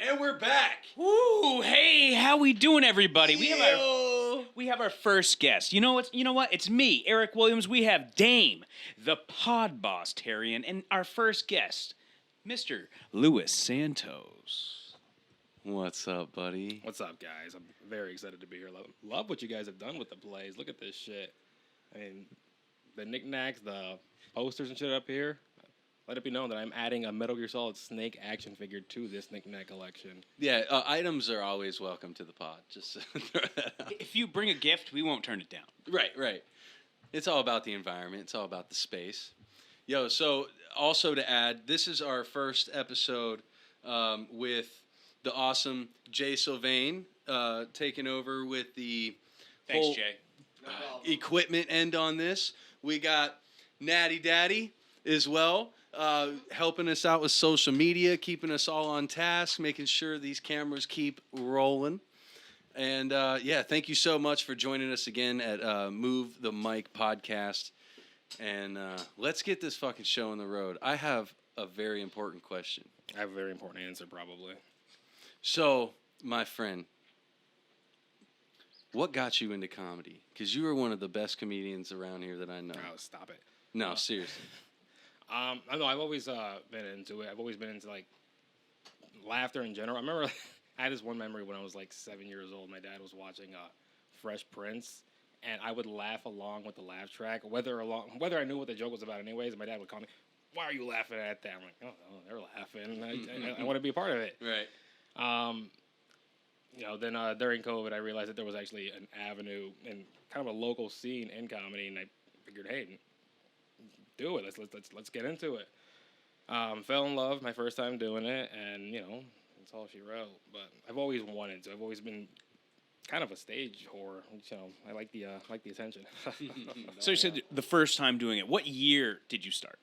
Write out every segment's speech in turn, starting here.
And we're back. Woo! Hey, how we doing, everybody? We have our first guest. You know what? It's me, Eric Williams. We have Dame, the pod boss, Terrian, and our first guest, Mr. Louis Santos. What's up, buddy? What's up, guys? I'm very excited to be here. Love what you guys have done with the plays. Look at this shit. I mean, the knickknacks, the posters and shit up here. Let it be known that I'm adding a Metal Gear Solid Snake action figure to this knickknack collection. Yeah, items are always welcome to the pod. Just throw that out. If you bring a gift, we won't turn it down. Right. It's all about the environment. It's all about the space. Yo, so also to add, this is our first episode with the awesome Jay Sylvain taking over with the Thanks, whole Jay. equipment end on this. We got Natty Daddy as well. Helping us out with social media, keeping us all on task, making sure these cameras keep rolling. And thank you so much for joining us again at Move the Mic podcast. And let's get this fucking show on the road. I have a very important question. I have a very important answer, probably. So, my friend, what got you into comedy? Because you are one of the best comedians around here that I know. Oh, stop it. No, seriously. I know I've always been into it. I've always been into like laughter in general. I remember I had this one memory when I was like 7 years old. My dad was watching Fresh Prince, and I would laugh along with the laugh track, whether I knew what the joke was about anyways. And my dad would call me, "Why are you laughing at that?" I'm like, "Oh, they're laughing. I want to be a part of it." Right. Then during COVID, I realized that there was actually an avenue and kind of a local scene in comedy, and I figured, hey, do it. Let's get into it. Fell in love my first time doing it, and that's all she wrote. But I've always wanted to. I've always been kind of a stage whore. I like the attention. So you said the first time doing it. What year did you start?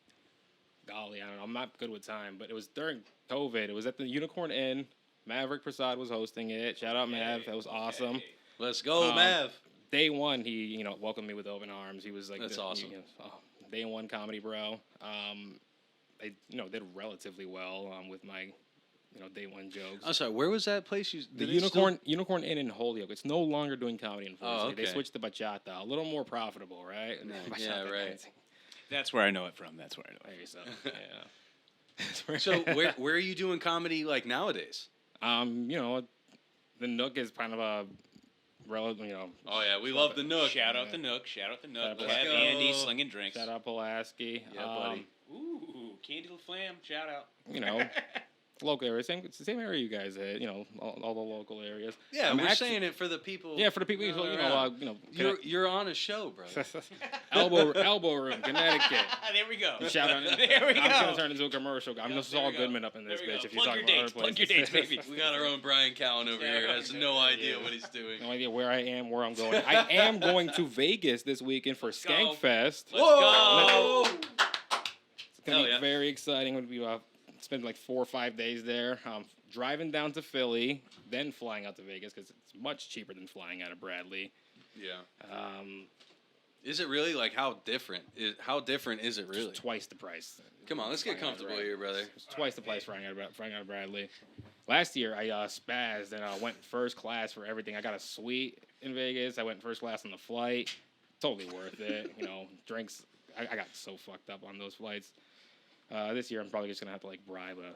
Golly, I don't know. I'm not good with time, but it was during COVID. It was at the Unicorn Inn. Maverick Prasad was hosting it. Shout out Mav. That was awesome. Let's go, Mav. Day one, he welcomed me with open arms. He was like, that's awesome. Day one comedy bro. They did relatively well with my day one jokes. I'm sorry, where was that place? The Unicorn Inn in Holyoke. It's no longer doing comedy, unfortunately. Oh, okay. They switched to bachata, a little more profitable, right? Yeah, right. Dancing. That's where I know it from. That's where I know it. Yeah. So where are you doing comedy like nowadays? The Nook is kind of a relative, Oh yeah, we love the Nook. Shout out the Nook. Let's We'll have go. Andy slinging drinks. Shout out Pulaski. Yeah, buddy. Ooh, Candy La Flam. Shout out. Local area, it's the same area you guys hit. All the local areas. Yeah, we're saying it for the people. Yeah, for the people. You're on a show, brother. elbow room, Connecticut. There we go. Shout out. There we go. I'm gonna turn into a commercial. I'm just Saul Goodman up in this bitch. If you're talking about other places. Plug your dates, baby. We got our own Brian Callen over here. Has no idea what he's doing. No idea where I am, where I'm going. I am going to Vegas this weekend for Skankfest. Let's go. It's gonna be very exciting. I'm gonna be spend like 4 or 5 days there. Driving down to Philly, then flying out to Vegas because it's much cheaper than flying out of Bradley. Yeah. Is it really like how different is it really? Just twice the price. Come on, let's get comfortable here, brother. It's twice the price flying out of Bradley. Last year I spazzed and I went first class for everything. I got a suite in Vegas. I went first class on the flight. Totally worth it. Drinks. I got so fucked up on those flights. This year I'm probably just gonna have to like bribe a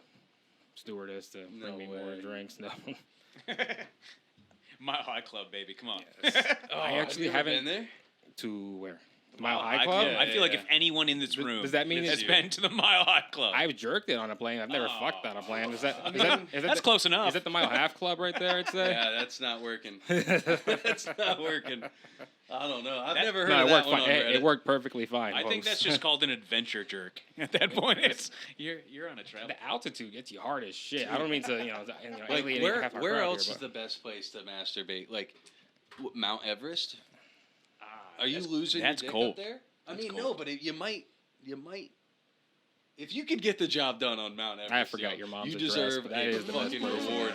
stewardess to bring me more drinks. No. Mile High Club, baby. Come on. Yes. I actually haven't been there. To where? Mile High Club? I feel like if anyone in this room does that mean has been to the Mile High Club. I've jerked it on a plane. I've never fucked on a plane. Is that that's close enough. Is that the Mile Half Club right there, I'd say? Yeah, that's not working. That's not working. I don't know. I've never heard of it that worked one fine. on Reddit. It worked perfectly fine. I think that's just called an adventure jerk. At that point, you're on a travel. The altitude gets you hard as shit. I don't mean to, like alienate half my where crowd else here, is the best place to masturbate? Like Mount Everest? Are you losing your dick up there? I mean, no, but you might. If you could get the job done on Mount Everest, I forgot your mom's address. You deserve that is the fucking best reward.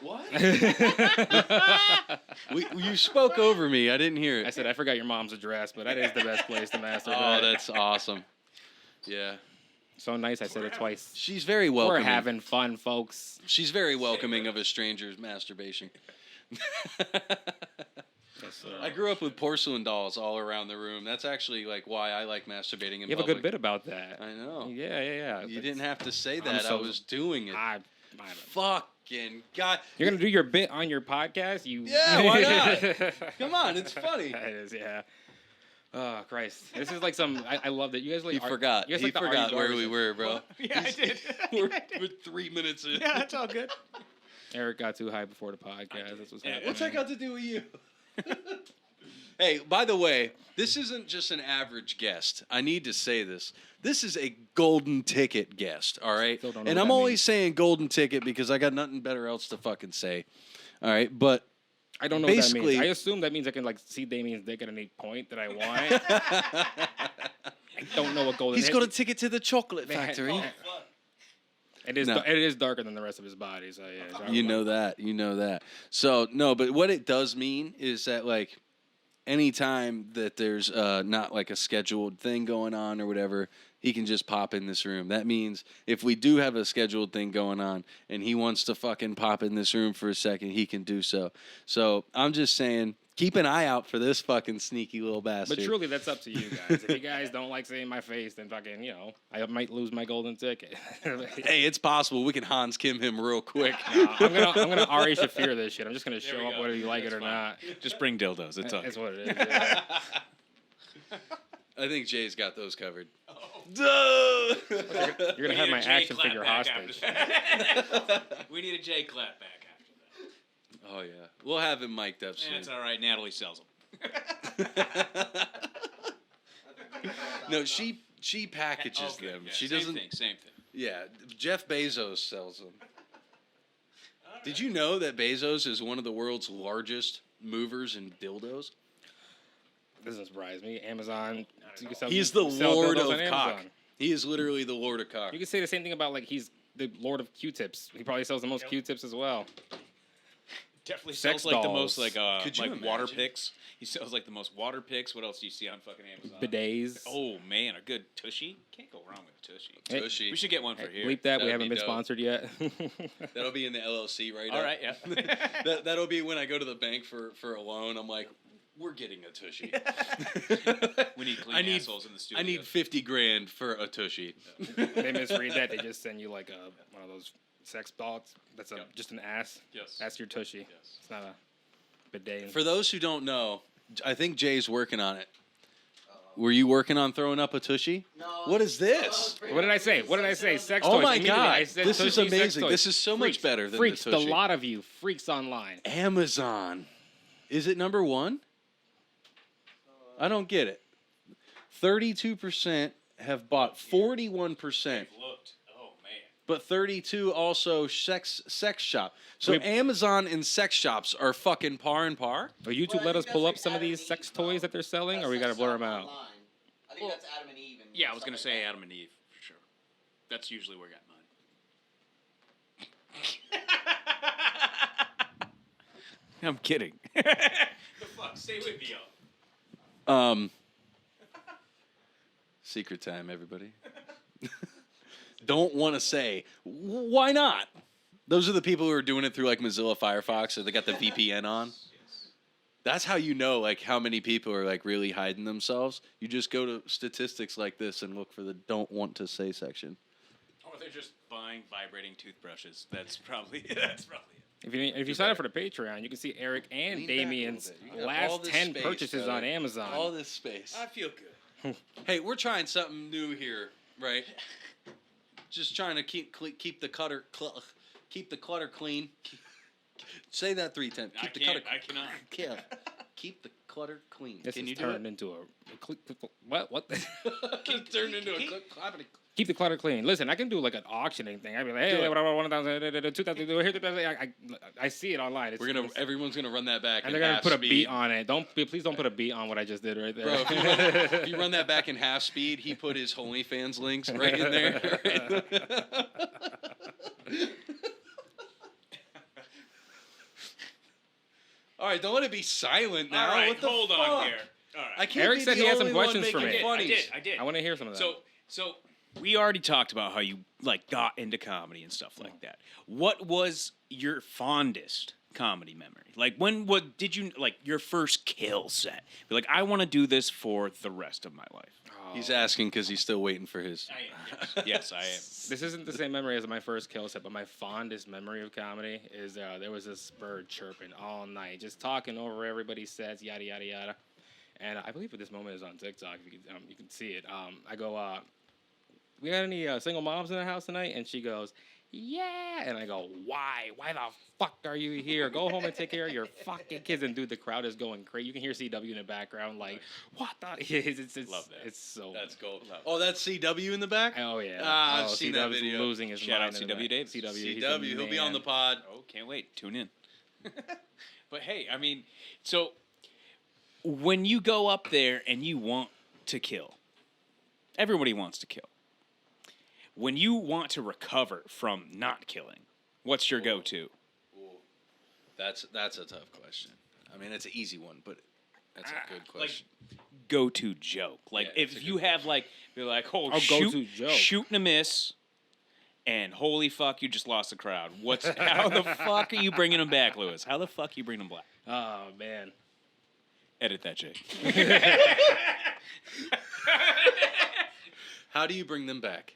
What? You spoke over me. I didn't hear it. I said I forgot your mom's address, but that is the best place to masturbate. Oh, that's awesome. Yeah. So nice, I said it twice. She's very We're welcoming. having fun, folks. She's very welcoming of a stranger's masturbation. Yes, sir. I grew up with porcelain dolls all around the room. That's actually like why I like masturbating in You have a public. good bit about that. I know. Yeah. You didn't have to say that. I was doing it. I Fucking God. You're gonna do your bit on your podcast? Yeah, why not? Come on, it's funny. It is, yeah. Oh Christ! This is like some. I love that you guys like. He forgot. You guys He like the forgot Artie where Bars we and- were, bro. Yeah, I did. We're 3 minutes in. Yeah, that's all good. Eric got too high before the podcast. That's what's happening. What's that got to do with you? Hey, by the way, this isn't just an average guest. I need to say this. This is a golden ticket guest, all right? Still don't know And what I'm that only means. saying golden ticket because I got nothing better else to fucking say. All right, but I don't know what that basically- means. I assume that means I can like see Damien's dick at any point that I want. I don't know what golden. he's got a ticket to the chocolate factory. It is. No. It is darker than the rest of his body. So yeah. it's You know that. You know that. So, no, but what it does mean is that, like, anytime that there's not, like, a scheduled thing going on or whatever, he can just pop in this room. That means if we do have a scheduled thing going on and he wants to fucking pop in this room for a second, he can do so. So, I'm just saying, keep an eye out for this fucking sneaky little bastard. But truly, that's up to you guys. If you guys don't like seeing my face, then fucking, I might lose my golden ticket. Hey, it's possible. We can Hans Kim him real quick. I'm gonna Ari Shafir this shit. I'm just gonna show we up go. whether you like That's it or fine. not. Just bring dildos. It's all That's good. what it is. Yeah. I think Jay's got those covered. You're gonna have my action figure hostage. We need a J clap back after that. Oh, yeah. We'll have him mic'd up soon. That's all right. Natalie sells them. No, she packages Okay, them. yeah, She same doesn't. Thing, same thing. Yeah, Jeff Bezos sells them. Did you know that Bezos is one of the world's largest movers in dildos? Doesn't surprise me. Amazon. You can sell, He's the you can sell Lord dildos of on cock. Amazon. He is literally the Lord of cock. You can say the same thing about like he's the Lord of Q-tips. He probably sells the most Q-tips as well. Definitely Sex sells like the dolls. most Could you water imagine? picks. He sells like the most water picks. What else do you see on fucking Amazon? Bidets. Oh man, a good tushy. Can't go wrong with a tushy. Hey, Tushy. We should get one for Hey, here. bleep that. We That'd haven't be been dope. sponsored yet. That'll be in the LLC right All up. right, yeah. That'll be when I go to the bank for a loan. I'm like, we're getting a tushy. We need clean I need- assholes in the studio. I need 50 grand for a tushy. They misread that. They just send you like one of those sex dolls. That's just an ass. Yes. That's your tushy. Yes. It's not a bidet. For those who don't know, I think Jay's working on it. Were you working on throwing up a tushy? No. What is this? What did I say? What did I say? Sex Oh toys. my Immediately, God. I said This is tushy, sex amazing. toys. This is so much Freaks. better than the freaks. tushy. lot of you freaks online. Amazon. Is it number one? I don't get it. 32% have bought 41%, Looked. Oh man. but 32 also sex shop. So Wait. Amazon and sex shops are fucking par and par. Will YouTube Well, I let think us pull that's up like some of Adam these and sex Eve, though. toys that they're selling, That's or we sex gotta blur shop them out? online. I think that's Adam and Eve. And Yeah, I was stuff gonna like say that. Adam and Eve for sure. That's usually where I got mine. I'm kidding. The fuck? Stay with me, y'all. Secret time, everybody. Don't want to say. Why not? Those are the people who are doing it through like Mozilla Firefox, or they got the VPN on. That's how you know like how many people are like really hiding themselves. You just go to statistics like this and look for the don't want to say section. Or they're just buying vibrating toothbrushes. That's probably it. If you sign up for the Patreon, you can see Eric and Lean back a little Damien's bit. You got all last this 10 space, purchases brother. on Amazon. All this space. I feel good. Hey, we're trying something new here, right? Just trying to keep the clutter clean. Say that 3 times. I Keep the can't. clutter. I cannot. Keep the clutter clean. This Can is you do turned it? into what? Keep turned into a clappity. Keep the clutter clean. Listen, I can do like an auctioning thing. I'd be like, Do hey, it. whatever, 1,000, 2,000, here, I see it online. Everyone's gonna run that back. and in they're gonna half put a speed. beat on it. Please don't put a beat on what I just did right there. Bro, if you run that back in half speed, he put his OnlyFans links right in there. All right, don't let it be silent now. All right, what the hold fuck? on here. All right. I can't Eric be said the he had some only one questions for making me. I funnies. did. I want to hear some of that. So we already talked about how you like got into comedy and stuff like that. What was your fondest comedy memory? Like what did you like your first kill set? Be like, I want to do this for the rest of my life. He's asking because he's still waiting for his. Yes, I am. This isn't the same memory as my first kill set, but my fondest memory of comedy is there was this bird chirping all night, just talking over everybody's sets, yada yada yada. And I believe at this moment is on TikTok. If you can see it. I go, we got any single moms in the house tonight? And she goes, yeah. And I go, why? Why the fuck are you here? Go home and take care of your fucking kids. And dude, the crowd is going crazy. You can hear CW in the background, like, what the? It's Love that. It's so. That's gold. Oh, that's CW in the back. Oh yeah. I've seen that CW's video. losing his Shout mind. out in the CW back. Davis. CW. he's CW, the he'll be on the man. pod. Oh, can't wait. Tune in. But hey, I mean, so when you go up there and you want to kill, everybody wants to kill. When you want to recover from not killing, what's your go-to? That's a tough question. I mean, it's an easy one, but that's a good question. Go-to joke. Like Yeah, it's a if you good have like, you're like, oh, Oh, shoot, go-to joke. shoot and a miss, and holy fuck, you just lost the crowd. How the fuck are you bringing them back, Lewis? How the fuck are you bringing them back? Oh man. Edit that, Jake. How do you bring them back?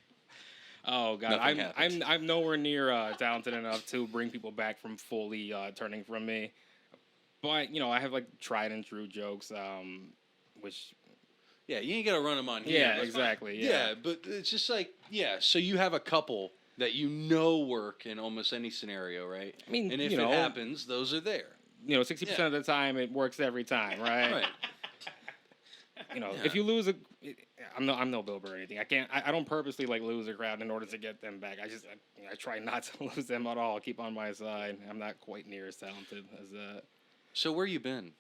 Oh god, Nothing happens. I'm nowhere near talented enough to bring people back from fully turning from me. But you know, I have like tried and true jokes, which Yeah, you ain't gotta run them on here. yeah, That's fine. exactly. Yeah. Yeah. But it's just like so you have a couple that you know work in almost any scenario, right? I mean, and if you know, it happens, those are there. you know, 60% of the time it works every time, right? Right. You know, Yeah. if you lose I'm no Bill Burr or anything. I don't purposely like lose a crowd in order to get them back. I try not to lose them at all. Keep on my side. I'm not quite near as talented as that. So where you been?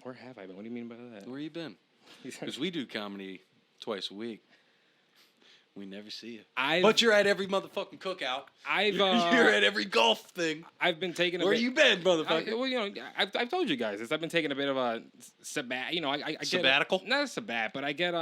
Where have I been? What do you mean by that? Where you been? Because we do comedy twice a week. We never see you. But you're at every motherfucking cookout. You're at every golf thing. I've been taking a Where bit, you been, motherfucker? well, you know, I've told you guys this. I've been taking a bit of a I get Sabbatical? Not a sabbat, but I get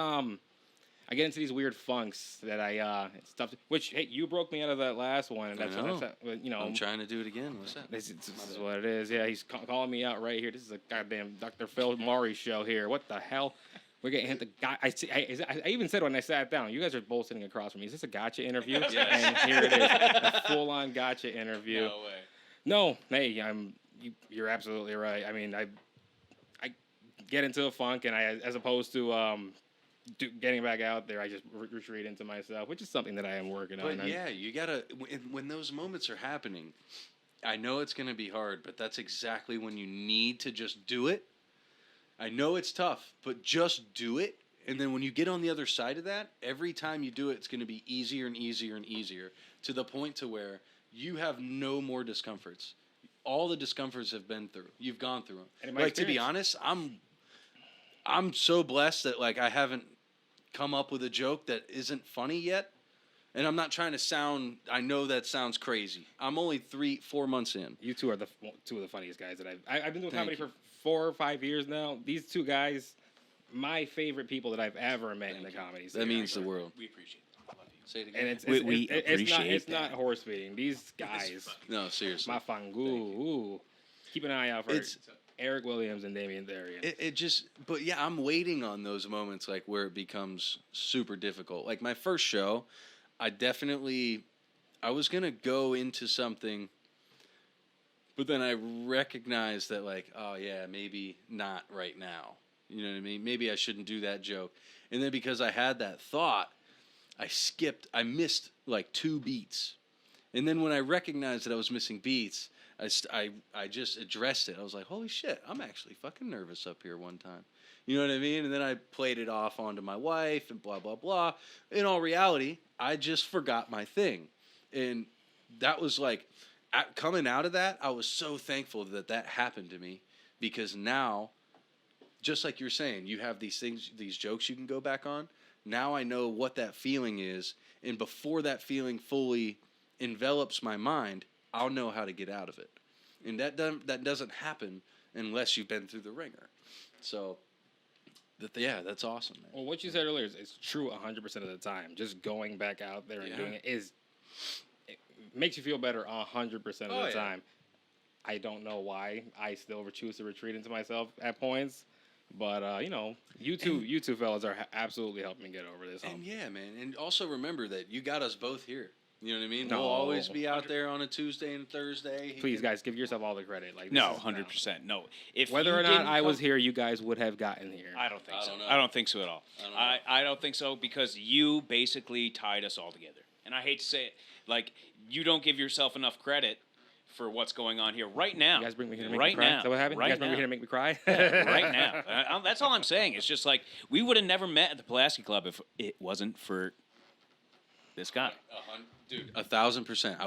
into these weird funks that stuff. Which hey, you broke me out of that last one, and that's know. you know. I'm trying to do it again. What's that? This is what it is. Yeah, he's calling me out right here. This is a goddamn Dr. Phil Maury show here. What the hell? We're getting hit the guy. I even said when I sat down, you guys are both sitting across from me. Is this a gotcha interview? Yes. And here it is, a full-on gotcha interview. No way. No, hey, you're absolutely right. I mean, I get into a funk, and as opposed to getting back out there, I just retreat into myself, which is something that I am working on. But yeah, you gotta when those moments are happening. I know it's gonna be hard, but that's exactly when you need to just do it. I know it's tough, but just do it. And then when you get on the other side of that, every time you do it, it's going to be easier and easier and easier to the point to where you have no more discomforts. All the discomforts have been through. You've gone through them. And in my Like, to be experience- honest, I'm so blessed that like I haven't come up with a joke that isn't funny yet. And I'm not trying to sound, I know that sounds crazy. I'm only 3-4 months in. You two are two of the funniest guys that I've been doing Thank comedy you. for 4 or 5 years now. These two guys, my favorite people that I've ever met in the comedy scene. That means the world. We appreciate it. Love you. Say it again. And it's appreciate not that. horse feeding. These guys, No, seriously. Mafangu, ooh, keep an eye out for It's- Eric Williams and Damian Therian. It just, but yeah, I'm waiting on those moments like where it becomes super difficult. Like my first show, I was going to go into something, but then I recognized that like, oh yeah, maybe not right now. You know what I mean? Maybe I shouldn't do that joke. And then because I had that thought, I missed like 2 beats. And then when I recognized that I was missing beats, I just addressed it. I was like, holy shit, I'm actually fucking nervous up here one time. You know what I mean? And then I played it off onto my wife and blah, blah, blah. In all reality, I just forgot my thing. And that was like, coming out of that, I was so thankful that that happened to me, because now, just like you're saying, you have these things, these jokes you can go back on. Now I know what that feeling is. And before that feeling fully envelops my mind, I'll know how to get out of it. And that doesn't happen unless you've been through the ringer. So that's awesome, man. Well, what you said earlier is true 100% of the time. Just going back out there and doing it makes you feel better 100% of the time. I don't know why I still choose to retreat into myself at points, but you two fellas are absolutely helping me get over this. And yeah, man, and also remember that you got us both here. You know what I mean? No. We'll always be out there on a Tuesday and Thursday. Please, guys, give yourself all the credit. Like No, 100%. No. If whether you or not didn't I was come- here, you guys would have gotten here. I don't think I so. don't know. I don't think so at all. I don't know. I don't think so because you basically tied us all together. And I hate to say it, like, you don't give yourself enough credit for what's going on here right now. You guys bring me here to make right me cry? now. Is that what happened? Right You guys bring me now. here to make me cry? Right now. That's all I'm saying. It's just like we would have never met at the Pulaski Club if it wasn't for this guy. Dude, 1,000%. I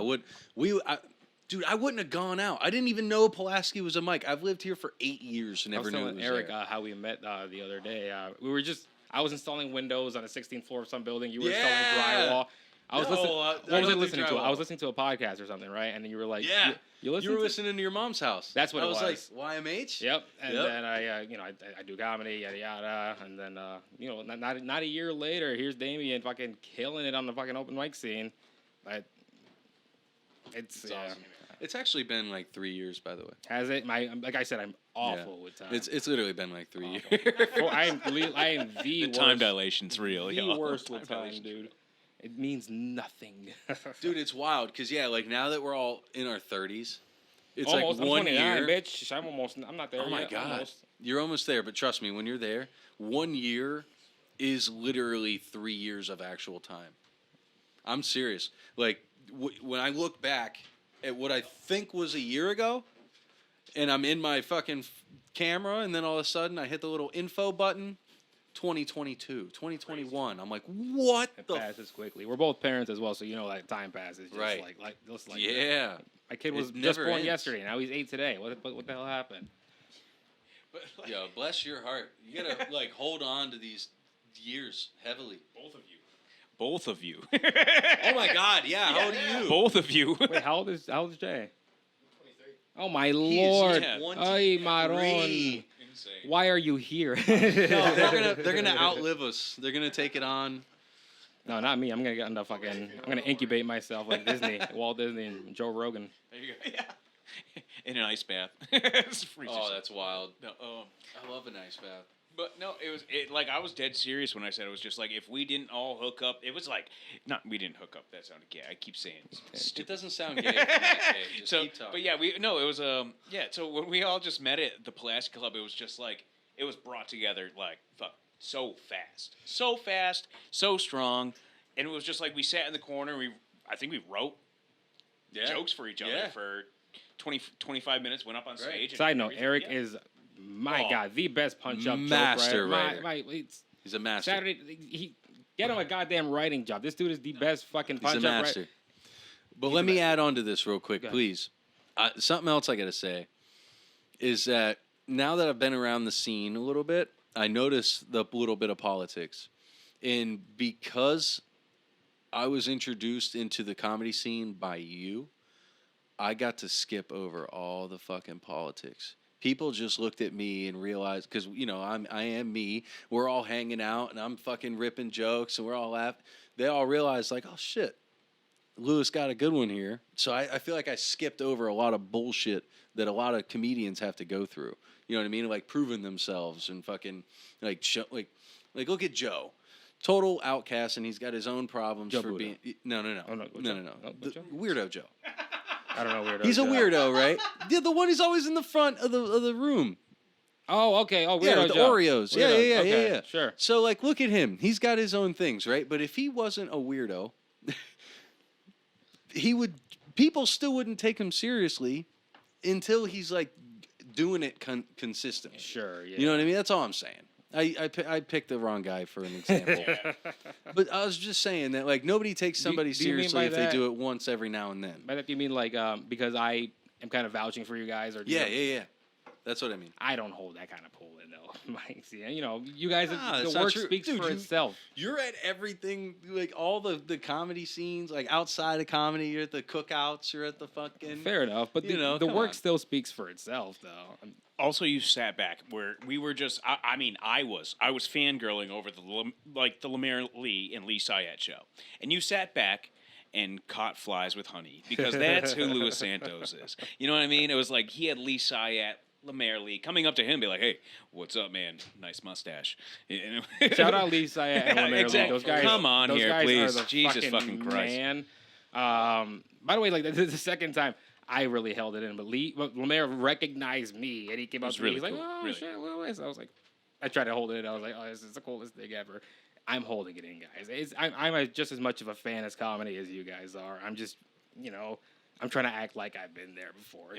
wouldn't have gone out. I didn't even know Pulaski was a mic. I've lived here for 8 years and I never was knew it telling was Eric there. how we met the other day. I was installing windows on the 16th floor of some building. You were installing Yeah. drywall. I was No, listening. I What was don't I do listening to? I drywall. was listening to a podcast or something, right? And then you were like, Yeah. you You listening were to- listening to your mom's house. That's what I it was. was. Like, YMH? Yep. And Yep. then I do comedy, yada yada. And then not a year later, here's Damien fucking killing it on the fucking open mic scene. It's awesome. It's actually been like 3 years, by the way. Has it? Like I said, I'm awful with time. It's literally been like 3 years. I am the The worst. time dilation's real. The y'all. worst with Time time, dilation. dude. It means nothing. Dude, it's wild because like now that we're all in our 30s, it's almost. like I'm 1 29, year. bitch. I'm not there Oh my yet. god, Almost. you're almost there. But trust me, when you're there, 1 year is literally 3 years of actual time. I'm serious. Like when I look back at what I think was a year ago, and I'm in my fucking camera, and then all of a sudden I hit the little info button. 2022, 2021. I'm like, what It the? passes quickly. We're both parents as well, so like time passes. Just Right. Just like Yeah. My kid was It just never born ends. yesterday. Now he's 8 today. What the hell happened? But, like, Yo, bless your heart. You gotta like hold on to these years heavily. both of you. Both of you. Oh my God, yeah. How old are you? Both of you. Wait, how old is Jay? 23. Oh my He is lord! yeah, Ay, maron. 23. Insane. Why are you here? No, they're gonna outlive us. They're gonna take it on. No, not me. I'm gonna get into I'm gonna incubate myself like Disney, Walt Disney, and Joe Rogan. There you go. Yeah. In an ice bath. It's freezing. Oh, that's wild. No, I love a nice bath. but no, like I was dead serious when I said it was just like if we didn't all hook up, it was like we didn't hook up. That sounded gay. I keep saying It doesn't sound gay. From that day. Just so, keep talking. but yeah, it was So when we all just met at the Pulaski Club, it was just like it was brought together like so fast, so strong, and it was just like we sat in the corner. I think we wrote jokes for each other for 25 minutes. Went up on stage. and Side note: everything. Eric Yeah. is the best punch up Master joke writer. It's He's a master. Saturday. Get him a goddamn writing job. This dude is the best fucking He's punch a up master. writer. But He's let the me best. add on to this real quick, Go ahead. please. Something else I gotta say is that now that I've been around the scene a little bit, I notice the little bit of politics, and because I was introduced into the comedy scene by you, I got to skip over all the fucking politics. People just looked at me and realized, because I am me. We're all hanging out and I'm fucking ripping jokes and we're all laughing. They all realized like, oh shit, Lewis got a good one here. So I feel like I skipped over a lot of bullshit that a lot of comedians have to go through. You know what I mean? Like proving themselves and fucking like look at Joe. Total outcast, and he's got his own problems Joe for Buddha. being. No. Oh, no, No. what Joe? Weirdo Joe. I don't know weirdo. He's a Joe. weirdo, right? Yeah, the one who's always in the front of the room. Oh, okay. Oh, weirdo Yeah, with the Joe. Oreos. Weirdo. Yeah, Okay, yeah. Sure. So like, look at him. He's got his own things, right? But if he wasn't a weirdo, people still wouldn't take him seriously until he's like doing it consistently. Sure. Yeah. You know what I mean? That's all I'm saying. I picked the wrong guy for an example. But I was just saying that like nobody takes somebody do you mean seriously by if that- they do it once every now and then. By that you mean like because I am kind of vouching for you guys, or do Yeah, you- yeah. That's what I mean. I don't hold that kind of pull in though. Mike, see, you know, you guys, Nah, that's the not work true. speaks Dude, for itself. You're at everything, like all the comedy scenes, like outside of comedy. You're at the cookouts. You're at the fucking. Fair enough, but You know, the come work on. still speaks for itself, though. Also, you sat back where we were just. I mean, I was fangirling over the Lemaire Lee and Lee Syatt show, and you sat back and caught flies with honey because that's who Louis Santos is. You know what I mean? It was like he had Lee Syatt, Lemaire Lee coming up to him, and be like, "Hey, what's up, man? Nice mustache." Shout out Lee Syatt and Lemaire Lee. Exactly. Those guys, Come on those here, guys please. Are the Jesus fucking Christ. man. By the way, like the second time, I really held it in, but Lemaire recognized me, and he came up was to me. really He's cool, like, "Oh really. shit, Louis." I was like, I tried to hold it in. I was like, "Oh, this is the coolest thing ever." I'm holding it in, guys. I'm just as much of a fan as comedy as you guys are. I'm just, you know, I'm trying to act like I've been there before.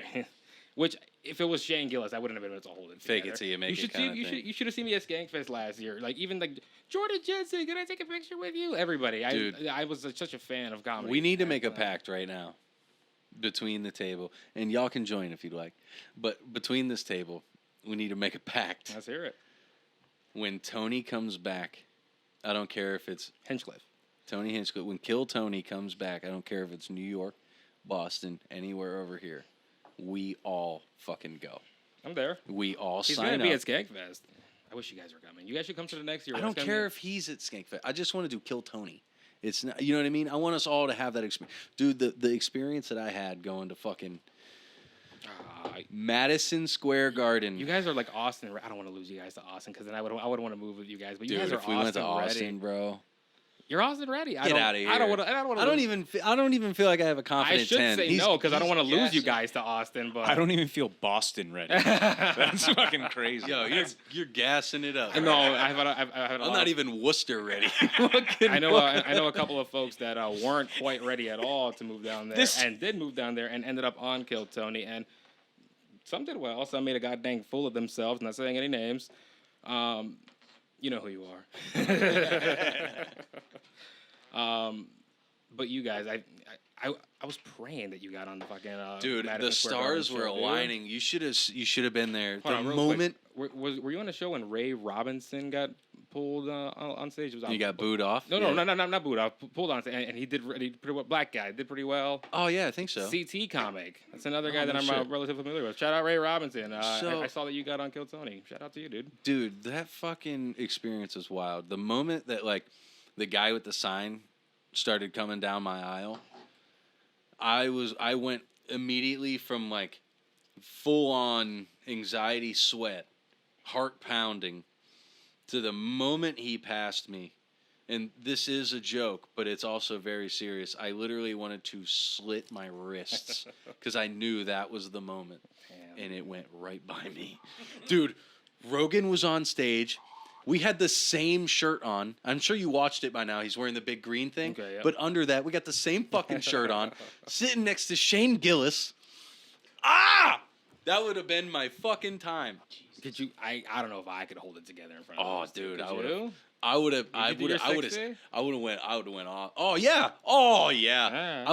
Which, if it was Shane Gillis, I wouldn't have been able to hold it Fake together. it till you make it should kinda see, thing. you should have seen me at Skankfest last year. Like, even like, Jordan Jensen, can I take a picture with you? Everybody. Dude. I was such a fan of comedy. We need to make a And, pact right now between the table, and y'all can join if you'd like. But between this table, we need to make a pact. Let's hear it. When Tony comes back, I don't care if it's Hinchcliffe. Tony Hinchcliffe. When Kill Tony comes back, I don't care if it's New York, Boston, anywhere over here. We all fucking go. I'm there. We all He's sign going to be up. at Skankfest. I wish you guys were coming. You guys should come to the next year. I don't care if he's at Skankfest. I just want to do Kill Tony. It's not, you know what I mean? I want us all to have that experience. Dude, the experience that I had going to fucking Madison Square Garden. You guys are like Austin. I don't want to lose you guys to Austin because then I would want to move with you guys. But you Dude, guys are if we went to Austin Austin, ready. bro. You're Austin ready. Get out of here. I don't want to. I don't even feel like I have a I confident should 10. say He's- no because I don't he's want to lose you gassing. guys to Austin. But I don't even feel Boston ready. That's fucking crazy. Yo, you're gassing it up. No, I've had a I'm lot not of- even Worcester ready. I know a couple of folks that weren't quite ready at all to move down there and did move down there and ended up on Kill Tony, and some did well. Some made a goddamn fool of themselves. Not saying any names. You know who you are. But you guys, I was praying that you got on the fucking Dude, Madison the Square Garden stars were show, dude. aligning. You should have been there. Hold The on, real moment quick. Were you on the show when Ray Robinson got pulled on stage? It was you got booed off. No, Yeah. not booed off. Pulled on stage, and he did pretty well. Black guy did pretty well. Oh yeah, I think so. CT comic. That's another guy Oh, that no I'm shit. relatively familiar with. Shout out Ray Robinson. So- I saw that you got on Kill Tony. Shout out to you, dude. Dude, that fucking experience was wild. The moment that like the guy with the sign started coming down my aisle, I went immediately from like full on anxiety sweat, heart pounding, to the moment he passed me. And this is a joke, but it's also very serious. I literally wanted to slit my wrists because I knew that was the moment. And it went right by me. Dude, Rogan was on stage. We had the same shirt on. I'm sure you watched it by now. He's wearing the big green thing. Okay, yep. But under that, we got the same fucking shirt on, sitting next to Shane Gillis. Ah! That would have been my fucking time. Could you? I don't know if I could hold it together in front of Oh, those two. dude, Could I you? would have. I You do would your have. I would have. 60? I would have went off. Oh yeah. Oh yeah. Alright. I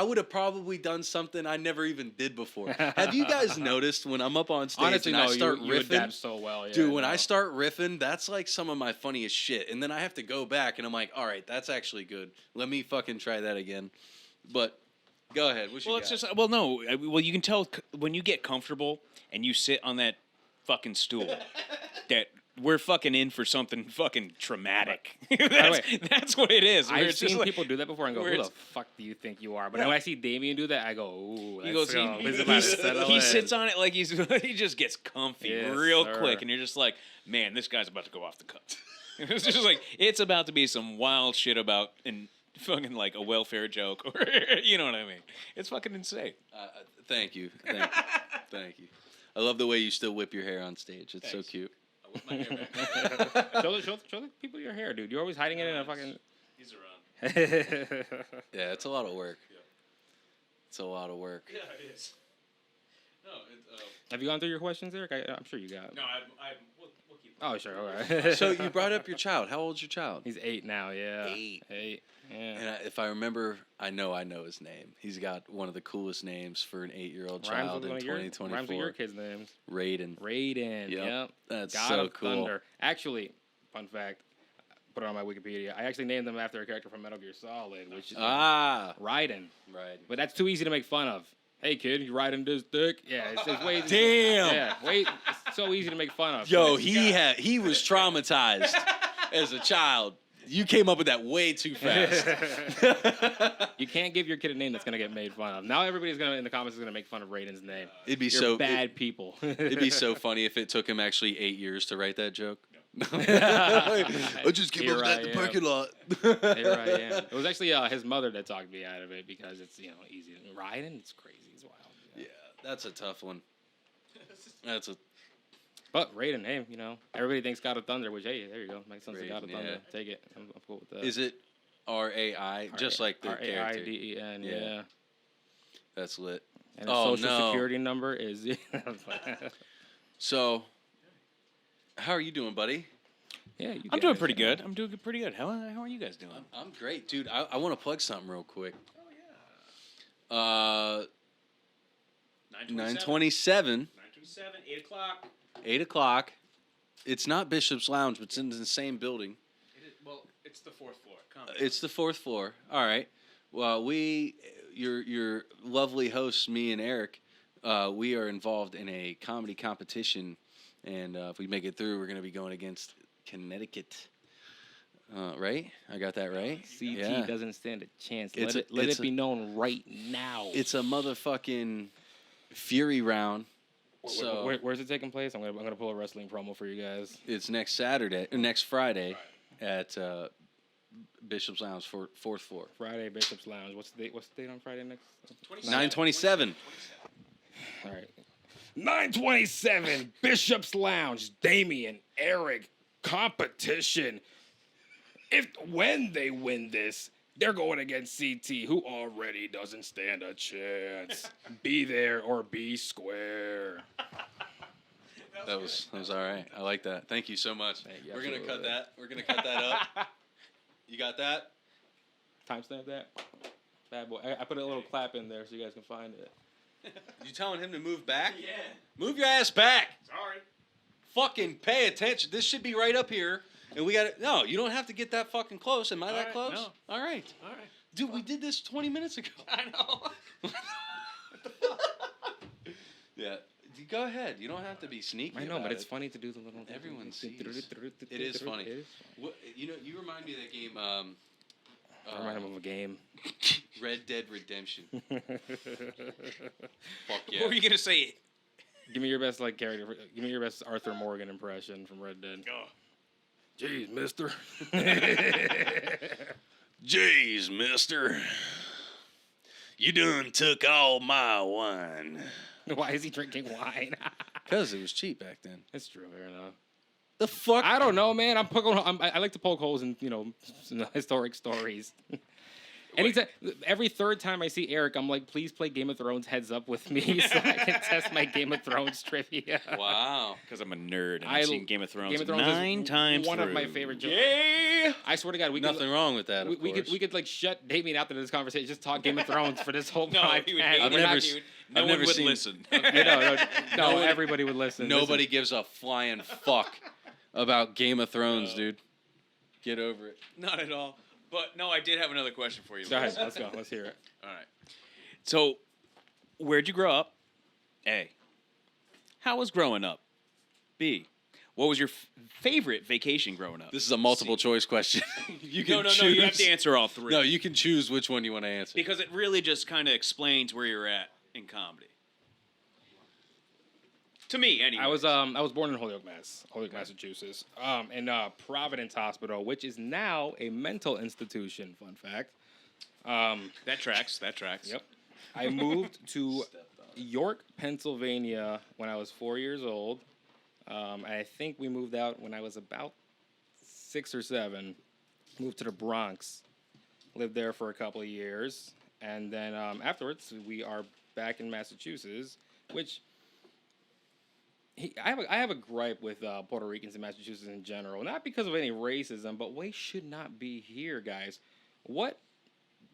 would have probably done something I never even did before. Have you guys noticed when I'm up on stage Honestly, and no. I start you riffing? adapt so well, yeah, Dude, when no. I start riffing, that's like some of my funniest shit. And then I have to go back and I'm like, all right, that's actually good. Let me fucking try that again. But go ahead. What you Well, got? it's just well, you can tell when you get comfortable and you sit on that fucking stool that we're fucking in for something fucking traumatic. That's what it is. where I've it's just seen like- people do that before and go, where "Who the it's- fuck do you think you are?" But when I see Damien do that, I go, "Ooh, He goes. He sits on it like he just gets comfy Yes, real sir. quick, and you're just like, man, this guy's about to go off the cuff. It's just like it's about to be some wild shit about and fucking like a welfare joke, or you know what I mean? It's fucking insane. Thank you. Thank you. I love the way you still whip your hair on stage. It's Thanks. so cute. I whip my hair back. show the people your hair, dude. You're always hiding it in a fucking. He's around. Yeah, it's a lot of work. It's a lot of work. Yeah, it is. Have you gone through your questions, Eric? I'm sure you got. No, we'll keep. Oh, sure. All right. So you brought up your child. How old's your child? He's 8 now. Yeah. 8. 8. Yeah. And if I remember, I know his name. He's got one of the coolest names for an 8-year-old child in 2024. Rhymes with your kids' names. Raiden. Raiden. Yep. That's God so of cool. Thunder. Actually, fun fact. Put it on my Wikipedia. I actually named them after a character from Metal Gear Solid, which is Raiden. Right. But that's too easy to make fun of. Hey kid, you riding this dick? Yeah, it's way. Damn. Yeah, it's so easy to make fun of. Yo, he was traumatized as a child. You came up with that way too fast. You can't give your kid a name that's gonna get made fun of. Now everybody's gonna in the comments is gonna make fun of Raiden's name. It'd be You're bad people. It'd be so funny if it took him actually 8 years to write that joke. I just came up with that in the parking lot. Here I am. It was actually his mother that talked me out of it because it's easy. Raiden, it's crazy. It's wild. Yeah, that's a tough one. But Raiden, hey, everybody thinks God of Thunder, which, hey, there you go. My son's the God of Raiden, Thunder. yeah. Take it. I'm cool with that. Is it R-A-I? Just like the character. R-A-I-D-E-N, yeah. That's lit. And his social security number is... So, how are you doing, buddy? Yeah, I'm doing pretty good. I'm doing pretty good. How are you guys doing? I'm great, dude. I want to plug something real quick. Oh, yeah. 927. 927, 8 o'clock. 8 o'clock. It's not Bishop's Lounge, but it's in the same building. It's the 4th floor. It's the 4th floor. All right. Well, your lovely hosts, me and Eric, we are involved in a comedy competition, and if we make it through, we're going to be going against Connecticut. Right? I got that right? CT doesn't stand a chance. Let it be known right now. It's a motherfucking Fury round. So where's it taking place? I'm gonna pull a wrestling promo for you guys. it's next Friday at Bishop's Lounge, 4th floor. Friday, Bishop's Lounge. What's the date on Friday next? 927. All right. 927, Bishop's Lounge. Damien, Eric, competition. When they win this, they're going against CT, who already doesn't stand a chance. Be there or be square. That was all right. I like that. Thank you so much. You, We're gonna cut that. We're gonna cut that up. You got that? Timestamp that. Bad boy. I put a little clap in there so you guys can find it. You telling him to move back? Yeah. Move your ass back. Sorry. Fucking pay attention. This should be right up here. And we got it. No, you don't have to get that fucking close. Am I that close? No. All right. Dude, we did this 20 minutes ago. I know. Yeah. Go ahead. You don't have to be sneaky. I know, about but it's it. funny to do the little... Everyone sees. It is funny. What, you remind me of that game. I remind him of a game. Red Dead Redemption. Fuck yeah. What were you gonna say? Give me your best character. Give me your best Arthur Morgan impression from Red Dead. Oh. Jeez, mister. Jeez, mister. You done took all my wine. Why is he drinking wine? Because it was cheap back then. It's true, fair enough. The fuck? I don't know, man. I like to poke holes in, in historic stories. Anytime, every third time I see Eric, I'm like, please play Game of Thrones Heads Up with me so I can test my Game of Thrones trivia. Wow. Because I'm a nerd and I've seen Game of Thrones, 9 times one through. of my favorite jokes. Yeah. I swear to God, Nothing wrong with that. We could shut Damien out of this conversation, just talk Game of Thrones for this whole No, podcast. he would hate I've it. never No I've one never would seen- listen. No, everybody would listen. Nobody gives a flying fuck about Game of Thrones, dude. Get over it. Not at all. But no, I did have another question for you. Go ahead, let's go. Let's hear it. All right. So, where'd you grow up? A. How was growing up? B. What was your favorite vacation growing up? This is a multiple choice question. You can No. choose. You have to answer all three. No, you can choose which one you want to answer. Because it really just kind of explains where you're at in comedy. To me, anyway. I was born in Holyoke, Massachusetts, in Providence Hospital, which is now a mental institution. Fun fact. That tracks. Yep. I moved to York, Pennsylvania when I was 4 years old. I think we moved out when I was about 6 or 7. Moved to the Bronx, lived there for a couple of years, and then afterwards we are back in Massachusetts, which I have a gripe with Puerto Ricans in Massachusetts in general. Not because of any racism, but we should not be here, guys. What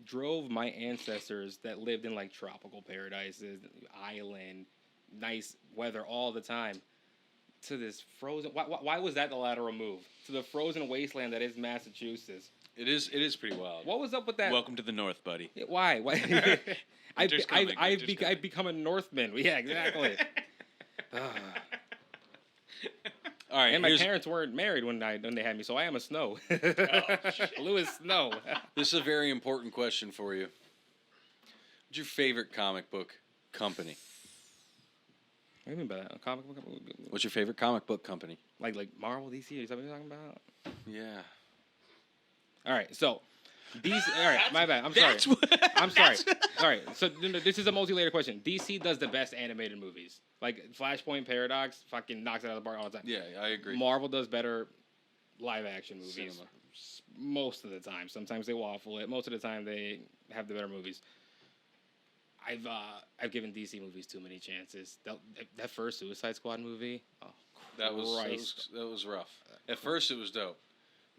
drove my ancestors that lived in like tropical paradises, island, nice weather all the time, to this frozen? Why was that the lateral move to the frozen wasteland that is Massachusetts? It is pretty wild. What was up with that? Welcome to the North, buddy. Why? Winter's coming, I've winter's coming. become a Northman. Yeah, exactly. All right, And my parents weren't married when they had me, so I am a Snow. Lewis Snow. this is a very important question for you. What's your favorite comic book company? What do you mean by that? A comic book? What's your favorite comic book company? Like Marvel, DC? Is that what you're talking about? Yeah. All right, so DC. All right, my bad. I'm sorry. I'm sorry. All right, so this is a multi-layered question. DC does the best animated movies. Like Flashpoint Paradox, fucking knocks it out of the park all the time. Yeah, I agree. Marvel does better live-action movies. Cinema. Most of the time. Sometimes they waffle it. Most of the time they have the better movies. I've given DC movies too many chances. That first Suicide Squad movie, oh Christ. that was rough. At first it was dope,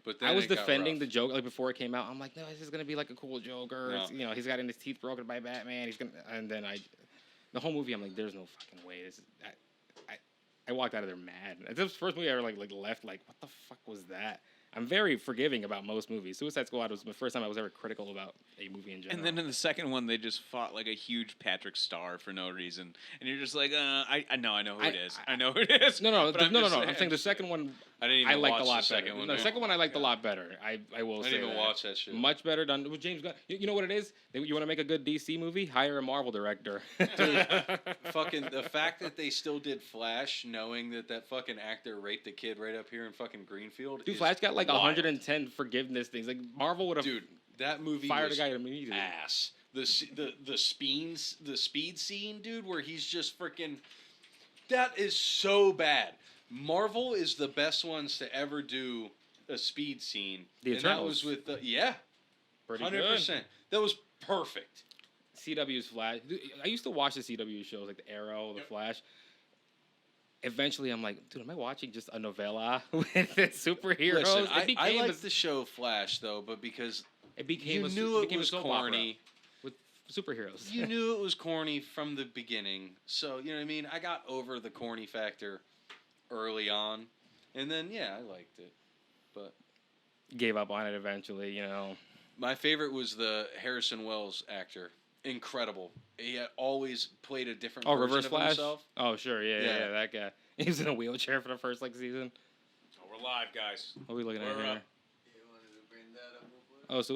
but then I was it got defending rough. the joke like before it came out. I'm like, no, this is gonna be like a cool Joker. No. It's, you know, he's got his teeth broken by Batman. He's gonna, and then the whole movie, I'm like, there's no fucking way. I walked out of there mad. This was the first movie I ever like left like, what the fuck was that? I'm very forgiving about most movies. Suicide Squad was the first time I was ever critical about a movie in general. And then in the second one, they just fought like a huge Patrick Star for no reason, and you're just like, I know who it is. I know who it is. No. But No. I'm saying the second one. I didn't even liked watch a lot the better. second one. No, the second one I liked a lot better. I will I say didn't even that. watch that shit. Much better done with James Gunn. You know what it is? You want to make a good DC movie? Hire a Marvel director. Dude, fucking the fact that they still did Flash, knowing that fucking actor raped a kid right up here in fucking Greenfield. Dude, is Flash got like wild. 110 forgiveness things. Like Marvel would have. Dude, that movie fired was a guy immediately. ass. The speed scene, dude, where he's just freaking. That is so bad. Marvel is the best ones to ever do a speed scene. The and that Eternals. was with yeah, Pretty 100%. good. That was perfect. CW's Flash. Dude, I used to watch the CW shows like the Arrow, the Flash. Eventually, I'm like, dude, am I watching just a novella with superheroes? Listen, It I became like the show Flash though, but because it became you a, knew it it became was a soap opera corny. with superheroes. You knew it was corny from the beginning. So, you know what I mean? I got over the corny factor early on. And then, yeah, I liked it. But Gave up on it eventually, you know. my favorite was the Harrison Wells actor. Incredible. He had always played a different version Reverse of Flash? himself. Oh, sure, Yeah. yeah, that guy. He was in a wheelchair for the first season. Oh, we're live, guys. What are we looking at We're here? up. You wanted to bring that up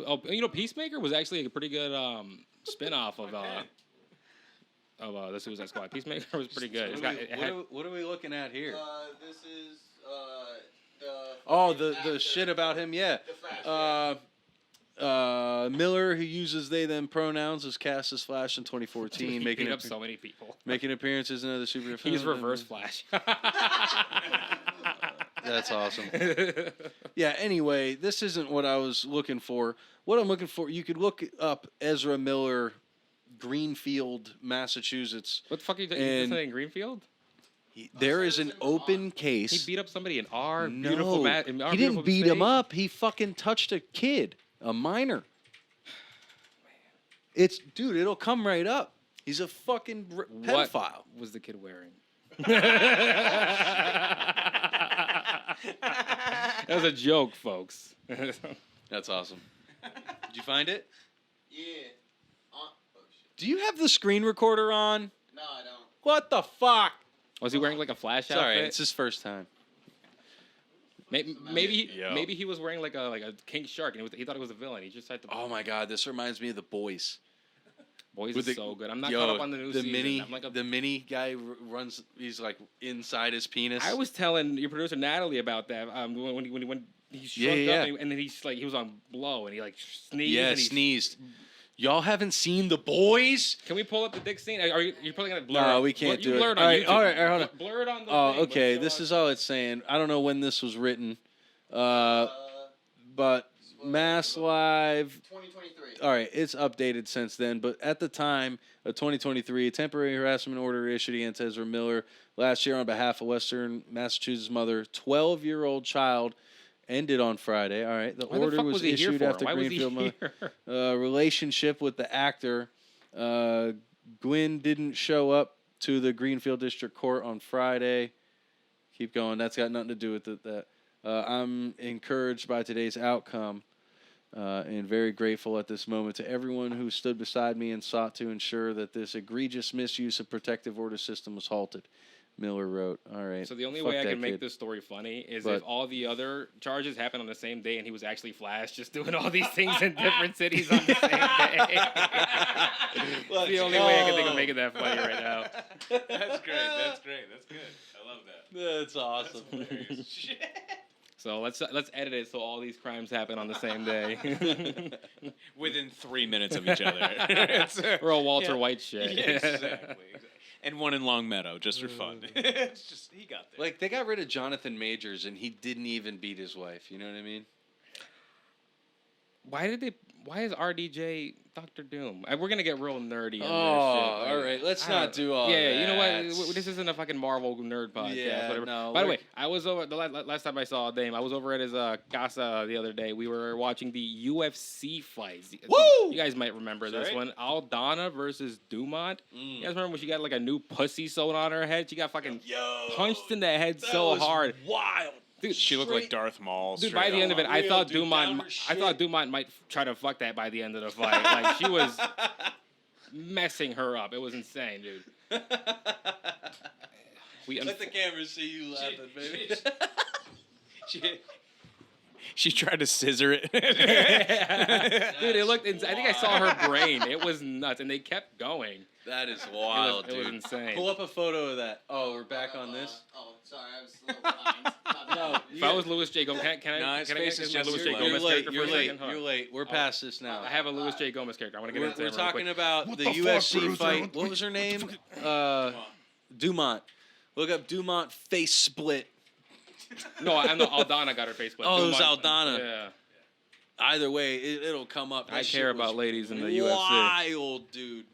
real quick? You know, Peacemaker was actually a pretty good spin-off of the Suicide Squad. Peacemaker was pretty good. What are we looking at here? This is the. Oh, fucking the actor, shit about him, yeah. The Flash. Miller, who uses they them pronouns, was cast as Flash in 2014, He making beat up so many people. making appearances in other superhero films. He's Reverse Flash. That's awesome. Yeah, anyway, this isn't what I was looking for. What I'm looking for, you could look up Ezra Miller, Greenfield, Massachusetts. What the fuck are you And- saying? Greenfield? There is an open He case. beat up somebody in our No, beautiful he didn't beat him up. He fucking touched a kid, a minor. Dude, it'll come right up. He's a fucking What pedophile. was the kid wearing? That was a joke, folks. That's awesome. Did you find it? Yeah. Oh, shit. Do you have the screen recorder on? No, I don't. What the fuck? Was he wearing like a Flash Sorry, outfit? it's his first time. Maybe Yo. maybe he was wearing like a king shark and he thought it was a villain. He just had to. Oh my god, this reminds me of The Boys. Boys With is the- so good. I'm not Yo, caught up on the new season. mini, I'm like the mini guy runs. He's like inside his penis. I was telling your producer Natalie about that when he shrunk Yeah. up and then he was on blow and he like sneezed. yeah, and he sneezed. Y'all haven't seen The Boys? Can we pull up the dick scene? Are you're probably gonna blur? No, it. we can't You do blur it. on All right, YouTube. all right, hold on. Blur it on the. Oh, thing, but okay. show This us- is all it's saying. I don't know when this was written, but Mass Live. 2023. All right, it's updated since then, but at the time of 2023, a temporary harassment order issued against Ezra Miller last year on behalf of Western Massachusetts mother, 12-year-old child, ended on Friday. All right, the Why order the fuck was was he here issued for? after Why was he Greenfield here? Relationship with the actor. Gwynn didn't show up to the Greenfield District Court on Friday. Keep going. That's got nothing to do with that. I'm encouraged by today's outcome and very grateful at this moment to everyone who stood beside me and sought to ensure that this egregious misuse of protective order system was halted. Miller wrote. All right. So the only Fuck way I that can make kid. this story funny is But- if all the other charges happened on the same day and he was actually Flash, just doing all these things in different cities on the same day. It's the only way I can think of making that funny right now. That's great. That's great. That's good. I love that. That's awesome. So let's edit it so all these crimes happen on the same day. Within 3 minutes of each other. It's, We're all Walter White shit. yeah, exactly. And one in Long Meadow, just for fun. It's just he got there. Like, they got rid of Jonathan Majors, and he didn't even beat his wife. You know what I mean? Why is RDJ Dr. Doom? We're gonna get real nerdy on Oh, this shit. all right. Let's I don't- not do all yeah, that. you know what? This isn't a fucking Marvel nerd podcast. Yeah, whatever. no, By the we're- way, I was over the last time I saw Dame. I was over at his casa the other day. We were watching the UFC fights. Woo! You guys might remember this Sorry? one. Aldana versus Dumont. You guys remember when she got like a new pussy sewn on her head? She got fucking punched in the head so hard. Wild. Dude, She looked like Darth Maul. Dude, straight by the end up. of it, I Real, thought dude, down Dumont. her I thought shit. Dumont might try to fuck that by the end of the fight. Like she was messing her up. It was insane, dude. Let the camera see you laughing, baby. She tried to scissor it. Dude, it looked. I think I saw her brain. It was nuts, and they kept going. That is It wild, was dude. insane. Pull up a photo of that. Oh, we're back on this? Oh, sorry, I was a little behind. No, If I was Louis J. Gomez, can I? No, his can face I is get my just Louis too J. light. Gomez You're late. character for You're a late. second? Hold You're on. late. We're past this now. I have a Louis J. Gomez character. I want to get into We're it real talking quick. about the UFC fight. What was her name? Dumont. Look up Dumont face split. No, I know Aldana got her face split. Oh, it was Dumont- Aldana. Yeah. Either way, it'll come up. I That shit care was about ladies in the UFC. Wild, dude.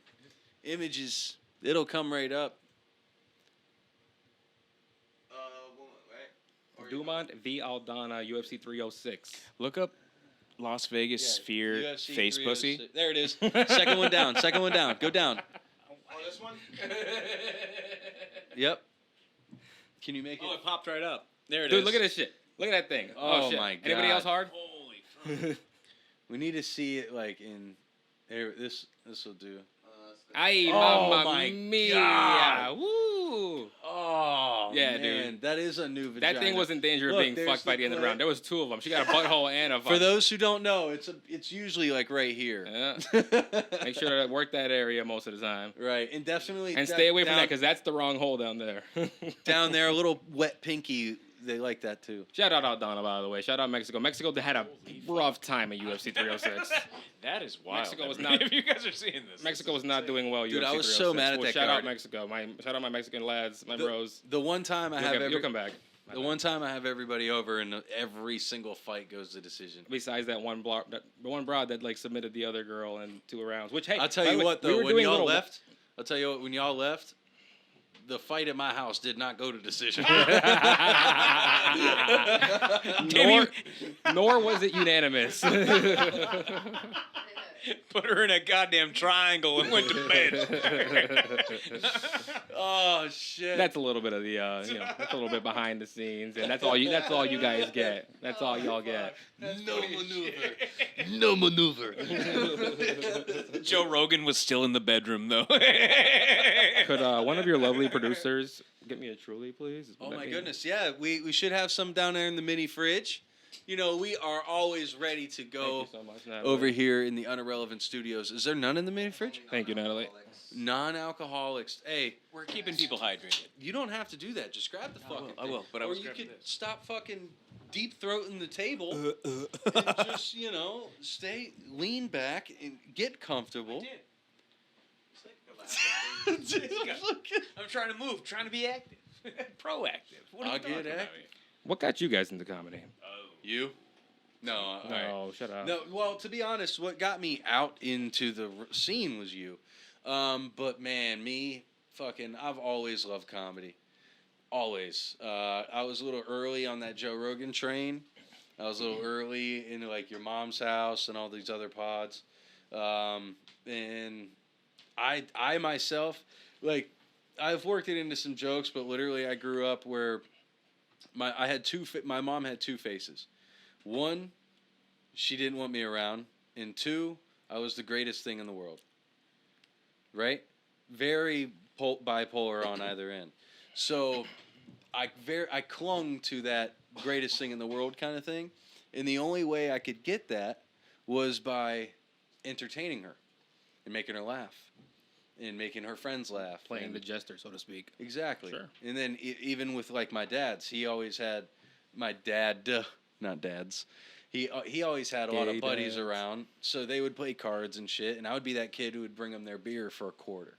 Images. It'll come right up. Woman, right? Or Dumont v. Aldana, UFC 306. Look up Las Vegas Sphere UFC face 306. pussy. There it is. Second one down. Second one down. Go down. Oh, this one? Yep. Can you make it? Oh, it popped right up. There it is. Dude, look at this shit. Look at that thing. Oh shit. my Anybody God. else hard? Holy fuck. We need to see it like in there. This will do. Ay, Oh mamma my mia. God. Woo. Oh Yeah, man, dude. That is a new vagina. That thing was in danger of Look, being there's fucked by the the end of the clip. round. There was two of them. She got a butthole and a For those who don't know, it's usually like right here. Yeah. Make sure to work that area most of the time. Right, and definitely And stay away from down, that because that's the wrong hole down there. down there, a little wet pinky. They like that too. Shout out Aldana, by the way. Shout out Mexico. Mexico had a rough time at UFC 306. That is wild. Mexico was everybody. not- If you guys are seeing this. Mexico was not doing well. Dude, UFC I was 306. so mad at Well, that shout card. out Mexico. Shout out my Mexican lads, my bros. The one time I have You'll come back. the one time I have everybody over, and every single fight goes to decision. Besides that one the one broad that like submitted the other girl in 2 rounds. Which hey, I'll tell by you the way, what we though, were when doing y'all little- left, I'll tell you what, when y'all left, the fight at my house did not go to decision. nor was it unanimous. Put her in a goddamn triangle and went to bed. Oh shit! That's a little bit of the that's a little bit behind the scenes, and that's all you guys get. That's all y'all get. no maneuver. No maneuver. Joe Rogan was still in the bedroom though. Could one of your lovely producers get me a Truly, please? Would Oh that my be- goodness! Yeah, we should have some down there in the mini fridge. You know, we are always ready to Thank go you so much, Natalie. over here in the Unirrelevant Studios. Is there none in the mini fridge? Thank you, Natalie. Non-alcoholics. Hey, We're keeping people hydrated. you don't have to do that. Just grab the fucking I will, thing. but I or was you grabbing could this. stop fucking deep throating the table and just, stay, lean back and get comfortable. I'm trying to move, trying to be active, proactive. What are I'll we talking get about active. What got you guys into comedy? here? You? No, all right. No, shut up. No, well, to be honest, what got me out into the scene was you. But man, I've always loved comedy. Always. I was a little early on that Joe Rogan train. I was a little early into like Your Mom's House and all these other pods. And I myself, like, I've worked it into some jokes, but literally I grew up where my mom had two faces. One, she didn't want me around, and two, I was the greatest thing in the world. Right? Very bipolar on either end. So I clung to that greatest thing in the world kind of thing, and the only way I could get that was by entertaining her and making her laugh and making her friends laugh. Playing the jester, so to speak. Exactly. Sure. And then even with like my dad's, he always had my dad, not dads. He always had a lot of buddies around, so they would play cards and shit, and I would be that kid who would bring them their beer for a quarter,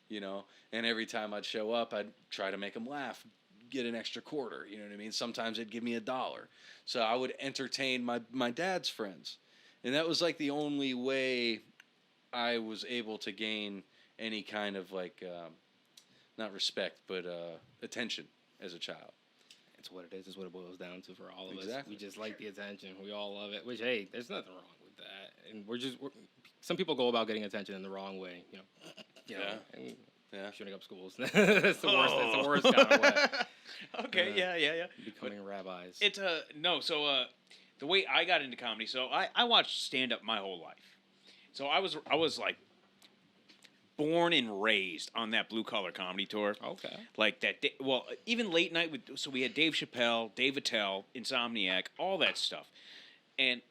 you know. And every time I'd show up, I'd try to make them laugh, get an extra quarter. You know what I mean? Sometimes they'd give me $1, so I would entertain my dad's friends, and that was like the only way I was able to gain any kind of like not respect but attention as a child. It's what it is. It's what it boils down to for all of us. Exactly. We just like the attention. We all love it. Which, hey, there's nothing wrong with that. And some people go about getting attention in the wrong way. You know, and shooting up schools. That's the worst. That's the worst kind of way. Okay, yeah. Becoming rabbis. It's no. So the way I got into comedy, so I watched stand up my whole life. So I was like born and raised on that blue collar comedy tour. Okay. Like that. Well, even late night so we had Dave Chappelle, Dave Attell, Insomniac, all that stuff, and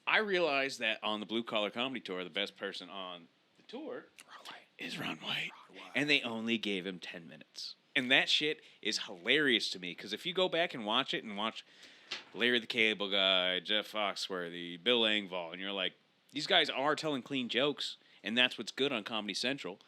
I realized that on the blue collar comedy tour, the best person on the tour is Ron White, and they only gave him 10 minutes, and that shit is hilarious to me because if you go back and watch it and watch Larry the Cable Guy, Jeff Foxworthy, Bill Engvall, and you're like, these guys are telling clean jokes. And that's what's good on Comedy Central.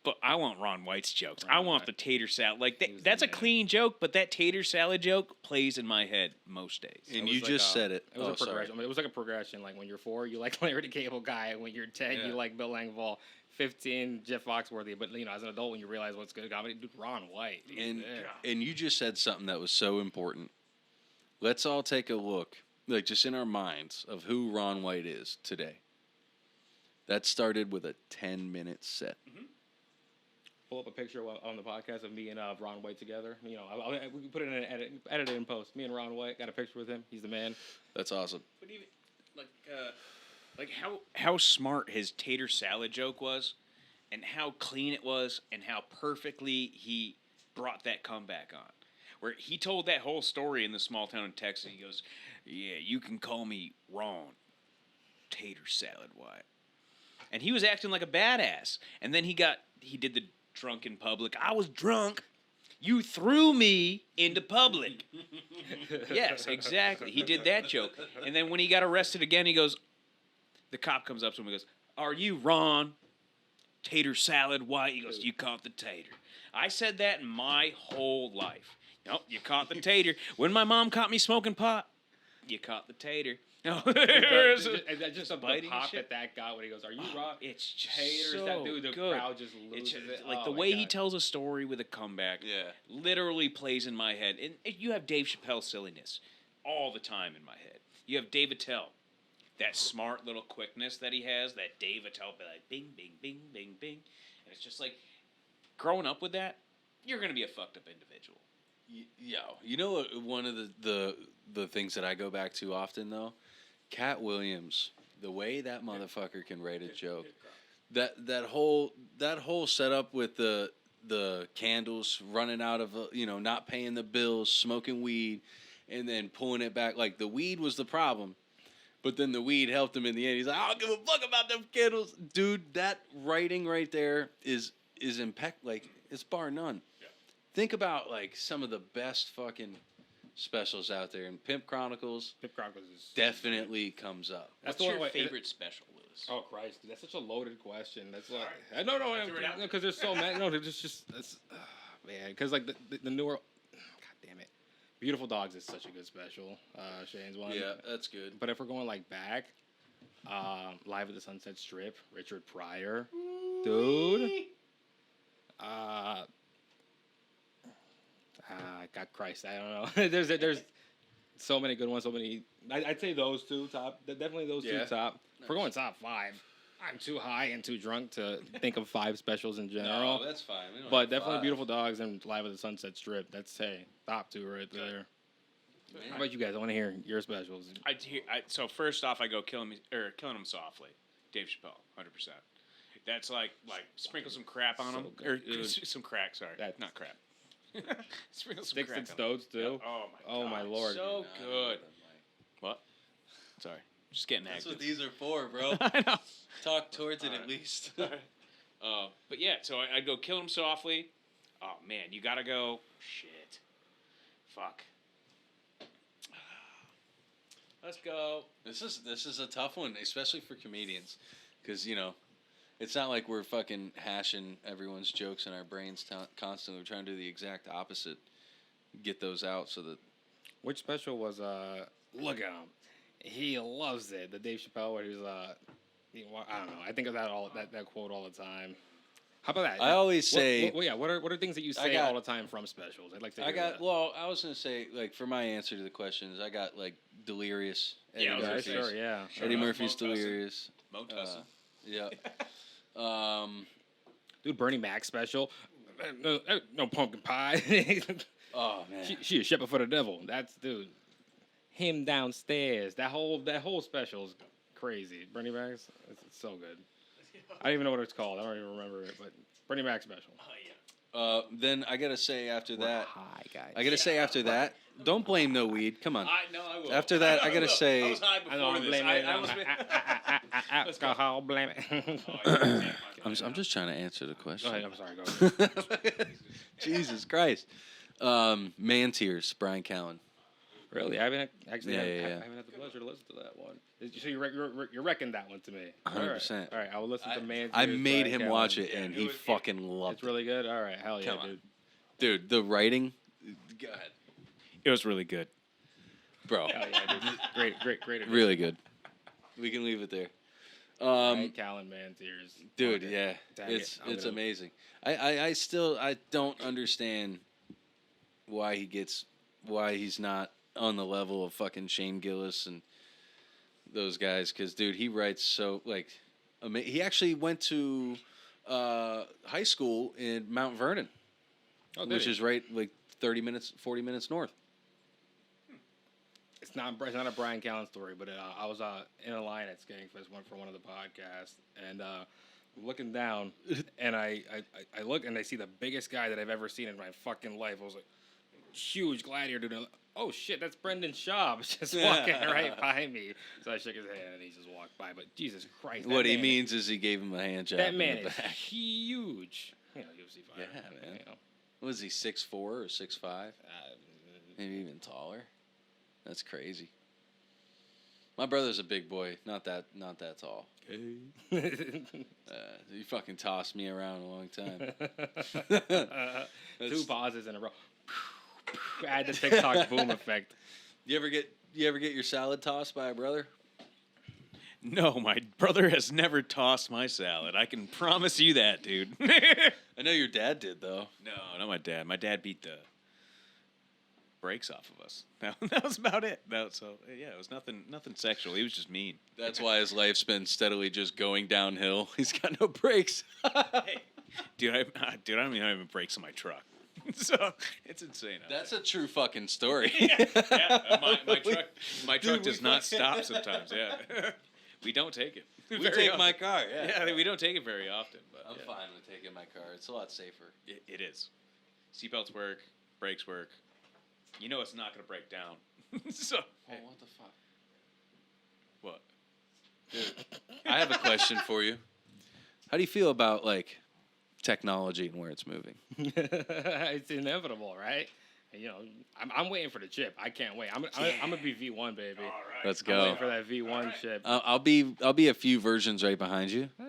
But I want Ron White's jokes. I want the tater salad. Like that's a clean joke, but that tater salad joke plays in my head most days. And you just said it. It was a progression. I mean, it was like a progression. Like when you're 4, you like Larry the Cable Guy. And when you're 10, you like Bill Engvall. 15, Jeff Foxworthy. But as an adult, when you realize what's good comedy, dude, Ron White. And you just said something that was so important. Let's all take a look, like just in our minds, of who Ron White is today. That started with a 10-minute set. Mm-hmm. Pull up a picture on the podcast of me and Ron White together. We can put it in an edit it in post. Me and Ron White got a picture with him. He's the man. That's awesome. But even like how smart his tater salad joke was, and how clean it was, and how perfectly he brought that comeback on. Where he told that whole story in the small town in Texas. He goes, "Yeah, you can call me Ron Tater Salad White." And he was acting like a badass. And then he did the drunk in public. I was drunk. You threw me into public. Yes, exactly. He did that joke. And then when he got arrested again, he goes, the cop comes up to him and goes, "Are you Ron Tater Salad White?" He goes, "You caught the tater." I said that in my whole life. Nope, you caught the tater. When my mom caught me smoking pot, you caught the tater. No, just the biting pop shit. that guy when he goes, "Are you Ron?" It's just Haters, so that dude, the good. crowd just loses it. Like Oh the my way he God. tells a story with a comeback, literally plays in my head. And you have Dave Chappelle silliness all the time in my head. You have Dave Attell, that smart little quickness that he has. That Dave Attell be like bing, bing, bing, bing, bing, and it's just like growing up with that, you're gonna be a fucked up individual. You know what, one of the things that I go back to often though, Cat Williams, the way that motherfucker can write a joke, that whole setup with the candles running out of not paying the bills, smoking weed, and then pulling it back. Like the weed was the problem, but then the weed helped him in the end. He's like, "I don't give a fuck about them candles, dude." That writing right there is impeccable. Like it's bar none. Think about like some of the best fucking specials out there, and Pimp Chronicles. Pimp Chronicles is definitely comes up. What's your favorite special, Lewis? Oh Christ, dude, that's such a loaded question. That's like no, because there's so many. No, there's just that's man, because like the newer, God damn it, Beautiful Dogs is such a good special. Shane's one. Yeah, that's good. But if we're going like back, Live at the Sunset Strip, Richard Pryor, dude. God Christ, I don't know. there's so many good ones. So many. I'd say those two top. Definitely those two top. If we're going top 5, I'm too high and too drunk to think of 5 specials in general. No, that's fine. We don't But have definitely 5. Beautiful Dogs and Live at the Sunset Strip. That's top 2 right there. How about you guys? I want to hear your specials. So first off, I go Killing Him Softly, Dave Chappelle, 100%. That's like sprinkle some crap on him, or some crack. Sorry, not crap. Sprinkle some Sticks crack and on 'em. Stones too. Yeah. Oh my lord. So good. What? Sorry, just getting That's active. what these are for, bro. I know. Talk towards it at least. But yeah, so I'd go Kill Him Softly. Oh man, you gotta go. Shit. Fuck. Let's go. This is a tough one, especially for comedians, because it's not like we're fucking hashing everyone's jokes in our brains constantly. We're trying to do the exact opposite, get those out so that. Which special was look at him, he loves it. The Dave Chappelle where he was I don't know. I think of that quote all the time. How about that? I always say. What are things that you say all the time from specials? I'd like to. Hear that. Well, I was gonna say for my answer to the questions, I got Delirious. Eddie Murphy's. Sure, yeah. Eddie Murphy's Delirious. Mo Tussin. Yeah. Dude, Bernie Mac special. No pumpkin pie. Oh man. She a shepherd for the devil. That's dude. Him downstairs. That whole special is crazy. Bernie Mac's. It's so good. I don't even know what it's called. I don't even remember it. But Bernie Mac special. Oh yeah. Then I gotta say after that. Hi guys. I gotta say after that. Don't blame no weed. Come on. No, I will. After that, I gotta say. I was high before this. I was alcohol. Blame it. I'm just trying to answer the question. Go ahead. I'm sorry. Go ahead. Jesus Christ. Man Tears, Brian Callen. Really? I haven't actually. Yeah. I haven't had the pleasure to listen to that one. So you reckon that one to me? 100%. All right. I will listen to Man. I Tears, made Brian him Callen. watch it, and he fucking loved It's really good. All right. Hell yeah, Come on. dude. Dude, the writing. Go ahead. It was really good. Bro. Hell yeah, dude. Great. Addition. Really good. We can leave it there. Brian Callen, Man Tears. Dude, Okay. yeah. Dang It's it. it's amazing. I still don't understand why he's not on the level of fucking Shane Gillis and those guys, because dude, he writes so he actually went to high school in Mount Vernon, which is right 40 minutes north. It's not a Brian Callen story, but I was in a line at Skankfest for one of the podcasts, and looking down, and I look and I see the biggest guy that I've ever seen in my fucking life. I was like, huge gladiator dude. And oh shit, that's Brendan Schaub just walking right by me. So I shook his hand and he just walked by. But Jesus Christ, What he means is he gave him a hand job. that man in the is back. huge. UFC fighter. Yeah, man. You know. Was he 6'4" or 6'5"? Maybe even taller. That's crazy. My brother's a big boy, not that tall. He fucking tossed me around a long time. 2 pauses in a row. Add the TikTok boom effect. You ever get your salad tossed by a brother? No, my brother has never tossed my salad. I can promise you that, dude. I know your dad did though. No, not my dad. My dad beat the brakes off of us. That was about it. It was nothing sexual. He was just mean. That's why his life's been steadily just going downhill. He's got no brakes. Hey, dude, I don't even have brakes on my truck. So it's insane. That's a true fucking story. My truck does not stop sometimes. Yeah, we don't take it. We very take often. my car. Yeah, we don't take it very often. But I'm fine with taking my car. It's a lot safer. It is. Seatbelts work, brakes work. You know it's not going to break down. So. Oh, what the fuck? What? Dude, I have a question for you. How do you feel about technology and where it's moving? It's inevitable, right? I'm waiting for the chip. I can't wait. I'm gonna be V1, baby. All right. Let's I'm go. waiting for that V1 chip. I'll be a few versions right behind you. Come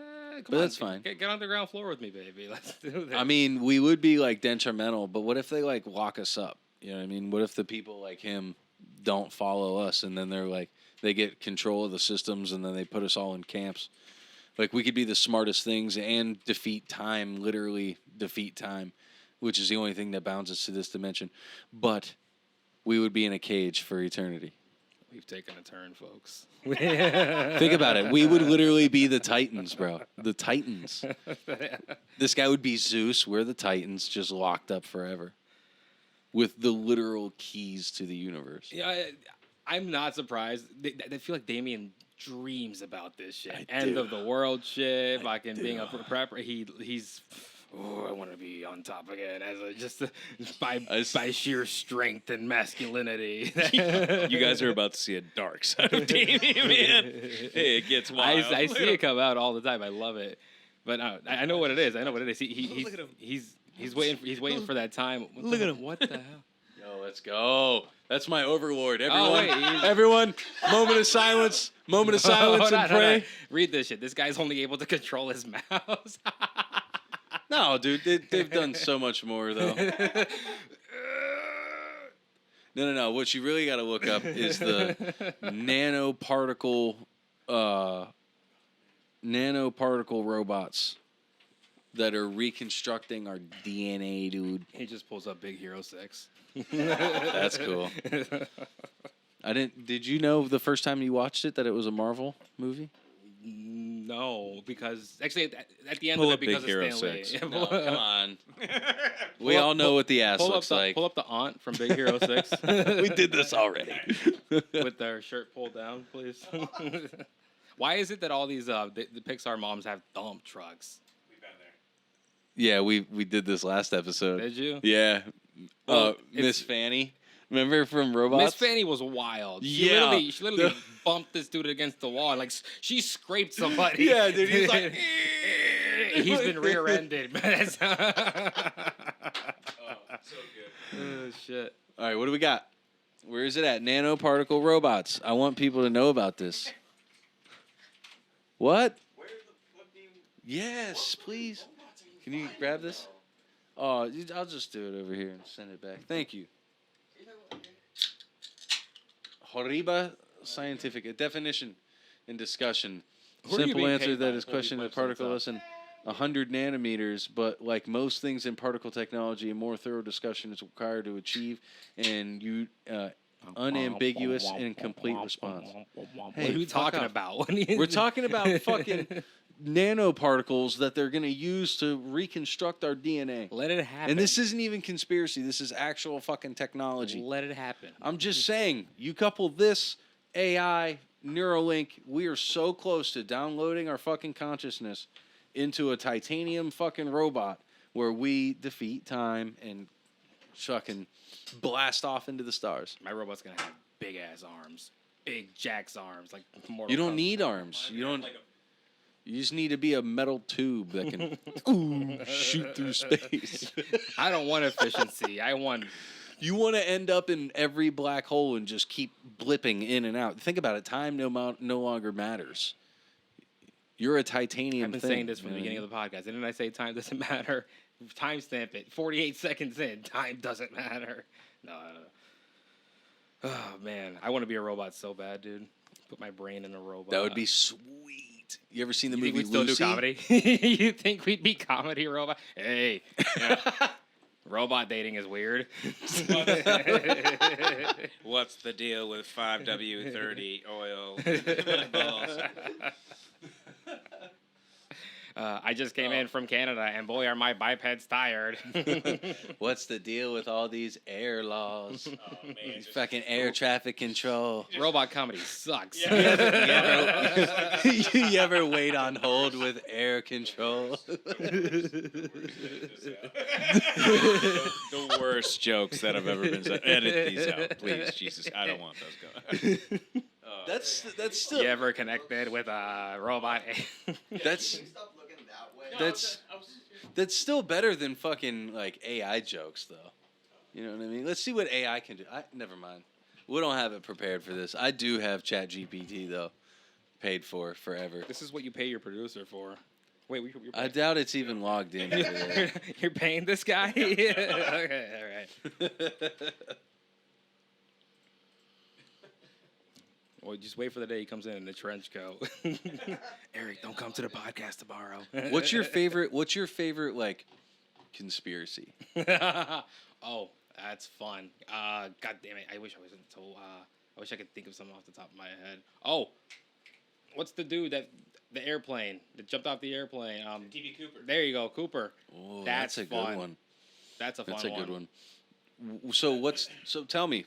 on, that's fine. Get on the ground floor with me, baby. Let's do this. I mean, we would be detrimental, but what if they lock us up? You know what I mean? What if the people like him don't follow us, and then they're like, they get control of the systems, and then they put us all in camps? Like, we could be the smartest things and defeat time, literally defeat time, which is the only thing that bounds us to this dimension. But we would be in a cage for eternity. We've taken a turn, folks. Think about it. We would literally be the Titans, bro. The Titans. This guy would be Zeus. We're the Titans, just locked up forever with the literal keys to the universe. Yeah, I'm not surprised. I feel like Damien dreams about this shit. I End do. of the world shit. Fucking do. being a prepper. He's. Oh, I want to be on top again by sheer strength and masculinity. You guys are about to see a dark side of Damien, man. Hey, it gets wild. I see it come out all the time. I love it, but I know what it is. I know what it is. Look at him. He's waiting for that time. Look at him. What the hell? Yo, let's go. That's my overlord. wait, Everyone, moment of silence. Moment of silence Hold on, and hold on. pray. Read this shit. This guy's only able to control his mouse. No, dude, they've done so much more, though. No. What you really got to look up is the nanoparticle robots that are reconstructing our DNA, dude. He just pulls up Big Hero 6. That's cool. Did you know the first time you watched it that it was a Marvel movie? No, because actually at the end Pull of up it, because Big of Hero Stan Lee. 6. No, come on. We Pull up- all know what the ass looks like. Pull up the aunt from Big Hero 6. We did this already. With their shirt pulled down, please. Why is it that all these the Pixar moms have dump trucks? Yeah, we did this last episode. Did you? Yeah. Well, Miss Fanny. Remember from Robots? Miss Fanny was wild. Yeah. She literally bumped this dude against the wall. Like, she scraped somebody. Yeah, dude. He's like, he's been rear-ended. So good. Oh, shit. all right, what do we got? Where is it at? Nanoparticle robots. I want people to know about this. What? Where the fuck do you... Yes, please. Can you grab this? Oh, I'll just do it over here and send it back. Thank you. Horriba scientific, a definition and discussion. Who are you Simple being answer paid that by is to pull these question of websites particle up? less than 100 nanometers, but like most things in particle technology, a more thorough discussion is required to achieve an unambiguous and complete response. What Hey, are you fuck talking off. about? We're talking about fucking nanoparticles that they're going to use to reconstruct our DNA. Let it happen. And this isn't even conspiracy. This is actual fucking technology. Let it happen. I'm just saying, you couple this, AI, Neuralink, we are so close to downloading our fucking consciousness into a titanium fucking robot where we defeat time and fucking blast off into the stars. My robot's gonna have big ass arms, big Jack's arms, like Mortal You don't Kombat. need arms. You just need to be a metal tube that can shoot through space. I don't want efficiency. I want. You want to end up in every black hole and just keep blipping in and out. Think about it. Time no longer matters. You're a titanium I've been thing. saying this from the beginning of the podcast. Didn't I say time doesn't matter? Timestamp it. 48 seconds in. Time doesn't matter. No. Oh man, I want to be a robot so bad, dude. Put my brain in a robot. That would be sweet. You ever seen the You think movie we'd still Lucy? do comedy? You think we'd be comedy robot? Hey, yeah. Robot dating is weird. What's the deal with 5W30 oil balls? I just came in from Canada, and boy, are my bipeds tired. What's the deal with all these air laws? Oh, man, These fucking air traffic control. Robot comedy sucks. You ever wait on hold with air control? The worst jokes that have ever been said. Edit these out, please. Jesus, I don't want those going. That's still You ever connected with a robot? that's Can you stop looking that way? that's still better than fucking like AI jokes though. You know what I mean? Let's see what AI can do. Never mind. We don't have it prepared for this. I do have ChatGPT though, paid for forever. This is what you pay your producer for. Wait, you're I paying, doubt it's even logged in. over there. you're paying this guy? Okay, all right. Well, just wait for the day he comes in the trench coat. Eric, don't come to the podcast tomorrow. What's your favorite? What's your favorite like conspiracy? Oh, that's fun. God damn it! I wish I wasn't so. I wish I could think of something off the top of my head. Oh, what's the dude the airplane that jumped off the airplane? D.B. Cooper. There you go, Cooper. Oh, That's a fun. good one. That's a fun That's a one. good one. So tell me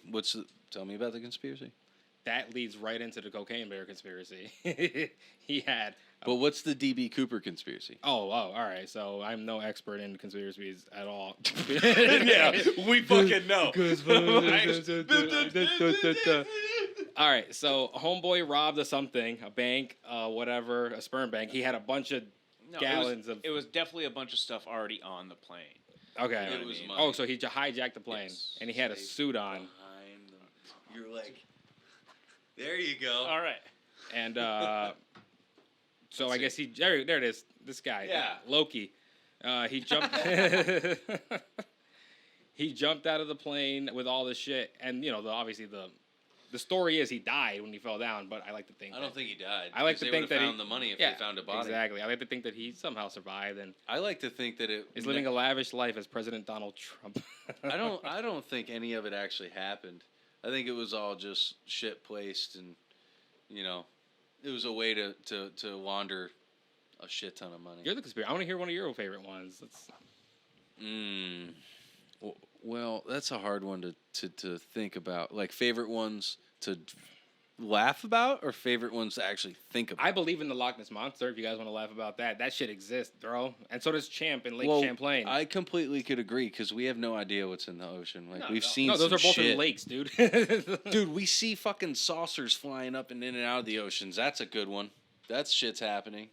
tell me about the conspiracy. That leads right into the cocaine bear conspiracy. He had. But what's the DB Cooper conspiracy? Oh, all right. So I'm no expert in conspiracies at all. Yeah, we fucking know. All right. So homeboy robbed something, a bank, whatever, a sperm bank. He had a bunch of gallons of. It was definitely a bunch of stuff already on the plane. Okay. It was money. Oh, so he hijacked the plane, Yes. and he had a suit on, Behind them. You're like, there you go. All right. and so I guess there it is. This guy, Yeah. Loki. He jumped. He jumped out of the plane with all this shit, and obviously the story is he died when he fell down. But I like to think I don't think he died. I like because to they think would've that he found the money if they found a body. Exactly. I like to think that he somehow survived and I like to think that it is living a lavish life as President Donald Trump. I don't think any of it actually happened. I think it was all just shit placed, and it was a way to launder a shit ton of money. You're the conspiracy. I want to hear one of your favorite ones. Well, that's a hard one to think about. Like favorite ones to laugh about, or favorite ones to actually think about. I believe in the Loch Ness Monster. If you guys want to laugh about that, that shit exists, bro. And so does Champ in Lake Champlain. I completely could agree because we have no idea what's in the ocean. Like we've no, seen. no, those some are both shit. in lakes, dude. Dude, we see fucking saucers flying up and in and out of the oceans. That's a good one. That shit's happening.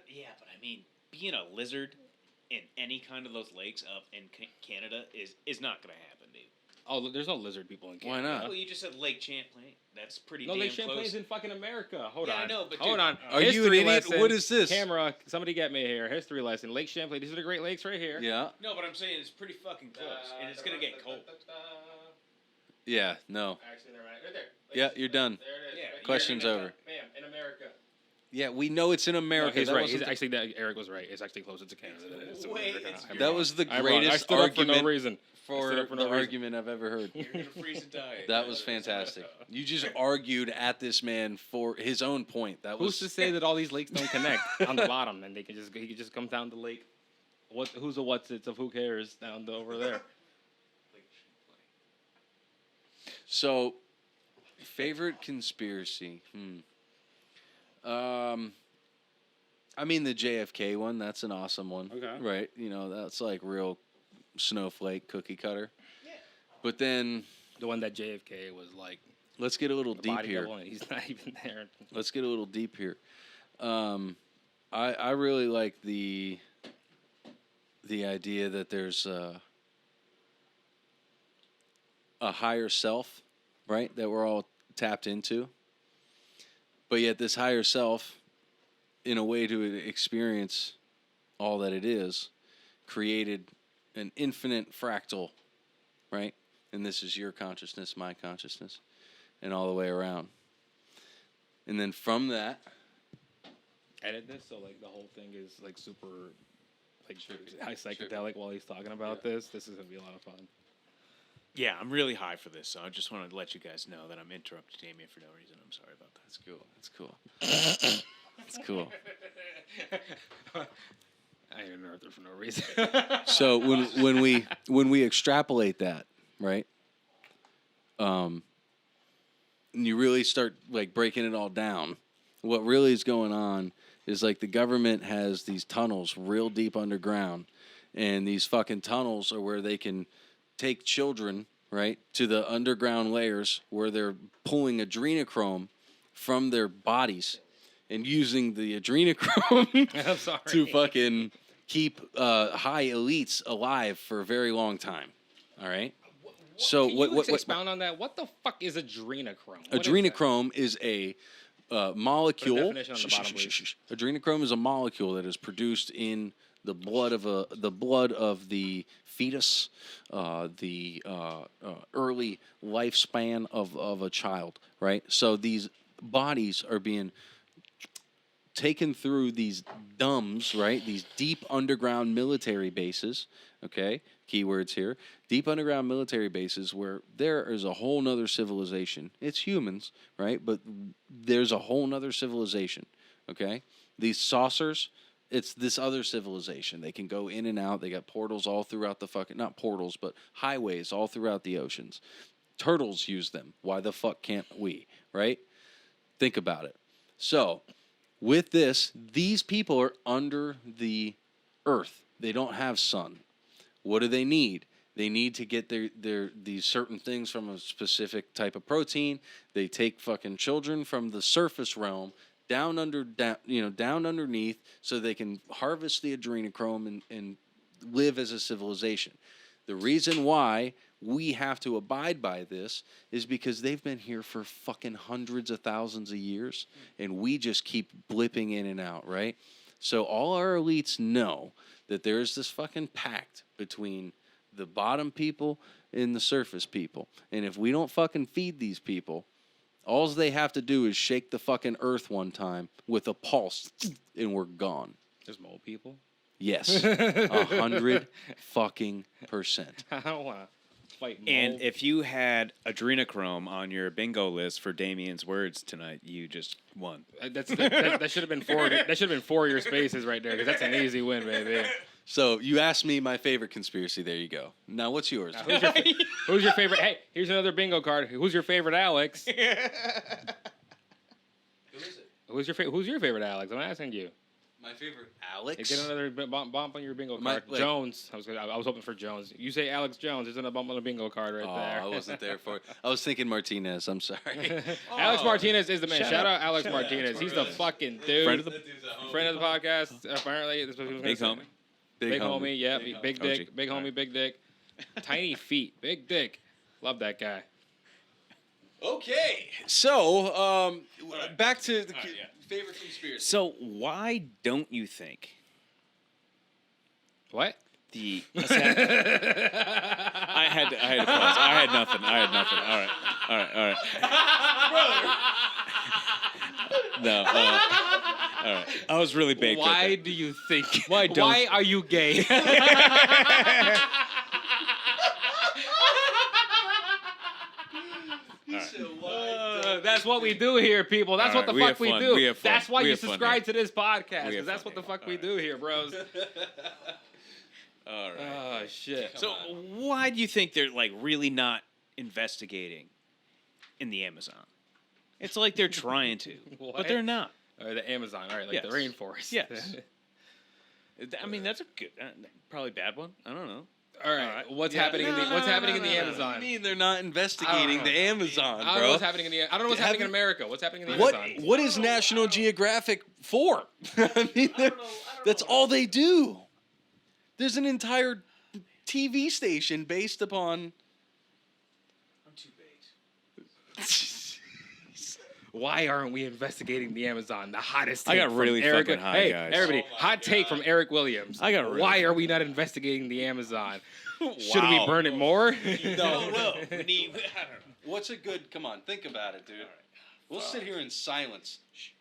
Yeah, but I mean, being a lizard in any kind of those lakes up in Canada is not going to happen, dude. Oh, there's no lizard people in Canada. Why not? Well, you just said Lake Champlain. That's pretty No, damn Lake Champlain's close. in fucking America. Hold Yeah, on. I know, but hold dude, on. Are you an History idiot? lesson. What is this? Camera, somebody get me here. History lesson. Lake Champlain. These are the Great Lakes right here. Yeah. No, but I'm saying it's pretty fucking close, and it's going to get cold. Yeah. No. Actually, they're right there. Yeah, you're done. There it is. Yeah, Right Question's here. over. Bam, in America. Yeah, we know it's in America. No, he's That right. wasn't He's the- actually, Eric was right. It's actually closer to Canada than it is to Wait, America. it's- I'm That wrong. was the I'm wrong. I greatest stood up for argument no reason. for stood up for the no reason. argument I've ever heard. You're going to freeze and die. That was fantastic. You just argued at this man for his own point. That Who's was to say that all these lakes don't connect on the bottom, and he can just come down the lake? Who's a what's it's of who cares down to over there? so. Favorite conspiracy? I mean the JFK one. That's an awesome one. Okay. Right. That's like real snowflake cookie cutter. Yeah. But then The one that JFK was like let's get a little the deep body here. double, and he's not even there. Let's get a little deep here. I really like the idea that there's a higher self, right? That we're all tapped into. But yet this higher self, in a way to experience all that it is, created an infinite fractal, right? And this is your consciousness, my consciousness, and all the way around. And then from that, Edit this so like the whole thing is like super like high psychedelic while he's talking about this. This is gonna be a lot of fun. Yeah, I'm really high for this, so I just want to let you guys know that I'm interrupting Damien for no reason. I'm sorry about that. that's cool. That's cool. That's cool. I ain't interrupted for no reason. So when we extrapolate that, right? And you really start like breaking it all down. What really is going on is like the government has these tunnels real deep underground, and these fucking tunnels are where they can take children, right, to the underground layers where they're pulling adrenochrome from their bodies and using the adrenochrome I'm sorry. to fucking keep high elites alive for a very long time. All right. So Can what you expound on that? What the fuck is adrenochrome? What is that? adrenochrome is a molecule. definition on the bottom, please. Adrenochrome is a molecule that is produced in the blood of the fetus, the early lifespan of a child. Right. So these bodies are being taken through these DUMBs, right? These deep underground military bases. Okay, keywords here. Deep underground military bases where there is a whole nother civilization. It's humans, right? But there's a whole nother civilization, okay? These saucers, it's this other civilization. They can go in and out. They got portals all throughout the fucking, not portals, but highways all throughout the oceans. Turtles use them. Why the fuck can't we, right? Think about it. So, with this, these people are under the earth. They don't have sun. What do they need? They need to get these certain things from a specific type of protein. They take fucking children from the surface realm down underneath so they can harvest the adrenochrome and live as a civilization. The reason why we have to abide by this is because they've been here for fucking hundreds of thousands of years, and we just keep blipping in and out, right? So all our elites know that there is this fucking pact between the bottom people and the surface people. And if we don't fucking feed these people, all they have to do is shake the fucking earth one time with a pulse, and we're gone. There's mole people. Yes, 100 fucking %. I don't want to fight moles. And if you had adrenochrome on your bingo list for Damien's words tonight, you just won. that should have been four. That should have been 4 of your spaces right there, because that's an easy win, baby. So you asked me my favorite conspiracy. There you go. Now, what's yours? Who's your favorite? Hey, here's another bingo card. Who's your favorite, Alex? Who is it? Who's your favorite, Alex? I'm asking you. My favorite, Hey, Alex. get another bump on your bingo My- card. wait. Jones. I was hoping for Jones. You say Alex Jones. There's a bump on the bingo card right Oh, there. I wasn't there for it. I was thinking Martinez. I'm sorry. Alex Martinez is the man. Shout Shout out. out Alex Martinez. He's the fucking dude. Friend of the Friend of the podcast. Apparently, this is what he was big gonna say. homie. Big homie, yeah, big dick, OG. big homie, big dick, tiny feet, big dick. Love that guy. Okay, so back to the favorite conspiracy. So why don't you think What? the I had to pause. I had nothing. All right. No. All right. I was really baked. Why do you think? Why don't- Why are you gay? That's what we do here, people. That's All what the right, we fuck have we fun. do. We have fun. That's why We you have fun subscribe here. to this podcast, We have because that's fun what the here. fuck we do here, bros. All right. Oh shit. So why do you think they're like really not investigating in the Amazon? It's like they're trying to, What? but they're not. The Amazon, all right, like Yes. the rainforest. Yes. I mean, that's a good, probably bad one. I don't know. All right. What's happening in the Amazon? What do you mean they're not investigating the Amazon, I don't know bro? what's happening in the. I don't know what's happening in America. What's happening in the What Amazon? what is National Geographic for? I mean, that's all they do. There's an entire TV station based upon. I'm too baked. Why aren't we investigating the Amazon? The hottest. I take got from really Eric, fucking high, hey, guys. everybody, Oh my hot take God. from Eric Williams. I got really Why are fucking- we not investigating the Amazon? Should we Wow. burn it more? No. We need. What's a good? Come on, think about it, dude. We'll sit here in silence.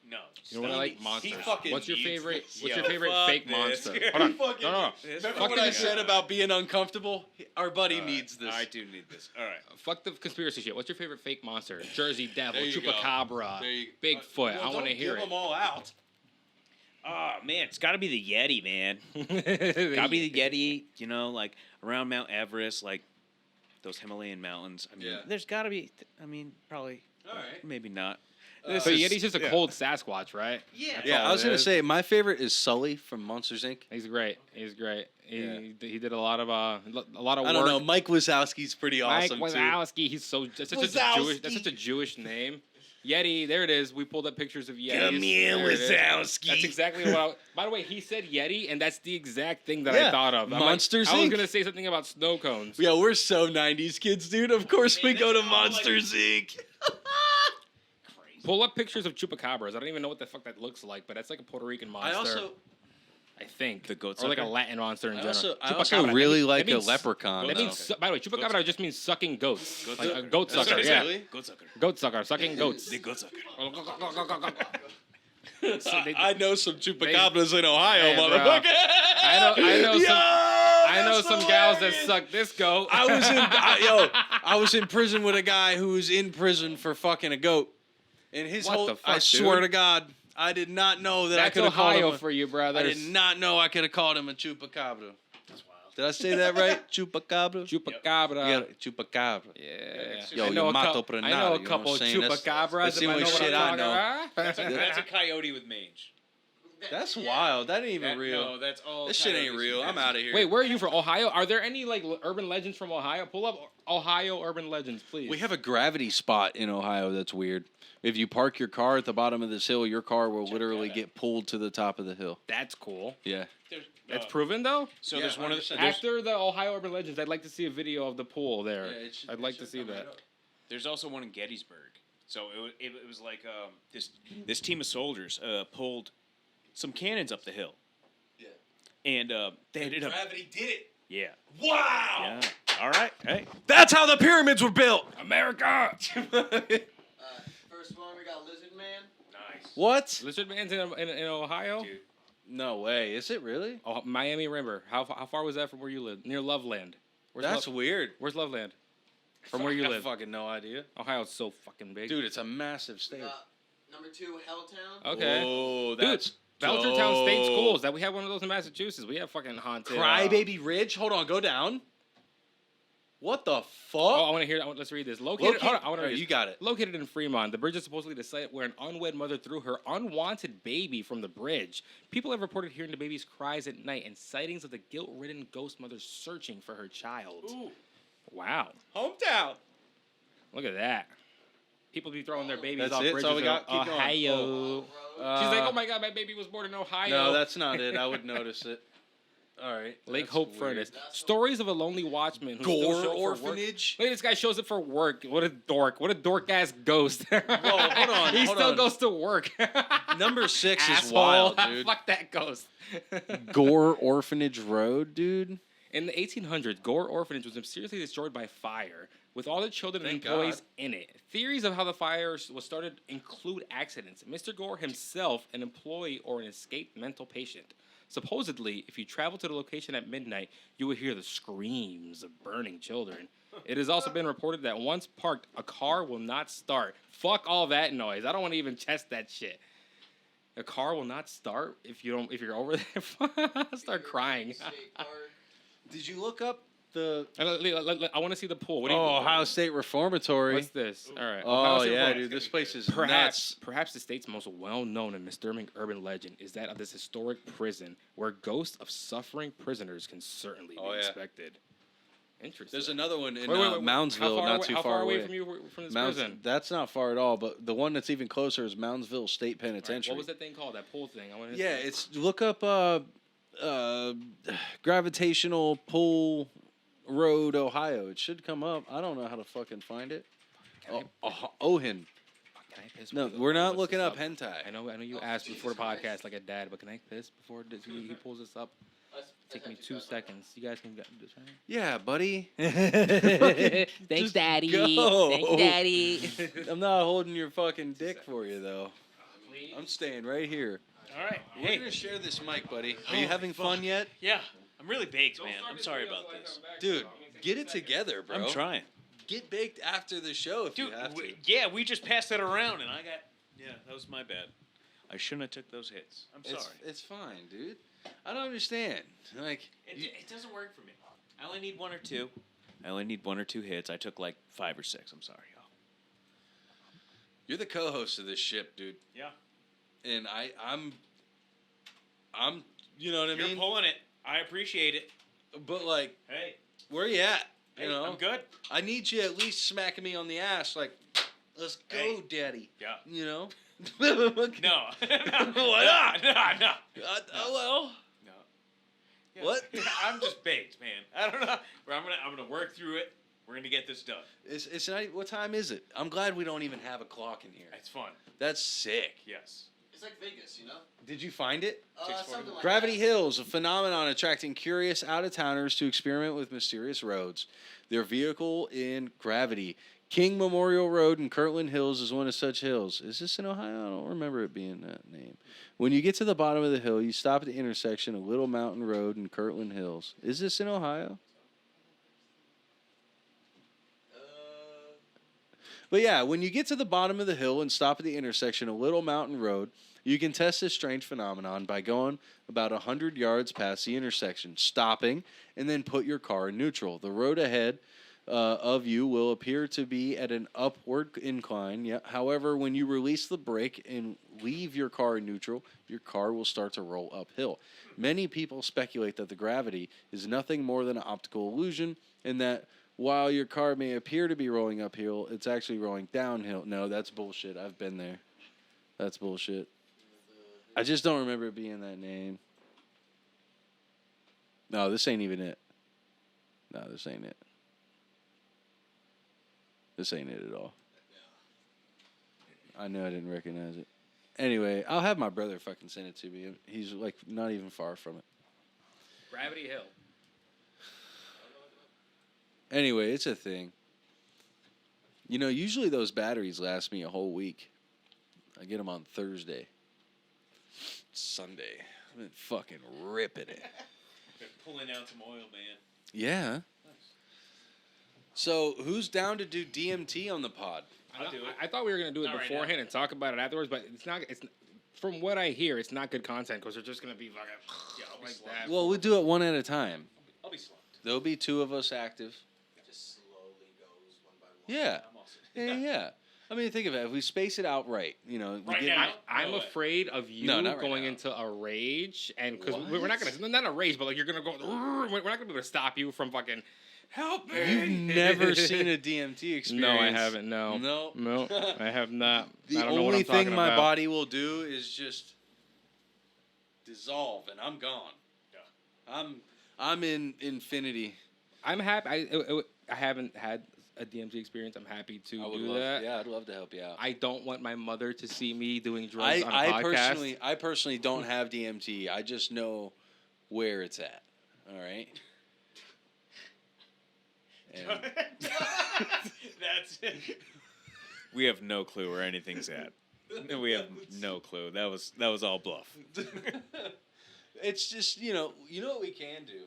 No. You know what I like? He Monsters. fucking What's your needs favorite? this. What's Yo, your favorite fuck fake this. monster? He Hold on. fucking- No. Remember Fuck what I this. said about being uncomfortable? Our buddy needs this. I do need this. All right. Fuck the conspiracy shit. What's your favorite fake monster? Jersey Devil, There you go. Chupacabra, There you- Bigfoot. Well, I want to don't hear give it. them all out. Oh man, it's got to be the Yeti, man. Got to be the Yeti. You know, like around Mount Everest, like those Himalayan mountains. I mean, Yeah. there's got to be. I mean, probably. All right. Maybe not. But Yeti's just a cold Sasquatch, right? Yeah. Yeah, all I was it gonna is. say my favorite is Sully from Monsters Inc. He's great. He's great. Yeah. He did a lot of work. I don't know. Mike Wazowski's pretty Mike awesome Wazowski. He's so that's such a Jewish name. Yeti. There it is. We pulled up pictures of Yetis. Come here, There it is. Wazowski. That's exactly what. By the way, he said Yeti, and that's the exact thing that Yeah, I thought of. I'm Monsters, I was Inc. gonna say something about snow cones. Yeah, we're so '90s kids, dude. Of course we go to Monsters Inc. Pull up pictures of chupacabras. I don't even know what the fuck that looks like, but that's like a Puerto Rican monster. I think The goat or like a sucker? Latin monster in I general. also Chupacabra, really that like a means- leprechaun. That though. means, by the way, chupacabra just means sucking goats. Goat Like a sucker. goat That's sucker, what it yeah. really? Goat sucker. Goat sucker, sucking goats. The goat sucker. I know some chupacabras in Ohio, Yeah, bro. motherfucker. I know some gals that hilarious. suck this goat. I was in prison with a guy who was in prison for fucking a goat, and his What whole. the fuck, I swear dude? to God, I did not know that I That's could have called him. Ohio for you, brothers. I did not know I could have called him a chupacabra. That's wild. Did I say that right? Chupacabra. Chupacabra. Yeah, chupacabra. Yeah. Yo, I know you a mato cou- prenare, I know you a know what couple I'm saying? That's chupacabras. the if only what shit I'm I talking know. about. That's a coyote with mange. That's wild. That ain't even real. No, that's all. This shit ain't coyotes real. with I'm mange. out of here. Wait, where are you from? Ohio? Are there any like urban legends from Ohio? Pull up Ohio urban legends, please. We have a gravity spot in Ohio that's weird. If you park your car at the bottom of this hill, your car will literally get pulled to the top of the hill. That's cool. Yeah. That's proven though. So Yeah, there's one of the, 100%. After the Ohio urban legends, I'd like to see a video of the pool there. Yeah, it should- I'd it like to should see come that. right up. there's also one in Gettysburg. So it was like this team of soldiers pulled some cannons up the hill. Yeah. And they ended up. Gravity did it. Yeah. Wow. Yeah. All right. Hey. That's how the pyramids were built. America. First one, we got Lizard Man. Nice. What? Lizard Man's in Ohio. Dude. No way. Is it really? Oh, Miami River. How far was that from where you live? Near Loveland. That's weird. Where's Loveland? From where you I live. fucking no idea. Ohio's so fucking big. Dude, it's a massive state. Number 2, Helltown. Okay. Oh, Dude, that's Belchertown State dope. Schools. That we have one of those in Massachusetts. We have fucking haunted. Crybaby Ridge. Hold on, go down. What the fuck? Oh, I want to hear. Let's read this. Located. Hold on, I want to Alright, read this. you got it. Located in Fremont, the bridge is supposedly the site where an unwed mother threw her unwanted baby from the bridge. People have reported hearing the baby's cries at night and sightings of the guilt-ridden ghost mother searching for her child. Ooh, Wow. hometown. Look at that. People be throwing their babies That's off it? bridges That's all we in got? Keep going. Ohio. Oh. She's like, oh my god, my baby was born in Ohio. No, that's not it. I would notice it. All right. Lake that's Hope weird. Furnace. Stories of a lonely watchman who still Gore shows up for work. orphanage. Look at this guy shows up for work. What a dork. What a dork ass ghost. hold on, He hold still on. goes to work. Number 6 is Asshole. wild, dude. Fuck that ghost. Gore Orphanage Road, dude. In the 1800s, Gore Orphanage was mysteriously destroyed by fire, with all the children and Thank employees God. in it. Theories of how the fire was started include accidents. Mr. Gore himself, an employee or an escaped mental patient. Supposedly, if you travel to the location at midnight, you will hear the screams of burning children. It has also been reported that once parked, a car will not start. Fuck all that noise. I don't want to even test that shit. A car will not start if you're over there. I'll start crying. State Park. Did you look up the I want to see the pool. What do you? Ohio State Reformatory? What's this? All right. Oh Ohio State yeah, Reformatory. dude, this place is Perhaps, nuts. perhaps the state's most well-known and disturbing urban legend is that of this historic prison, where ghosts of suffering prisoners can certainly Oh, be yeah. expected. Interesting. There's another one in Wait, Moundsville, not too how far away away. from you from this Mounds- prison? That's not far at all, but the one that's even closer is Moundsville State All right, Penitentiary. what was that thing called? That pool thing? I want to. Yeah, it's look up gravitational pull road, Ohio. It should come up. I don't know how to fucking find it. Ohin. Can I piss? No, before- we're not what's looking this up hentai. I know you asked before the podcast like a dad, but can I piss before he pulls this up? Take me 2 seconds. You guys can get this right. Yeah, buddy. Thanks, Just Daddy. go. Thanks, Daddy. I'm not holding your fucking dick for you though. I'm staying right here. All right. We're Hey. gonna share this mic, buddy. Are you having fun yet? Yeah. I'm really baked, man. I'm sorry about this. Dude, get it together, bro. I'm trying. Get baked after the show if Dude, you have to. we just passed it around, and I got. Yeah, that was my bad. I shouldn't have took those hits. I'm sorry. It's fine, dude. I don't understand. Like, It doesn't work for me. I only need 1 or 2. I only need 1 or 2 hits. I took like 5 or 6. I'm sorry, y'all. you're the co-host of this ship, dude. Yeah. And I'm you know what I You're mean? pulling it. I appreciate it. But like, Hey. where you at? Hey, You know? I'm good. I need you at least smacking me on the ass like, let's go, Hey. daddy. Yeah. You know? No. Why not? No. Well. No. Yeah. What? I'm just baked, man. I don't know. But I'm gonna work through it. We're gonna get this done. It's not. What time is it? I'm glad we don't even have a clock in here. It's fun. That's sick. Yes. It's like Vegas, you know? Did you find it? Something like Gravity that. Hills, a phenomenon attracting curious out-of-towners to experiment with mysterious roads. Their vehicle in gravity. King Memorial Road in Kirtland Hills is one of such hills. Is this in Ohio? I don't remember it being that name. When you get to the bottom of the hill, you stop at the intersection of Little Mountain Road in Kirtland Hills. Is this in Ohio? But yeah, when you get to the bottom of the hill and stop at the intersection of Little Mountain Road, you can test this strange phenomenon by going about 100 yards past the intersection, stopping, and then put your car in neutral. The road ahead of you will appear to be at an upward incline. Yeah. However, when you release the brake and leave your car in neutral, your car will start to roll uphill. Many people speculate that the gravity is nothing more than an optical illusion and that while your car may appear to be rolling uphill, it's actually rolling downhill. No, that's bullshit. I've been there. That's bullshit. I just don't remember it being that name. No, this ain't even it. No, this ain't it. This ain't it at all. I know I didn't recognize it. Anyway, I'll have my brother fucking send it to me. He's like not even far from it. Gravity Hill. Anyway, it's a thing. You know, usually those batteries last me a whole week. I get them on Thursday. Sunday. I've been fucking ripping it. Been pulling out some oil, man. Yeah. So, who's down to do DMT on the pod? I'll do it. I thought we were gonna do it Not right beforehand now. and talk about it afterwards, but it's not. It's from what I hear, it's not good content because they're just gonna be fucking Yeah, I'll be like slumped. that. Well, we'll do it one at a time. I'll be slumped. There'll be two of us active. It just slowly goes one by one. Yeah. I'm also. Yeah. I mean, think of it. If we space it out right, you know. we Right give now? it- I'm No way. afraid of you No, not right going now. into a rage, and because What? we're not gonna not a rage, but like you're gonna go. We're not gonna be able to stop you from fucking help me. You've never seen a DMT experience. No, I haven't. No, No. no, I have not. The I don't know what only I'm talking thing my about. body will do is just dissolve, and I'm gone. Yeah. I'm in infinity. I'm happy. I haven't had a DMT experience. I'm happy to I would do love, that. yeah, I'd love to help you out. I don't want my mother to see me doing drugs on a I podcast. personally don't have DMT. I just know where it's at. All right. And That's it. We have no clue where anything's at. We have no clue. That was all bluff. it's just you know what we can do.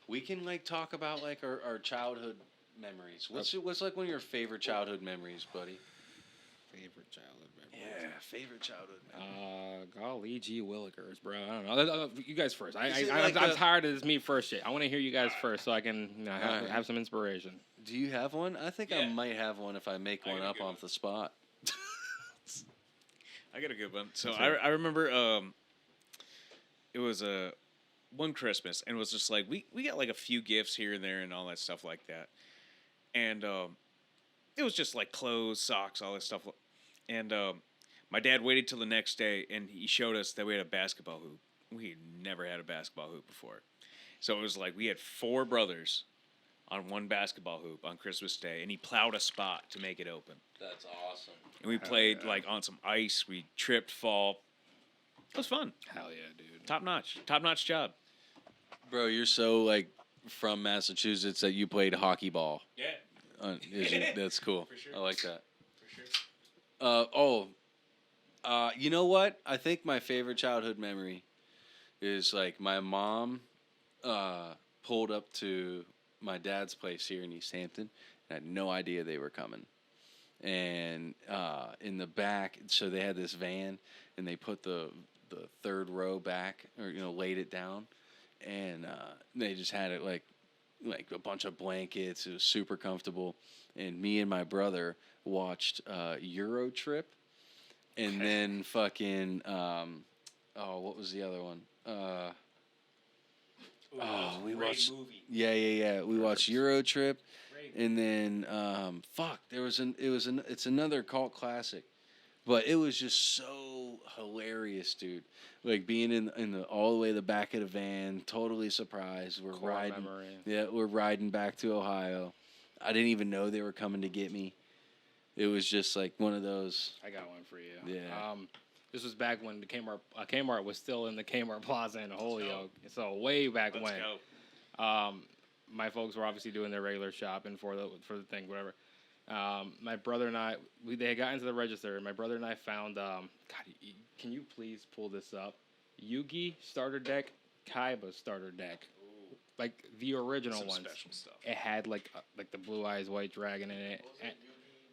We can like talk about like our childhood memories. What's like one of your favorite childhood memories, buddy? Favorite childhood memory. Yeah, favorite childhood memory. Golly gee willikers, bro. I don't know. You guys first. Is it I'm like tired of this me first shit. I want to hear you guys first so I can Alright. have some inspiration. Do you have one? I think I Yeah. might have one if I make I one got a up good off the spot. I got a good one. So Okay. I remember it was one Christmas, and it was just like we got like a few gifts here and there and all that stuff like that, and it was just like clothes, socks, all that stuff, and my dad waited till the next day, and he showed us that we had a basketball hoop. We had never had a basketball hoop before, so it was like we had four brothers on one basketball hoop on Christmas Day, and he plowed a spot to make it open. That's awesome. And we played like on some ice. We tripped, fall. It was fun. Hell yeah, dude. Top notch job. Bro, you're so like from Massachusetts that you played hockey ball. Yeah, That's cool. For sure. I like that. for sure. You know what? I think my favorite childhood memory is like my mom pulled up to my dad's place here in East Hampton. I had no idea they were coming. And in the back, so they had this van, and they put the third row back, or laid it down, and they just had it like a bunch of blankets. It was super comfortable, and me and my brother watched Euro Trip, and then fucking what was the other one? We watched. Movie. Yeah. We watched Euro Trip. Great. And then, it's another cult classic. But it was just so hilarious, dude. Like being in the all the way to the back of the van, totally surprised. We're Core riding. memory. Yeah, we're riding back to Ohio. I didn't even know they were coming to get me. It was just like one of those. I got one for you. Yeah. This was back when the Kmart was still in the Kmart Plaza in Holyoke. So way back when. Go. My folks were obviously doing their regular shopping for the thing, whatever. My brother and I, they had gotten to the register, and my brother and I found, can you please pull this up? Yugi starter deck, Kaiba starter deck. Ooh. Like the original Some ones. special stuff. It had like the Blue Eyes White Dragon in it.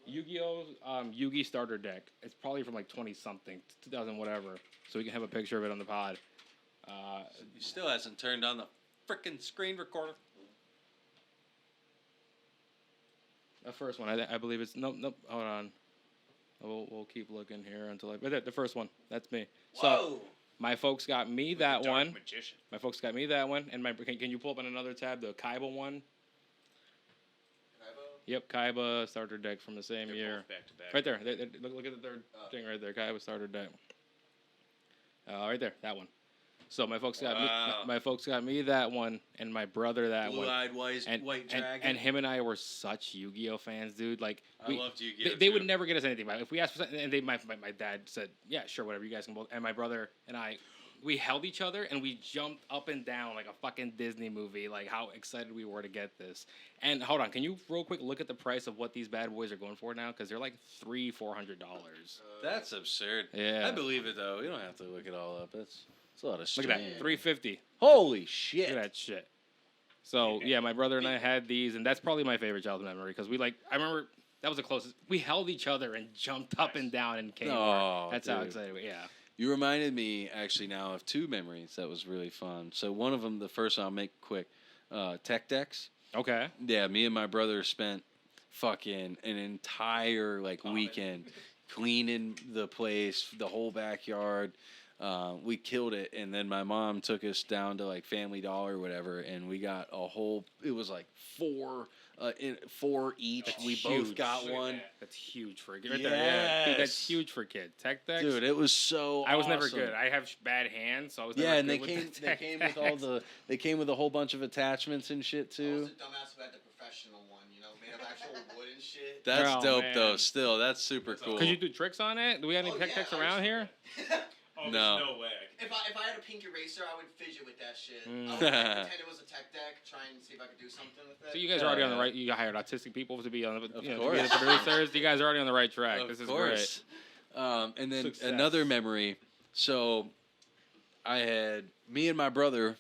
Yu-Gi-Oh! Yugi starter deck. It's probably from like 20-something, 2000 whatever. So we can have a picture of it on the pod. He still hasn't turned on the frickin' screen recorder. The first one, I believe it's nope. Hold on, we'll keep looking here until but the first one, that's me. Whoa. So my folks got me that Dark one. Magician. My folks got me that one, and can you pull up on another tab the Kaiba one? Yep, Kaiba starter deck from the same They're year. both back to back. Right there. Look at the third thing right there. Kaiba starter deck. Right there, that one. So my folks got me that one, and my brother that one. Blue-eyed white dragon. And him and I were such Yu-Gi-Oh fans, dude. Like I loved Yu-Gi-Oh! They would never get us anything. If we asked for something, and my dad said, "Yeah, sure, whatever. You guys can both." And my brother and I, we held each other and we jumped up and down like a fucking Disney movie. Like how excited we were to get this. And hold on, can you real quick look at the price of what these bad boys are going for now? Because they're like $300-$400. That's absurd. Yeah. I believe it though. You don't have to look it all up. It's a lot of Look strain. at that, $350. Holy Look shit. at that shit. So yeah, my brother and I had these, and that's probably my favorite childhood memory because I remember that was the closest. We held each other and jumped up and down and came. Oh, that's how dude. excited we. Yeah. You reminded me actually now of two memories that was really fun. So one of them, the first one I'll make quick, tech decks. Okay. Yeah, me and my brother spent fucking an entire weekend cleaning the place, the whole backyard. We killed it, and then my mom took us down to Family Dollar or whatever, and we got a whole. It was like four each. That's we huge. both got one. That's huge for a kid. Right there, yeah. Dude, that's Yes. huge for a kid. Tech decks. Dude, it was so. I was never awesome. good. I have bad hands, so I was Yeah, never and good they with the came. They tech came with all decks. the. They came with a whole bunch of attachments and shit I was too. a dumbass who had the professional one, made of actual wood and shit. That's Oh, dope man. though. Still, that's super cool. Could you do tricks on it? Do we have any Oh, tech yeah, decks I around used here? Oh, No. there's no way. If I had a pink eraser, I would fidget with that shit. Mm. I would pretend it was a tech deck, try and see if I could do something with it. So you guys are already on the right. You hired autistic people to be on the to be the course. producers. You guys are already on the right track. Of This is course. And then Success. another memory. So I had me and my brother.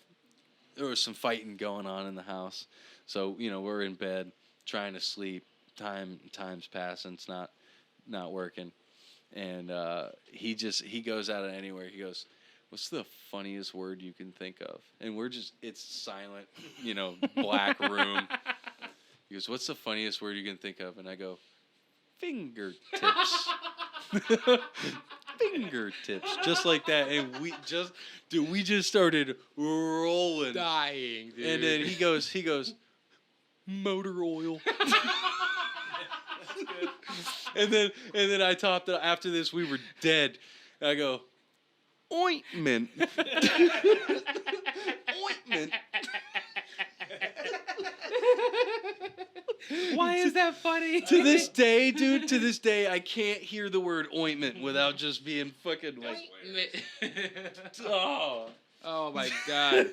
There was some fighting going on in the house. So we're in bed trying to sleep. Time's passing. It's not working. And he goes out of anywhere. He goes, "What's the funniest word you can think of?" And it's silent, black room. He goes, "What's the funniest word you can think of?" And I go, "Fingertips." Fingertips, just like that. And we just started rolling. dying, dude. And then he goes, "Motor oil." And then I topped it. After this, we were dead. I go, "Ointment." Ointment. Why is that funny? To this day, dude, I can't hear the word ointment without just being fucking Oh my god.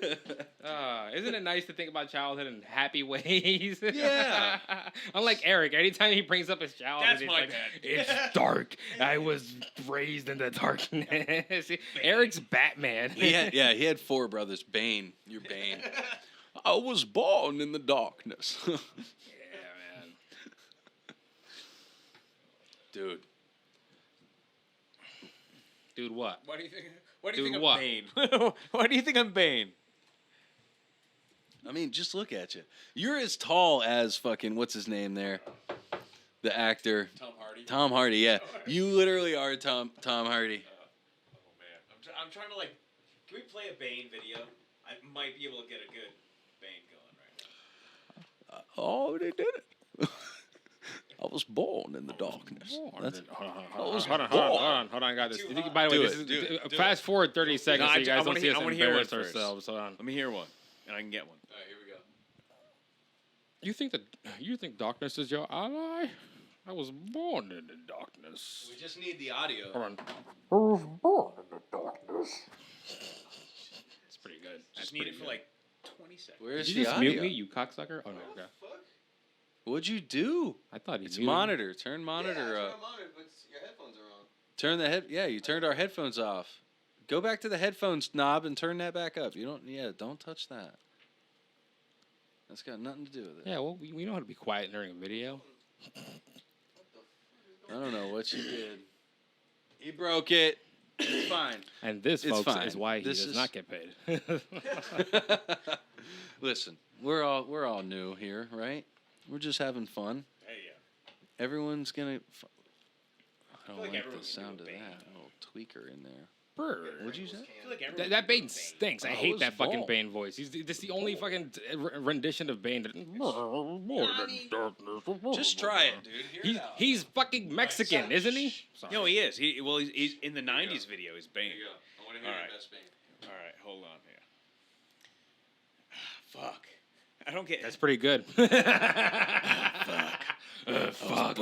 Isn't it nice to think about childhood in happy ways? Yeah. Unlike Eric, anytime he brings up his childhood, That's he's my like, dad. "It's dark. I was raised in the darkness." Eric's Batman. he had four brothers. Bane, you're Bane. I was born in the darkness. Yeah, man. Dude. Dude, what? Why do you think? Why do you Dude, think what? I'm Bane? Why do you think I'm Bane? I mean, just look at you. You're as tall as fucking what's his name there, the actor. Tom Hardy. Tom Hardy. Yeah, you literally are Tom Hardy. Oh man, I'm trying to Can we play a Bane video? I might be able to get a good Bane going right now. Oh, they did it. I was born in the darkness. That's Hold on. I got this. By the way, fast forward 30 seconds so you guys don't see us embarrass ourselves. Hold on. Let me hear one, and I can get one. All right, here we go. You think darkness is your ally? I was born in the darkness. We just need the audio. Hold on. I was born in the darkness. It's pretty good. Just need it for like 20 seconds. Where's Did the you just audio? mute me, you cocksucker? Oh no, okay. What'd you do? I thought he It's muted me. monitor. Turn monitor turn up. them on, but your headphones are on. Turn the head. Yeah, you turned our headphones off. Go back to the headphones knob and turn that back up. You don't. Yeah, don't touch that. That's got nothing to do with it. Yeah, well, we know how to be quiet during a video. I don't know what you did. He broke it. It's fine. And this, It's folks, fine. is why he This does is- not get paid. Listen, we're all new here, right? We're just having fun. Hey, yeah. Everyone's gonna. I don't like like everyone the can do sound a of band, that little tweaker in there. Bird. What'd you say? I feel like everyone That can Bane do a stinks. I Oh, hate it's that fucking Ball. Bane voice. This is the only fucking rendition of Bane. Just try it, dude. Hear it out. He's fucking Mexican, isn't he? Sorry. No, he is. He's in the '90s video. He's Bane. Here you go. I want to hear your your Alright. best Bane. All right, hold on here. Fuck. I don't get. That's pretty good. fuck. Fuck.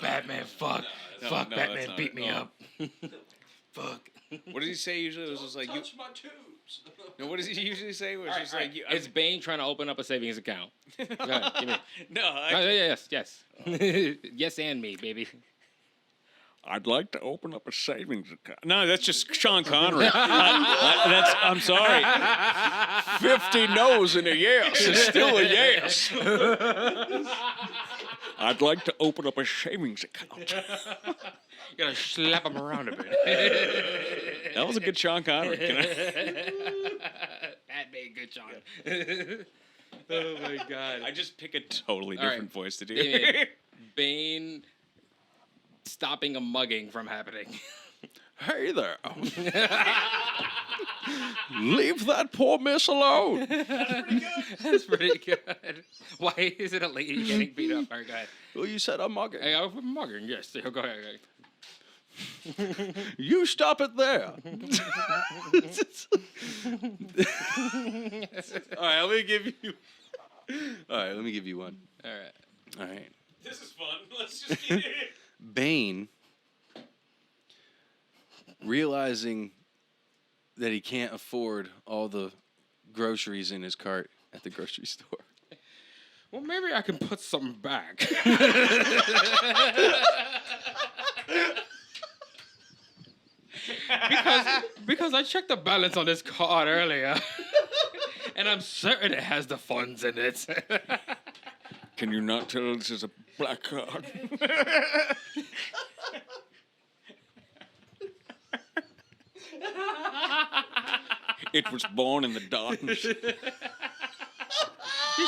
Batman, fuck. No, Fuck, no, Batman that's not beat it. me No. up. Fuck. What does he say usually? It was just like you. Touch my tubes. No, what does he usually say? It was just like you. It's Bane trying to open up a savings account. Go ahead, give me. No, Yes. Yes, and me, baby. I'd like to open up a savings account. No, that's just Sean Connery. I'm sorry. 50 no's and a yes is still a yes. I'd like to open up a savings account. You gotta slap him around a bit. That was a good Sean Connery. Can I? That made good, Sean. Oh my god. I just pick a totally All right. different voice to do. Give me Bane stopping a mugging from happening. Hey there. Leave that poor miss alone. That's pretty good. Why is it a lady getting beat up? All right, go ahead. Well, you said I'm mugging. Hey, I was mugging. Yes, go ahead. You stop it there. All right, let me give you. All right, let me give you one. All right. All right. This is fun. Let's just get it. Bane, realizing that he can't afford all the groceries in his cart at the grocery store. Well, maybe I can put some back. because I checked the balance on this card earlier, and I'm certain it has the funds in it. Can you not tell this is a black card? It was born in the darkness. These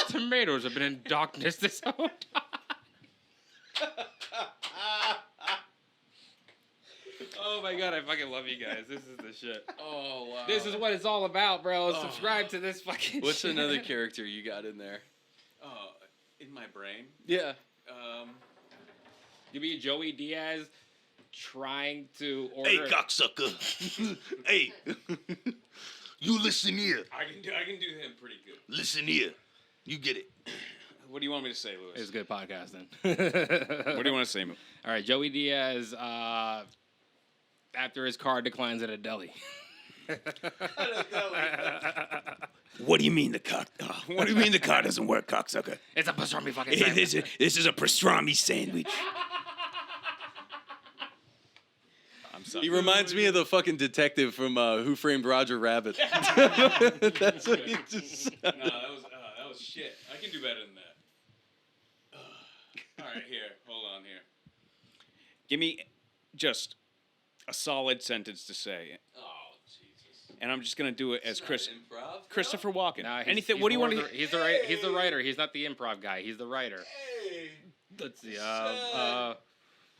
tomatoes have been in darkness this whole time. Oh my god, I fucking love you guys. This is the shit. Oh wow! This is what it's all about, bro. Subscribe to this fucking What's shit. another character you got in there? Oh, in my brain. Yeah. You be Joey Diaz trying to order. Hey, cocksucker! Hey, you listen here. I can do him pretty good. Listen here. You get it. What do you want me to say, Louis? It's good podcasting. What do you want to say? All right, Joey Diaz. After his car declines at a deli. What do you mean the cock? What do you mean the car doesn't work, cocksucker? It's a pastrami fucking sandwich. This is a pastrami sandwich. I'm sorry. He reminds me of the fucking detective from Who Framed Roger Rabbit. That's what he just said. No, that was shit. I can do better than that. All right, here. Hold on here. Give me just a solid sentence to say, Oh, Jesus. and I'm just gonna do it as Improv? Christopher Walken. Nah, he's- Anything? he's What do you more want to? the- He's the right. He's the writer. He's not the improv guy. He's the writer. Hey. Let's see.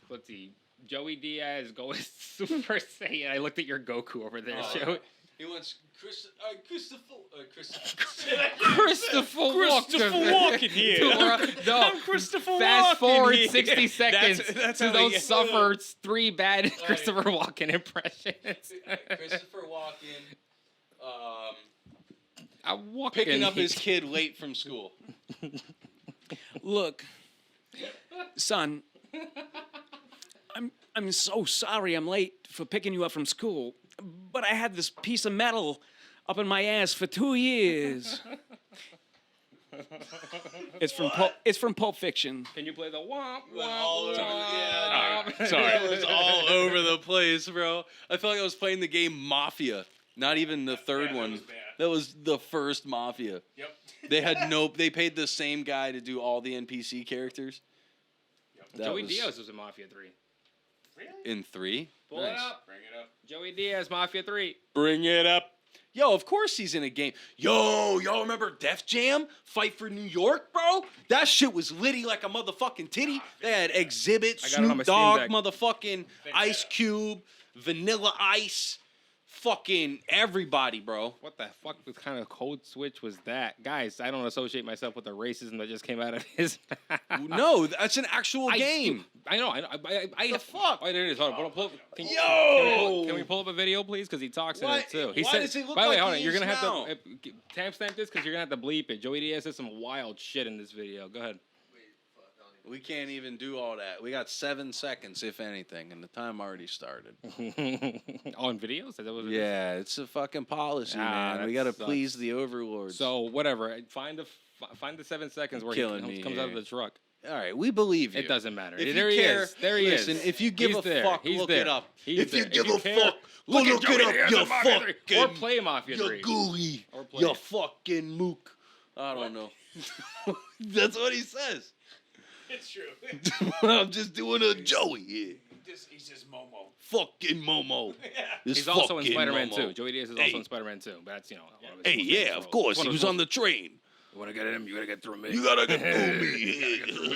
Let's see. Joey Diaz going Super Saiyan. I looked at your Goku over there. Oh. Joey. He wants Christopher Walken here. No, I'm Christopher Walken fast forward here. 60 seconds That's to how those he- suffered 3 bad Christopher Walken impressions. Christopher Walken. I'm walking. Picking up his kid late from school. Look, son, I'm so sorry I'm late for picking you up from school, but I had this piece of metal up in my ass for 2 years. It's from Pulp Fiction. Can you play the womp All over, womp? Sorry. It was all over the place, bro. I felt like I was playing the game Mafia. Not even the third one. was bad. That was the first Mafia. Yep. They paid the same guy to do all the NPC characters. That Joey was Diaz was in Mafia 3. in 3. Pull it up. Bring it up. Joey Diaz, Mafia 3. Bring it up. Yo, of course he's in a game. Yo, y'all remember Def Jam? Fight for New York, bro? That shit was litty like a motherfucking titty. They had Exhibit, I got it on my Snoop Steam Dogg, Deck. motherfucking Ice Cube, Vanilla Ice, fucking everybody, bro. What the fuck kind of code switch was that? Guys, I don't associate myself with the racism that just came out of his No, that's an actual game. I know. The fuck? Oh, there it is. Hold on. Pull, can, Yo! Can we pull up a video, please? Because he talks in Why- it, too. why does it look by the way, like hold on. he You're is going to now? have to timestamp this because you're going to have to bleep it. Joey Diaz says some wild shit in this video. Go ahead. We can't even do all that. We got 7 seconds, if anything, and the time already started. On videos? Is that what it is? Yeah, it's a fucking policy, man. that We gotta sucks. please the overlords. So, whatever. Find the 7 seconds where Killing he me comes out of here. the truck. all right, we believe you. It doesn't matter. If There you he care, is. There he listen, is. if you give He's a there. fuck, He's look there. it up. He's If you there. give you a care, fuck, go look Joey it up. Diaz You in Mafia 3. fucking, Or play Mafia you 3. gooey, Or play you it. fucking mook. I don't know. That's what he says. It's true. I'm just doing a Joey here. He's just Momo. Fucking Momo. This He's also in fucking Spider-Man Momo. 2. Joey Diaz is Hey. also in Spider-Man 2. But that's, one of his Hey, most yeah, famous of roles. course. One He of was his on the train. You want to get him, you got to get through me. You gotta get through me.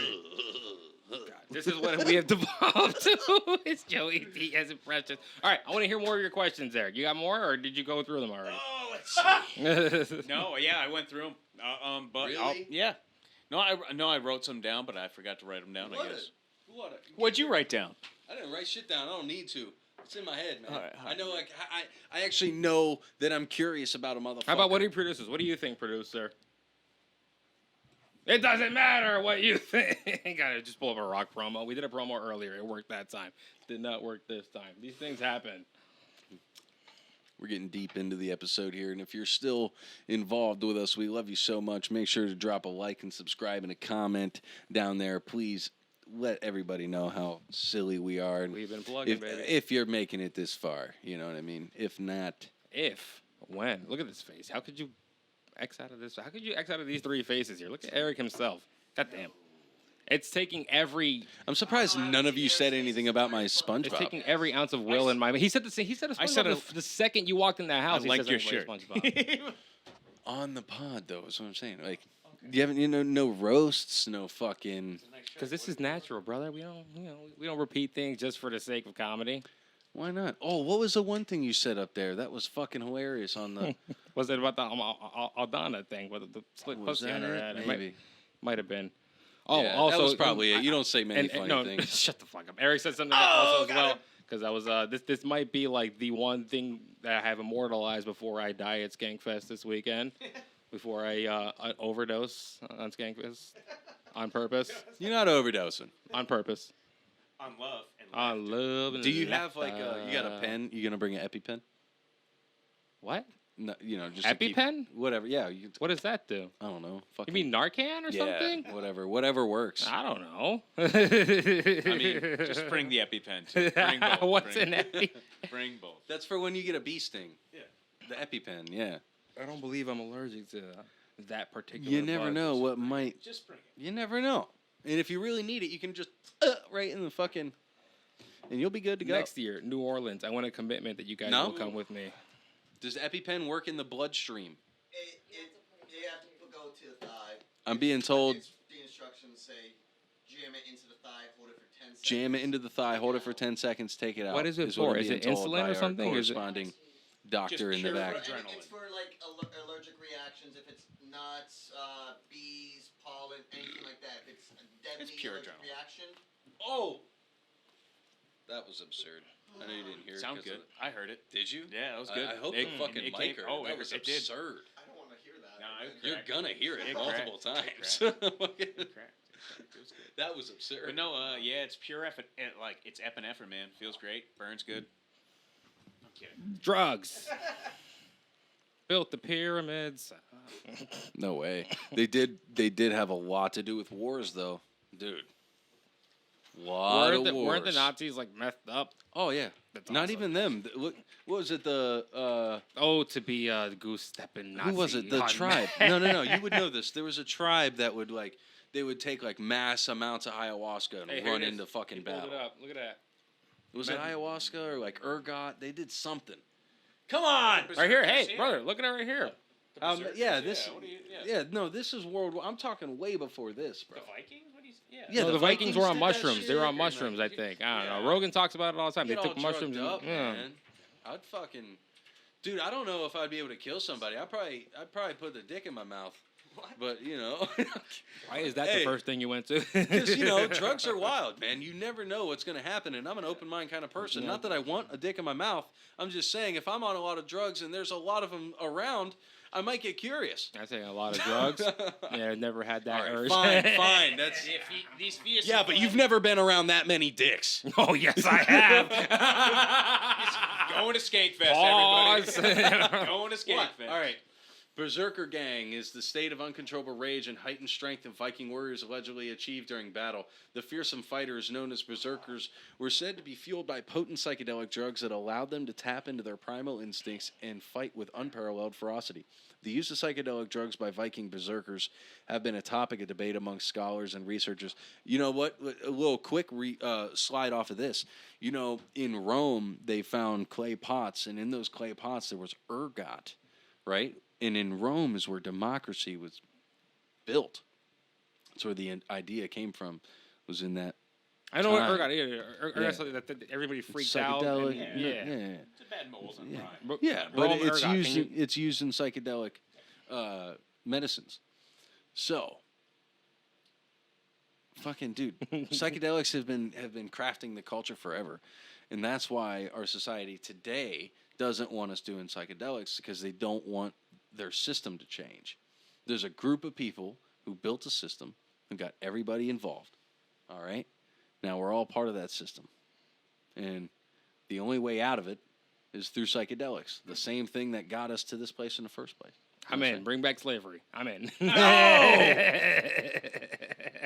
This is what we have devolved to. It's Joey Diaz impressions. All right, I want to hear more of your questions there. You got more, or did you go through them already? Oh, let's see. No, yeah, I went through them. But Really? yeah. No, I wrote some down, but I forgot to write them down. I guess. What? What'd you write down? I didn't write shit down. I don't need to. It's in my head, man. All right. I know, like, I actually know that I'm curious about a motherfucker. How about what he produces? What do you think, producer? It doesn't matter what you think. Gotta just pull up a rock promo. We did a promo earlier. It worked that time. Did not work this time. These things happen. We're getting deep into the episode here, and if you're still involved with us, we love you so much. Make sure to drop a like and subscribe and a comment down there. Please let everybody know how silly we are. And We've been plugging, baby. if you're making it this far, you know what I mean? If not, When? Look at this face. How could you X out of this? How could you X out of these 3 faces here? Look at Eric himself. God damn. It's taking every. I'm surprised none of you said anything about my It's SpongeBob. taking every ounce of will in my. He said the same. He said a SpongeBob I said the second you walked in that house. I he like said your something shirt. about SpongeBob. On the pod, though, is what I'm saying. Like, you haven't, no roasts, no fucking. Because this is natural, brother. We don't repeat things just for the sake of comedy. Why not? Oh, what was the one thing you said up there? That was fucking hilarious on the. Was it about the Aldana thing with the split Was pussy on that her it? head? It Maybe. might have been. Oh, Yeah, also that was probably it. You don't say many funny no, things. shut the fuck up. Eric said something also as well because I was this might be like the one thing that I have immortalized before I die at Skankfest this weekend. Before I overdose on Skankfest on purpose. You're not overdosing. On purpose. On love and On love. And Do you have laughter. you got a pen? You gonna bring an EpiPen? What? No, just to keep- EpiPen? whatever. Yeah. You, What does that do? I don't know. You Fucking, mean Narcan or yeah, something? whatever works. I don't know. I mean, just bring the EpiPen. Too. Bring both. What's bring, an Epi? Bring both. That's for when you get a bee sting. Yeah. The EpiPen. Yeah. I don't believe I'm allergic to that particular. You never bug. know what might. Just bring it. You never know. And if you really need it, you can just right in the fucking, and you'll be good to go. Next year, New Orleans. I want a commitment that you guys No? will come with me. Does EpiPen work in the bloodstream? You have to go to the thigh. I'm being told The instructions say jam it into the thigh, hold it for 10 seconds. jam it into the thigh, hold it for 10 seconds, take it out. What is it what for? I'm Is being it told insulin by or our something? Is it- Corresponding doctor in the pure back. adrenaline. It's for like allergic reactions. If it's nuts, bees, pollen, anything like that. If it's a deadly pure allergic adrenaline. reaction. Oh, that was absurd. I know you didn't hear it. Sound 'cause good. of I heard it. Did you? Yeah, that was good. I hope It- the fucking it mic came- heard oh, it. That was it did. absurd. I don't want to hear that. No, it You're cracked. gonna hear it It multiple cracked. It times. cracked. Fucking- It cracked. It was good. that was absurd. But no, yeah, it's pure effort. Like it's epinephrine, man. Feels great. Burns good. I'm kidding. Drugs. Built the pyramids. No way. They did have a lot to do with wars, though, dude. Lot of wars. Weren't the Nazis like messed up? Oh yeah. That's Not awesome. even them. What was it? The Oh, to be the goose stepping Nazi. who was it? The hunting. tribe. No. You would know this. There was a tribe that would they would take like mass amounts of ayahuasca and Hey, here run it is. into fucking He pulled battle. it up. Look at that. Was it ayahuasca or like ergot? They did something. Come on. Right here. Hey, Yeah. brother, look at it right here. Yeah, this. what do you- Yeah, no, this is World War. I'm talking way before this, bro. The Vikings? What do you? Yeah. Yeah, No, the Vikings were on did that mushrooms. They were on shit. mushrooms, I think. I don't know. Yeah. Rogan talks about it all the time. Get They all took mushrooms. drugged up, yeah. man. I'd fucking, dude. I don't know if I'd be able to kill somebody. I'd probably put the dick in my mouth. But you know, Why is that Hey. the first thing you went to? because you know, drugs are wild, man. You never know what's gonna happen, and I'm an open mind kind of person. Not that I want a dick in my mouth. I'm just saying, if I'm on a lot of drugs and there's a lot of them around, I might get curious. I say a lot of drugs. Yeah, I never had that All right, urge. fine. That's These fears. yeah, but you've never been around that many dicks. Oh yes, I have. Going to Skankfest, Pause. everybody. Going to Skankfest. All right. Berserker Gang is the state of uncontrollable rage and heightened strength that Viking warriors allegedly achieved during battle. The fearsome fighters, known as berserkers, were said to be fueled by potent psychedelic drugs that allowed them to tap into their primal instincts and fight with unparalleled ferocity. The use of psychedelic drugs by Viking berserkers have been a topic of debate among scholars and researchers. You know what? A little quick slide off of this. You know, in Rome, they found clay pots, and in those clay pots there was ergot, right? And in Rome is where democracy was built. That's where the idea came from, was in that I know what time. ergot is. Ergot's something that everybody freaked out. psychedelic. And, yeah. It's a bad moles on rhyme. Yeah, but Rome it's ergot. used. Can you- It's used in psychedelic medicines. So, fucking dude, psychedelics have been crafting the culture forever, and that's why our society today doesn't want us doing psychedelics, because they don't want their system to change. There's a group of people who built a system who got everybody involved. All right, now we're all part of that system, and the only way out of it is through psychedelics. The same thing that got us to this place in the first place. I'm in. Bring back slavery. I'm in.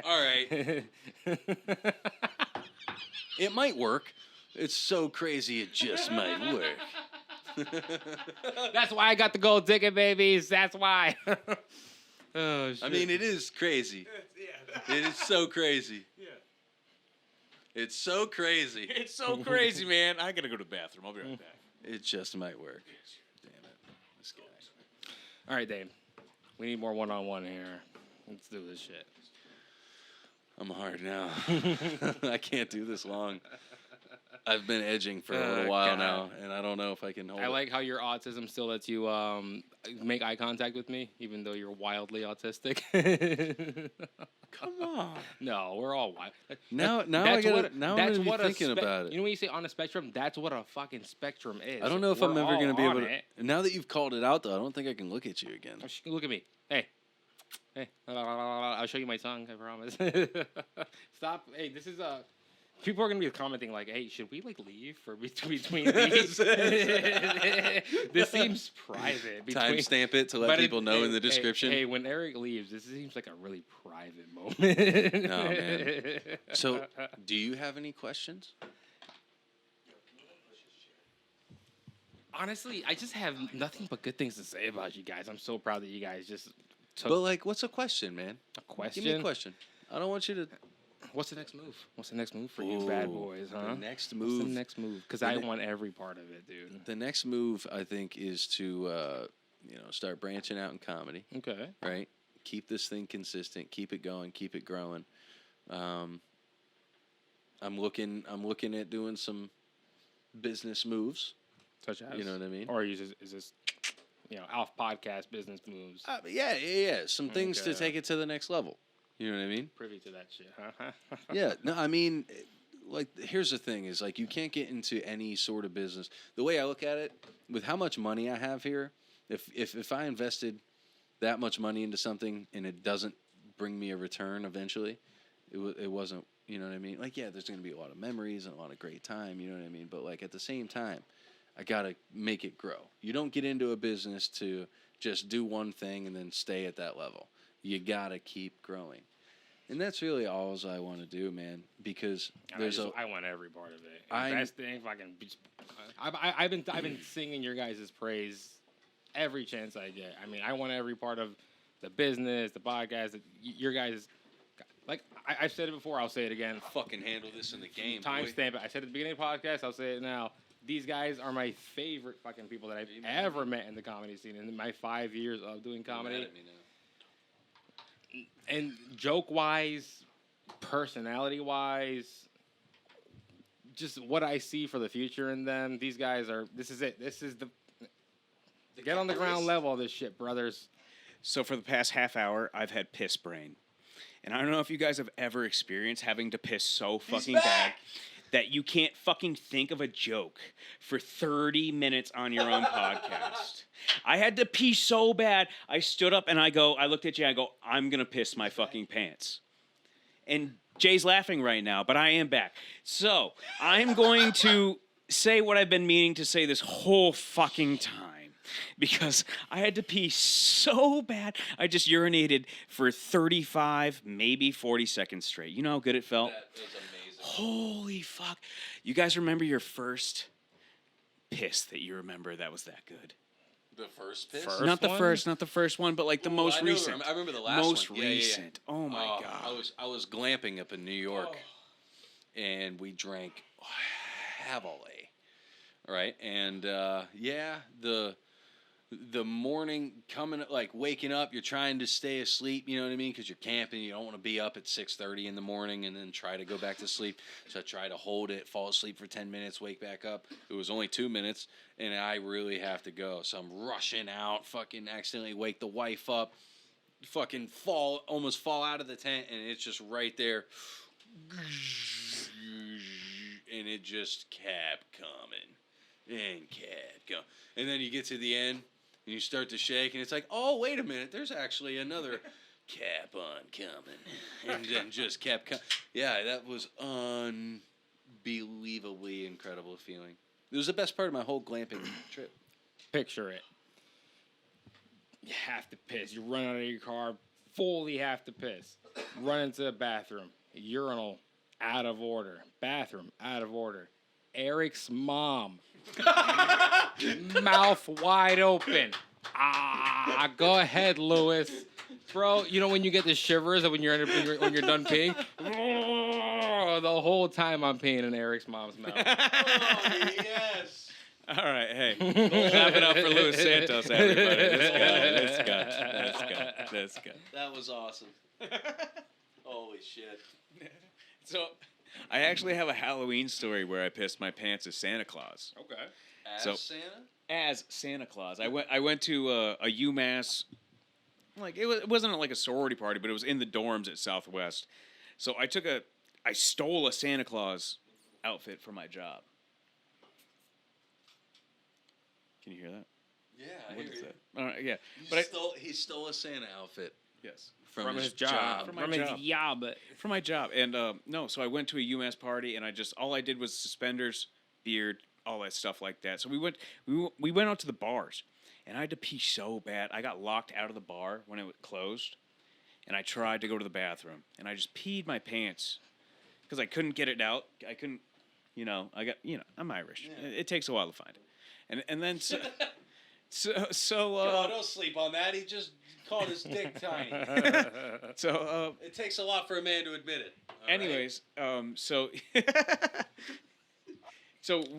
All right. It might work. It's so crazy it just might work. That's why I got the gold ticket, babies. That's why. Oh, shit. I mean, it is crazy. It is so crazy. Yeah. It's so crazy. It's so crazy, man. I gotta go to the bathroom. I'll be right back. It just might work. Damn it. This guy. All right, Dave. We need more one-on-one here. Let's do this shit. I'm hard now. I can't do this long. I've been edging for a Oh, little while God. now, and I don't know if I can hold I it. like how your autism still lets you make eye contact with me, even though you're wildly autistic. Come on. No, we're all wild. Now I That's gotta. what- Now I'm that's gonna be what a thinking spe- about it. You know when you say on a spectrum, that's what a fucking spectrum is. I don't know if We're I'm ever all going to be able on to. it. Now that you've called it out, though, I don't think I can look at you again. Look at me. Hey. I'll show you my tongue, I promise. Stop. Hey, this is people are gonna be commenting like, "Hey, should we like leave for between these?" This seems private. Timestamp it to let But people know in the hey, description. Hey, when Eric leaves, this seems like a really private moment. No, man. So, do you have any questions? honestly, I just have nothing but good things to say about you guys. I'm so proud that you guys just took But like, what's a question, man? a question. Give me a question. I don't want you to. What's the next move? What's the next move for you bad Ooh, boys, huh? The next What's the move. next move? Because the I ne- want every part of it, dude. The next move, I think, is to start branching out in comedy. Okay. Right. Keep this thing consistent. Keep it going. Keep it growing. I'm looking at doing some business moves. Such as, You know what I mean? Or is this off podcast business moves? Yeah. Some things to Okay. take it to the next level. You know what I mean? Privy to that shit, huh? Yeah. No, I mean, like, here's the thing: is like you can't get into any sort of business. The way I look at it, with how much money I have here, if I invested that much money into something and it doesn't bring me a return eventually, it wasn't. You know what I mean? Like, yeah, there's going to be a lot of memories and a lot of great time. You know what I mean? But like at the same time, I gotta make it grow. You don't get into a business to just do one thing and then stay at that level. You gotta keep growing, and that's really all I want to do, man. Because I want every part of it. Best thing, fucking. I've been singing your guys' praise every chance I get. I mean, I want every part of the business, the podcast, your guys. Like I've said it before, I'll say it again. fucking handle this in the game. Timestamp it. I said it at the beginning of the podcast. I'll say it now. These guys are my favorite fucking people that I've ever met in the comedy scene in my 5 years of doing comedy. And joke-wise, personality-wise, just what I see for the future in them. These guys are. This is it. This is the get on the ground level of this shit, brothers. So for the past half hour, I've had piss brain. And I don't know if you guys have ever experienced having to piss so fucking bad that you can't fucking think of a joke for 30 minutes on your own podcast. I had to pee so bad, I stood up and I looked at you, I go, I'm gonna piss my fucking pants. And Jay's laughing right now, but I am back. So, I'm going to say what I've been meaning to say this whole fucking time. Because I had to pee so bad, I just urinated for 35, maybe 40 seconds straight. You know how good it felt? That was amazing. Holy fuck. You guys remember your first piss that you remember that was that good? The first piss? Not the one? first, not the first one, but like the most recent. I remember the last most one. Yeah, recent. Oh my god. I was glamping up in New York, and we drank heavily, right? And the morning coming, like waking up, you're trying to stay asleep. You know what I mean? Because you're camping, you don't want to be up at 6:30 in the morning and then try to go back to sleep. So I try to hold it, fall asleep for 10 minutes, wake back up. It was only 2 minutes, and I really have to go. So I'm rushing out, fucking accidentally wake the wife up, fucking almost fall out of the tent, and it's just right there. And it just kept coming and kept going. And then you get to the end, and you start to shake, and it's like, oh, wait a minute, there's actually another cap on coming. And then just kept coming. Yeah, that was unbelievably incredible feeling. It was the best part of my whole glamping trip. Picture it. You have to piss. You run out of your car, fully have to piss. Run into the bathroom. Urinal out of order. Bathroom out of order. Eric's mom. Mouth wide open. Go ahead, Lewis. Bro, you know when you get the shivers when you're done peeing? The whole time I'm peeing in Eric's mom's mouth. Oh, yes. All right, hey, clap it up for Luis Santos, everybody. That's good. That was awesome. Holy shit. So, I actually have a Halloween story where I pissed my pants as Santa Claus. Okay. Santa? As Santa Claus, I went to a UMass, like it wasn't like a sorority party, but it was in the dorms at Southwest. So I stole a Santa Claus outfit for my job. Can you hear that? Yeah, I What hear is you. that? All right, yeah. He stole a Santa outfit. Yes. From his job. From my From his job. job. For my job. And no, so I went to a UMass party, and all I did was suspenders, beard, all that stuff like that. So we went out to the bars, and I had to pee so bad. I got locked out of the bar when it closed, and I tried to go to the bathroom, and I just peed my pants because I couldn't get it out. I couldn't, I'm Irish. Yeah. It takes a while to find it. And then so Oh, don't sleep on that. He just called his dick tiny. so It takes a lot for a man to admit it. All anyways, so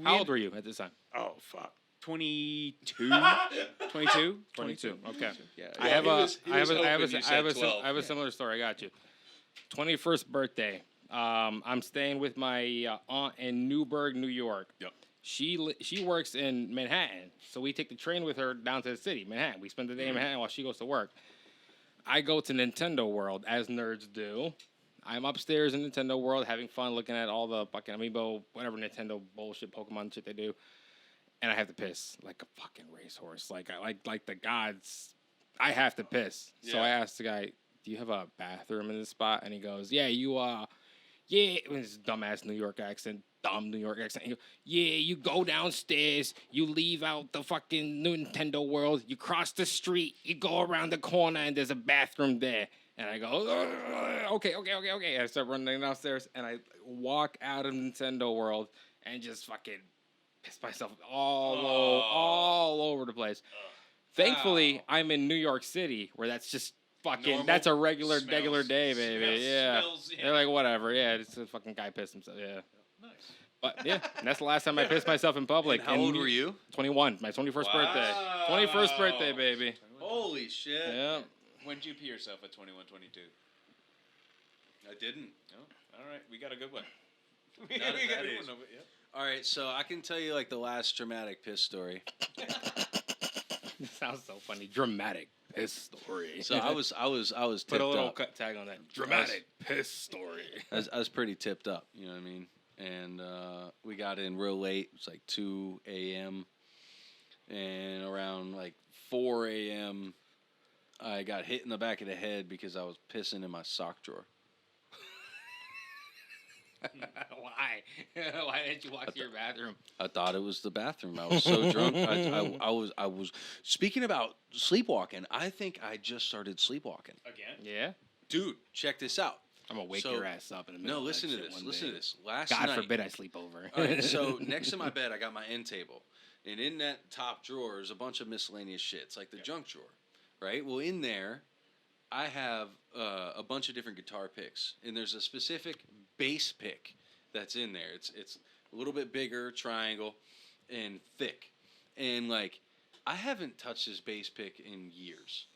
How old were you at this time? Oh fuck. 22? 22? Okay. Yeah. I have a Yeah. similar story. I got you. 21st birthday. I'm staying with my aunt in Newburgh, New York. Yep. She works in Manhattan, so we take the train with her down to the city, Manhattan. We spend the day in Manhattan while she goes to work. I go to Nintendo World, as nerds do. I'm upstairs in Nintendo World having fun looking at all the fucking amiibo, whatever Nintendo bullshit, Pokemon shit they do. And I have to piss like a fucking racehorse. Like the gods. I have to piss. So I asked the guy, do you have a bathroom in this spot? And he goes, yeah, with his dumbass New York accent. Dumb New York accent. He goes, yeah, you go downstairs, you leave out the fucking Nintendo World, you cross the street, you go around the corner, and there's a bathroom there. And I go, okay. And I start running downstairs, and I walk out of Nintendo World and just fucking piss myself all over the place. Thankfully, I'm in New York City, where that's just fucking, Normal. that's a regular Smells. day, baby. Yeah. Smells, yeah. They're like, whatever. Yeah, it's a fucking guy pissed himself. Yeah. Nice. But yeah, and that's the last time I pissed myself in public. And how old were you? 21. My 21st birthday. 21st birthday, baby. Holy shit. Yeah. When did you pee yourself at 21, 22? I didn't. Oh, all right. We got a good one. We got a good one over, All right, so I can tell you like the last dramatic piss story. This sounds so funny. Dramatic piss story. So I was tipped Put a little up. cut tag on that. Dramatic piss story. I was pretty tipped up, you know what I mean? And we got in real late. It was like 2 a.m. And around like 4 a.m., I got hit in the back of the head because I was pissing in my sock drawer. Why? Why didn't you walk to your bathroom? I thought it was the bathroom. I was so drunk. I was speaking about sleepwalking. I think I just started sleepwalking. Again? Yeah? Dude, check this out. I'm going to wake So- your ass up in the middle No, of listen that to shit this. one Listen day. to this. Last God night. forbid I sleep over. All right, so next to my bed, I got my end table. And in that top drawer is a bunch of miscellaneous shit. It's like the junk drawer, right? Well, in there, I have a bunch of different guitar picks. And there's a specific bass pick that's in there. It's a little bit bigger, triangle, and thick. And, like, I haven't touched this bass pick in years.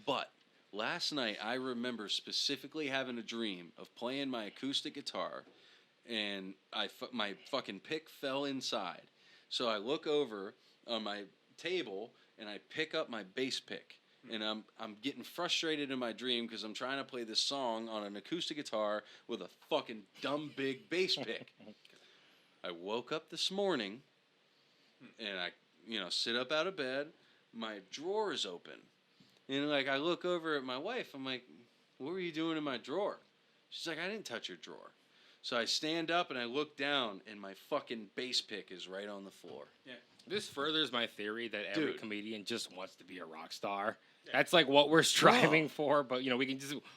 But last night, I remember specifically having a dream of playing my acoustic guitar, and my fucking pick fell inside. So I look over on my table, and I pick up my bass pick. And I'm getting frustrated in my dream because I'm trying to play this song on an acoustic guitar with a fucking dumb big bass pick. I woke up this morning, and I, sit up out of bed. My drawer is open. And, like, I look over at my wife. I'm like, what were you doing in my drawer? She's like, I didn't touch your drawer. So I stand up, and I look down, and my fucking bass pick is right on the floor. Yeah. This furthers my theory that every Dude. comedian just wants to be a rock star. That's like what we're striving for, but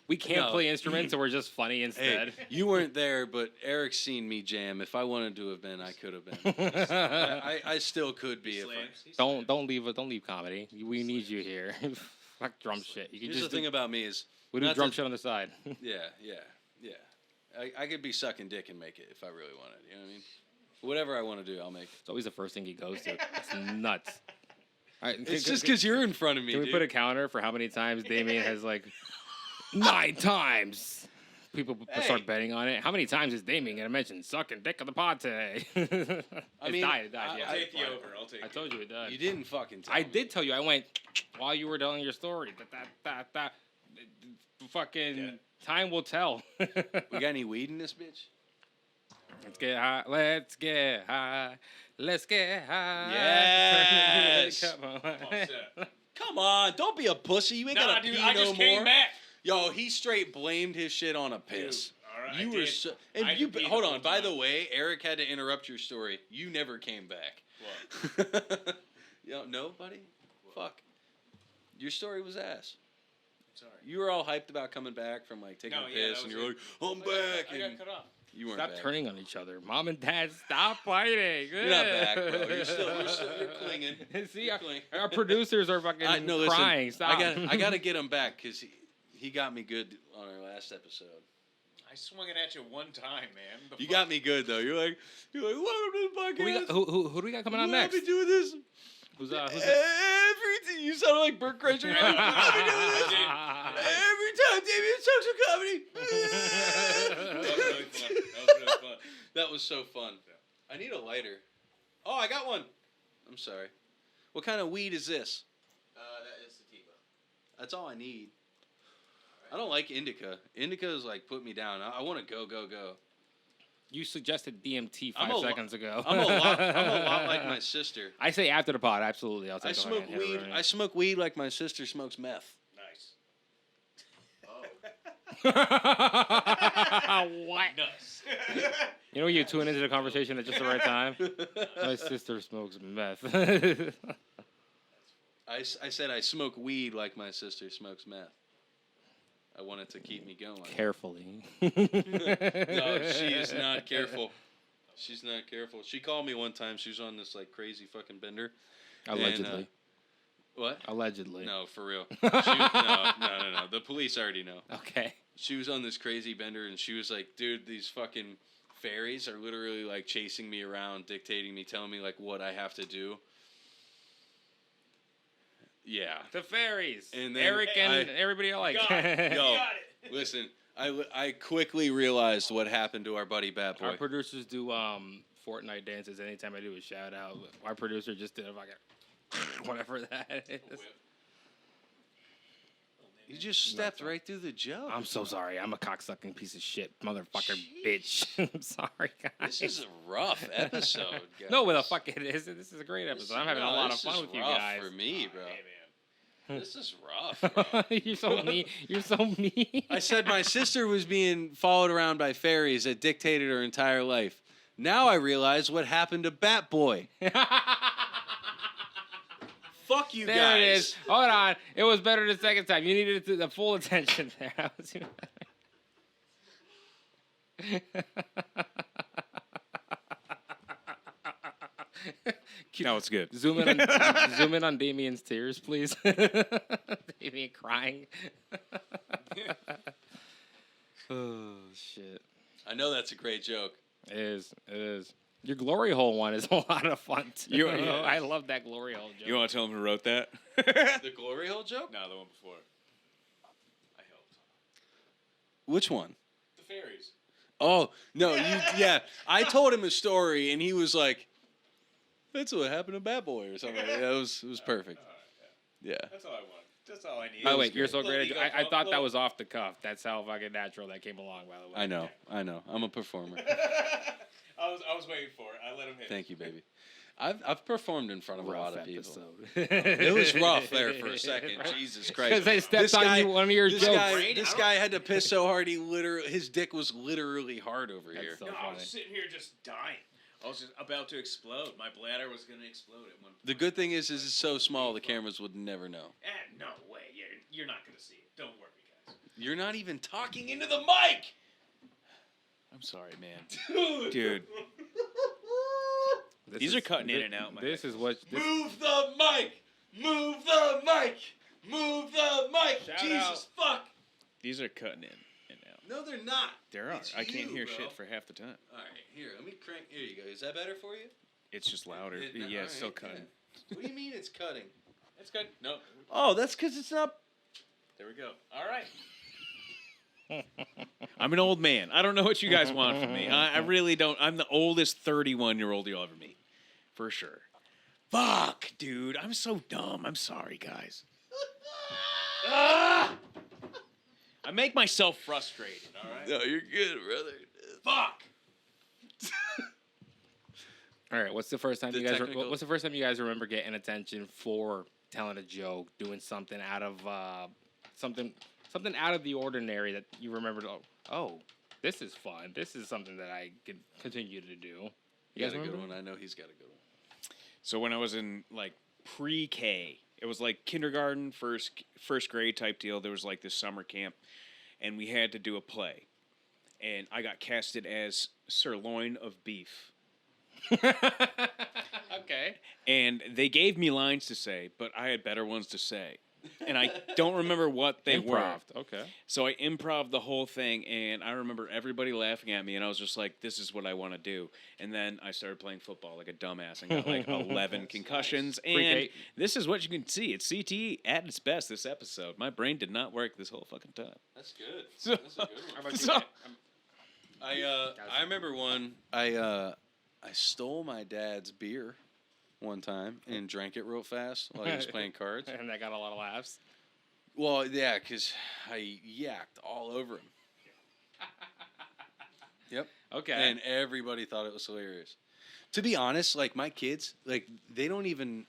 we can't No. play instruments, so we're just funny instead. Hey, you weren't there, but Eric's seen me jam. If I wanted to have been, I could have been. I still could be. If I, Don't leave comedy. We need you here. Fuck drum shit. You can here's just the thing about me is, we do not drum to- shit on the side. yeah. I could be sucking dick and make it if I really wanted. You know what I mean? Whatever I want to do, I'll make it. It's always the first thing he goes to. It's nuts. All right, It's just because you're in front of me, Can we dude. put a counter for how many times Damien has 9 times? People start betting on it. How many times is Damien gonna mention sucking dick on the pod today? It mean, died. Yeah, I'll take the over. I'll take I told you it died. You didn't fucking tell I me. did tell you. I went while you were telling your story. Fucking time will tell. We got any weed in this bitch? Let's get high. Let's get high. Let's get high. Yes. Come on. Come on, don't be a pussy. You ain't Nah, gotta dude, pee I no just more. came back. Yo, he straight blamed his shit on a piss. all right, You I were did. so, and I you. peed the Hold whole on. By time. the way, Eric had to interrupt your story. You never came back. What? Yo, no, buddy. Fuck. Your story was ass. Sorry. You were all hyped about coming back from taking No, a yeah, piss, that and was you're it. like, I'm back. I got and cut off. you weren't Stop back. turning on each other. Mom and Dad, stop fighting. You're not back, bro. You're clinging. See, You're clinging. our producers are fucking No, listen, crying. Stop. I gotta get him back because he got me good on our last episode. I swung it at you one time, man. The You fuck? got me good though. You're like, welcome to the podcast. Who do we got coming on I'll next? be doing this. Who's it? Everything. You sound like Burt Kreischer. I'll be doing this. Every time Damien talks to comedy. That was really fun. That was really fun. That was so fun. I need a lighter. Oh, I got one. I'm sorry. What kind of weed is this? That is sativa. That's all I need. I don't like indica. Indica is like put me down. I want to go. You suggested DMT I'm 5 a lo- seconds ago. I'm a lot like my sister. I say after the pod, absolutely. I'll take I the smoke hit weed. right I smoke weed like my sister smokes meth. Nice. Oh. What? Nice. You know when you tune into the conversation at just the right time? My sister smokes meth. I said I smoke weed like my sister smokes meth. I want it to keep me going. Carefully. No, she is not careful. She's not careful. She called me one time. She was on this like crazy fucking bender. Allegedly. What? Allegedly. No, for real. No. The police already know. Okay. She was on this crazy bender, and she was like, dude, these fucking fairies are literally like chasing me around, dictating me, telling me like what I have to do. Yeah. The fairies. And then Eric and everybody alike. Yo, listen, I quickly realized what happened to our buddy Bat Boy. Our producers do Fortnite dances anytime I do a shout out. Our producer just did a fucking whatever that is. You just stepped right through the joke. I'm so sorry. I'm a cocksucking piece of shit, motherfucker, bitch. I'm sorry, guys. This is a rough episode, guys. No, with a fucking this is a great episode. I'm having a lot of fun with you guys. For me, bro. Hey, man. This is rough. Bro. You're so mean. You're so mean. I said my sister was being followed around by fairies that dictated her entire life. Now I realize what happened to Bat Boy. Fuck you There guys. it is. Hold on. It was better the second time. You needed the full attention there. That was even better. No, it's good. Zoom in on Damien's tears, please. Damien crying. Oh shit. I know that's a great joke. It is. It is. Your glory hole one is a lot of fun too. You- I love that glory hole joke. You want to tell him who wrote that? The glory hole joke? No, the one before. I helped. Which one? The fairies. Oh, no, yeah. I told him a story and he was like, that's what happened to Bat Boy or something. Yeah, it was perfect. Yeah. That's all I want. That's all I need. By the way, you're so great. Little I ego, thought that little- was off the cuff. That's how fucking natural that came along. By the way, I know. I'm a performer. I was waiting for it. I let him hit. Thank you, baby. I've performed in front of a Rough lot of people. episode. It was rough there for a second. Jesus Christ. Because I stepped on you, one of your this jokes. Guy, this guy had to piss so hard his dick was literally hard over That's here. so No, I funny. was sitting here just dying. I was just about to explode. My bladder was going to explode at one point. The good thing is it's so small the cameras would never know. No way. You're not going to see it. Don't worry, guys. You're not even talking into the mic. I'm sorry, man. Dude. These are cutting in and out, my This is what. Move the mic. Move the mic. Move the mic. Shout Jesus fuck. These are cutting in and out. No, they're not. There are. It's I can't you, hear bro. shit for half the time. All right, here. Let me crank. Here you go. Is that better for you? It's just louder. It- Yeah, all it's still right, cutting. yeah. What do you mean it's cutting? It's good. No. Oh, that's because it's not. There we go. All right. I'm an old man. I don't know what you guys want from me. I really don't. I'm the oldest 31-year-old you'll ever meet. For sure. Fuck, dude. I'm so dumb. I'm sorry, guys. Ah! I make myself frustrated, all right? No, you're good, brother. Fuck. All right. What's the first time The you guys? technical- What's the first time you guys remember getting attention for telling a joke, doing something out of something out of the ordinary that you remember? Oh, this is fun. This is something that I could continue to do. You You guys got a good remember? one. I know he's got a good one. So when I was in like pre-K, it was like kindergarten, first grade type deal. There was like this summer camp, and we had to do a play, and I got casted as sirloin of beef. Okay. And they gave me lines to say, but I had better ones to say. And I don't remember what they were. Improv. Okay. So I improv the whole thing, and I remember everybody laughing at me, and I was just like, this is what I want to do. And then I started playing football like a dumbass and got like 11 concussions. And Pre-K. this is what you can see. It's CTE at its best this episode. My brain did not work this whole fucking time. That's good. So- That's a good How one. about you? So- I remember one. I I stole my dad's beer one time and drank it real fast while he was playing cards. And that got a lot of laughs. Well, yeah, because I yacked all over him. Yep. Okay. And everybody thought it was hilarious. To be honest, like my kids, like they don't even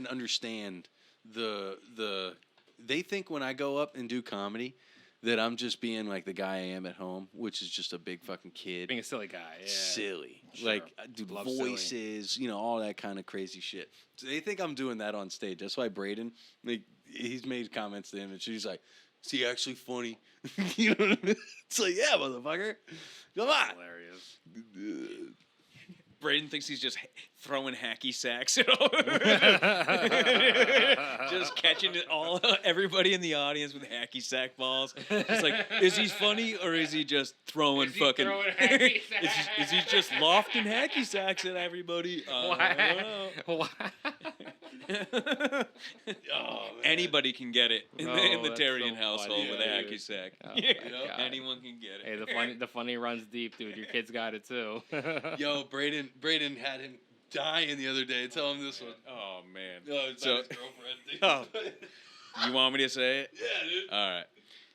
understand they think when I go up and do comedy that I'm just being like the guy I am at home, which is just a big fucking kid. Being a silly guy. Yeah. Silly. Sure. Like I do Love silly. voices, all that kind of crazy shit. So they think I'm doing that on stage. That's why Braden, like he's made comments to him and she's like, is he actually funny? You know what I mean? It's like, yeah, motherfucker. Come on. Hilarious. Braden thinks he's just throwing hacky sacks at all. Just catching it all, everybody in the audience with hacky sack balls. It's like, is he funny or is he just throwing fucking? Is he just lofting hacky sacks at everybody? I don't know. Oh, man. Anybody can get it in the that's Tarian so household funny, with a dude. hacky sack. Oh, Yeah. my God. Anyone can get it. Hey, the funny runs deep, dude. Your kids got it too. Yo, Braden had him dying the other day. Tell him this one. Oh man. Oh, it's So- about his girlfriend. Oh. You want me to say it? Yeah, dude. All right.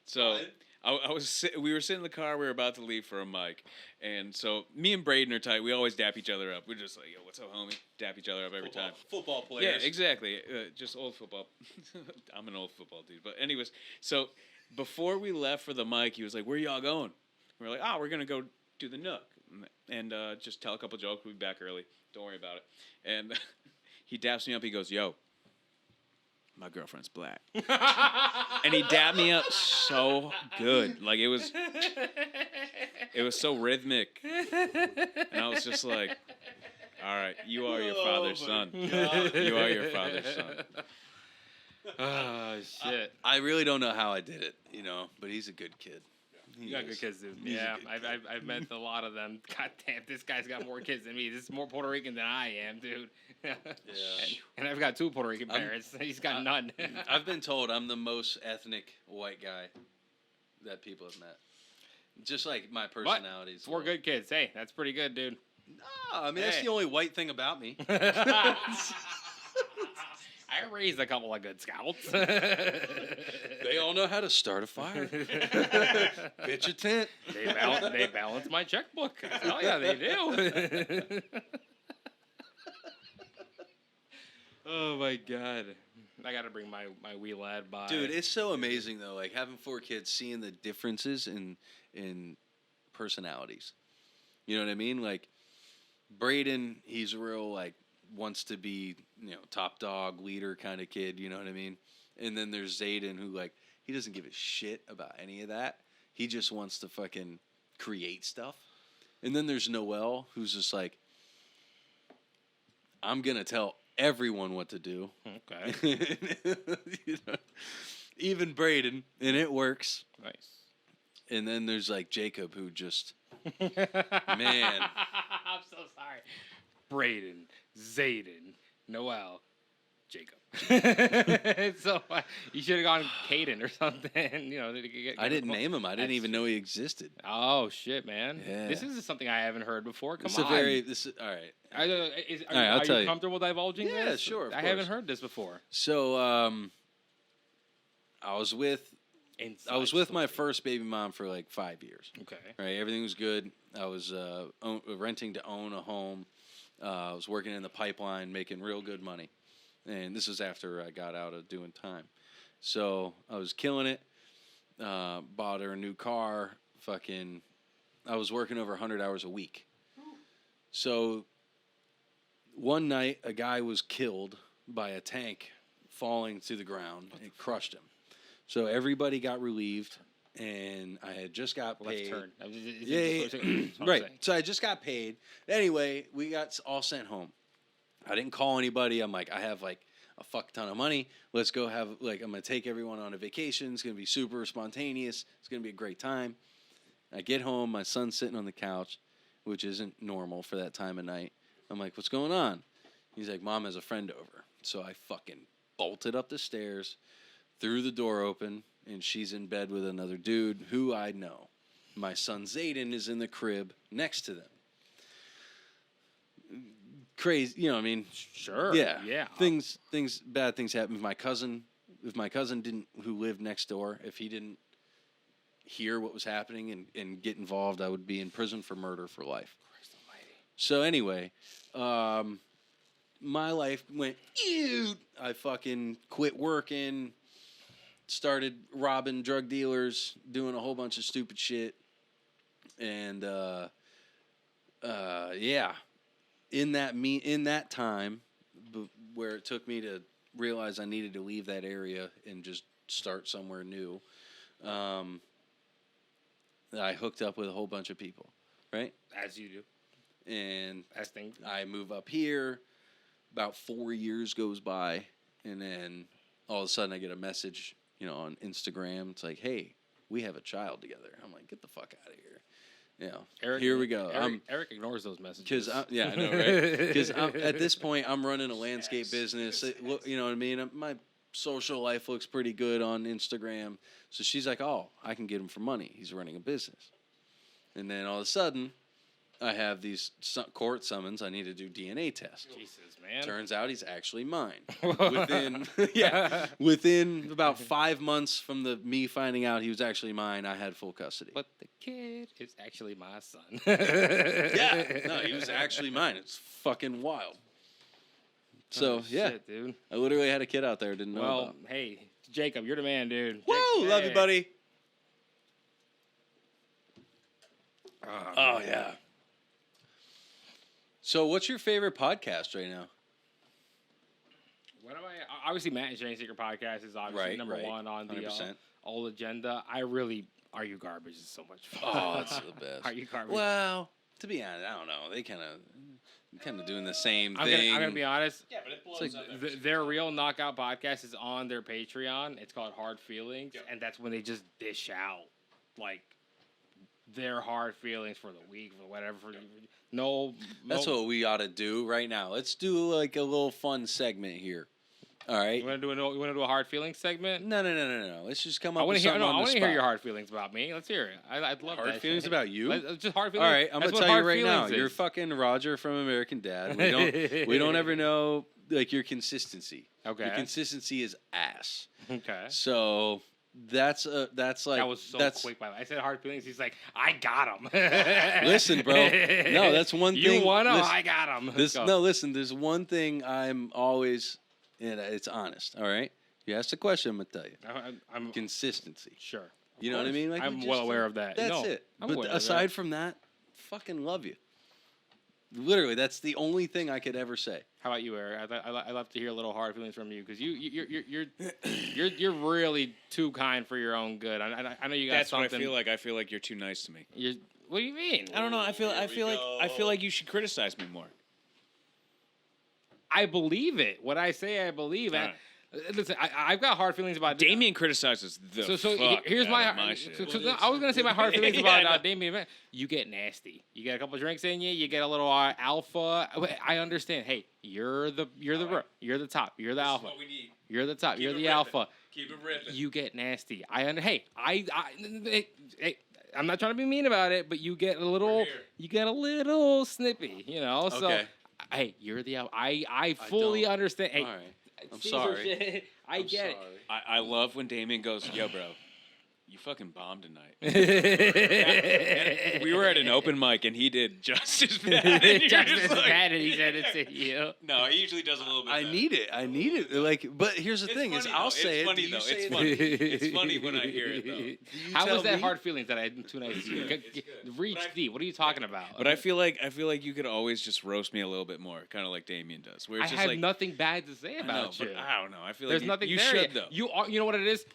So Fine. we were sitting in the car. We were about to leave for a mic, and so me and Braden are tight. We always dap each other up. We're just like, yo, what's up, homie? Dap each other up every time. Football Yeah, players. exactly. Just old football. I'm an old football dude. But anyways, so before we left for the mic, he was like, "Where y'all going?" We're like, "Oh, we're gonna go do the Nook and just tell a couple jokes. We'll be back early. Don't worry about it." And he daps me up. He goes, "Yo, my girlfriend's black." And he dapped me up so good. Like it was so rhythmic. And I was just like, all right, you are your father's son. You are your father's son. Oh shit. I really don't know how I did it, but he's a good kid. You got good kids, dude. He's a Yeah, good I've met a lot of them. God damn, this guy's got more kids than me. This is more Puerto Rican than I am, dude. Yeah. And I've got 2 Puerto Rican parents. He's got none. I've been told I'm the most ethnic white guy that people have met. Just like my personality. is 4 good kids. Hey, that's pretty good, dude. No, I mean that's Hey. the only white thing about me. I raised a couple of good scouts. They all know how to start a fire. Pitch a tent. They balance my checkbook. Oh yeah, they do. Oh my god. I gotta bring my wee lad by. Dude, it's so amazing though, like having 4 kids, seeing the differences in personalities. You know what I mean? Like Braden, he's a real like wants to be, top dog, leader kind of kid, you know what I mean? And then there's Zayden who like he doesn't give a shit about any of that. He just wants to fucking create stuff. And then there's Noel who's just like, I'm gonna tell everyone what to do. Okay. Even Braden, and it works. Nice. And then there's like Jacob who just Man. man. I'm so sorry. Braden, Zayden, Noel, Jacob. So you should have gone Caden or something. I didn't name him. I didn't even know he existed. Oh shit, man! Yeah. This is something I haven't heard before. Come It's on. all right. Are All right, I'll tell you you. comfortable divulging Yeah, this? sure, of I haven't course. heard this before. So I was with my first baby mom for like 5 years. Okay. Right, everything was good. I was renting to own a home. I was working in the pipeline, making real good money. And this was after I got out of doing time. So I was killing it. Bought her a new car. I was working over 100 hours a week. So one night, a guy was killed by a tank falling to the ground. It crushed him. So everybody got relieved, and I had just got paid. Left turn. Yeah. Right. So I just got paid. Anyway, we got all sent home. I didn't call anybody. I'm like, I have like a fuck ton of money. Let's go have I'm gonna take everyone on a vacation. It's gonna be super spontaneous. It's gonna be a great time. I get home. My son's sitting on the couch, which isn't normal for that time of night. I'm like, what's going on? He's like, Mom has a friend over. So I fucking bolted up the stairs, threw the door open, and she's in bed with another dude who I know. My son Zayden is in the crib next to them. crazy. You know what I mean? Sure. Yeah. Yeah. Bad things happen. If my cousin who lived next door, if he didn't hear what was happening and get involved, I would be in prison for murder for life. So anyway, my life went, I fucking quit working, started robbing drug dealers, doing a whole bunch of stupid shit. And, yeah, in that time where it took me to realize I needed to leave that area and just start somewhere new, I hooked up with a whole bunch of people, right? As you do. And As things. I move up here. About 4 years goes by, and then all of a sudden I get a message, on Instagram. It's like, "Hey, we have a child together." I'm like, "Get the fuck out of here!" Eric, here we go. Eric ignores those messages. Because I know, right? Because at this point I'm running a landscape business. You know what I mean? My social life looks pretty good on Instagram. So she's like, "Oh, I can get him for money. He's running a business." And then all of a sudden, I have these court summons. I need to do DNA test. Jesus, man. Turns out he's actually mine. Within about 5 months from me finding out he was actually mine, I had full custody. But the kid is actually my son. Yeah, no, he was actually mine. It's fucking wild. So Shit, dude. I literally had a kid out there I didn't know Well, about. hey, Jacob, you're the man, dude. Woo, love you, Hey. buddy. Oh, Yeah. So, what's your favorite podcast right now? What am I? Obviously, Matt and Shane's Secret Podcast is obviously number one on the 100%. old agenda. Are You Garbage is so much fun. Oh, it's the best. Are You Garbage? Well, to be honest, I don't know. They kind of doing the same I'm thing. gonna be honest. Yeah, but it blows like up. Their real knockout podcast is on their Patreon. It's called Hard Feelings, and that's when they just dish out like their hard feelings for the week, for whatever. That's what we ought to do right now. Let's do like a little fun segment here. All right. You want to do a hard feelings segment? No. Let's just come I up want with to hear. something No, on I the want to spot. hear your hard feelings about me. Let's hear it. I'd love Hard that feelings shit. about you? Just hard All feelings. right, I'm That's gonna what tell you hard right now. feelings You're is. fucking Roger from American Dad. We don't ever know like your consistency. Okay. Your consistency is ass. Okay. So that's like That was so quick, by the way. I said hard feelings. He's like, I got him. Listen, bro. No, that's one thing. You want him? Listen, I got him. listen. There's one thing I'm always, and it's honest. All right. You asked a question, I'm gonna tell you. I'm Consistency. sure. You know what I mean? Like I'm we well just aware did. of that. That's No, it. I'm But aware of aside that. from that, fucking love you. Literally, that's the only thing I could ever say. How about you, Eric? I love to hear a little hard feelings from you because you're really too kind for your own good. I know you got That's what I something. feel like. I feel like you're too nice to me. What do you mean? I don't know. I feel like you should criticize me more. I believe it. What I say, I believe. All right. Listen, I've got hard feelings about Damien criticizes the fuck here's out my, of shit. I was gonna say my hard feelings about Yeah, I know. Damien. Man, you get nasty. You get a couple drinks in you. You get a little alpha. I understand. Hey, you're the top. You're the alpha. we need. You're the top. You're it the ripping. alpha. Keep it ripping. You get nasty. Hey, I'm not trying to be mean about it, but you get a little snippy, So, Okay. hey, you're the alpha. I fully don't. understand. Hey, All right. I'm Caesar sorry. shit, I get it. I love when Damien goes, yo, bro, you fucking bombed tonight. We were at an open mic and he did just as bad. And you're Just just as like- bad as he said it to you. No, he usually does a little bit I better. need it. Like, but here's the It's thing: is funny, I'll though. say It's it. funny, do you though. say It's it? funny. It's funny when I hear it, though. Do you How tell was that me? hard feelings that I did too nice to you? Reach deep. What are you talking about? But I feel like you could always just roast me a little bit more, kind of like Damien does. Where I it's just have like nothing bad to say I know, about but you. I don't know. I feel There's like nothing you there should yet. though. You know what it is?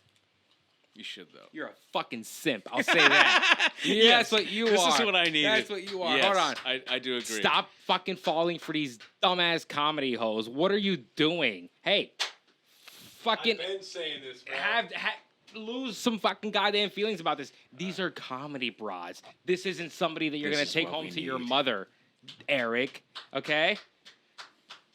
You should though. You're a fucking simp. I'll say that. Yes, That's what you this are. is what I needed. That's what you are. Yes, Hold on. I do agree. Stop fucking falling for these dumbass comedy hoes. What are you doing? Hey, fucking saying this. lose some fucking goddamn feelings about this. These are comedy broads. This isn't somebody that you're This gonna is take what home we to your need. mother, Eric. Okay?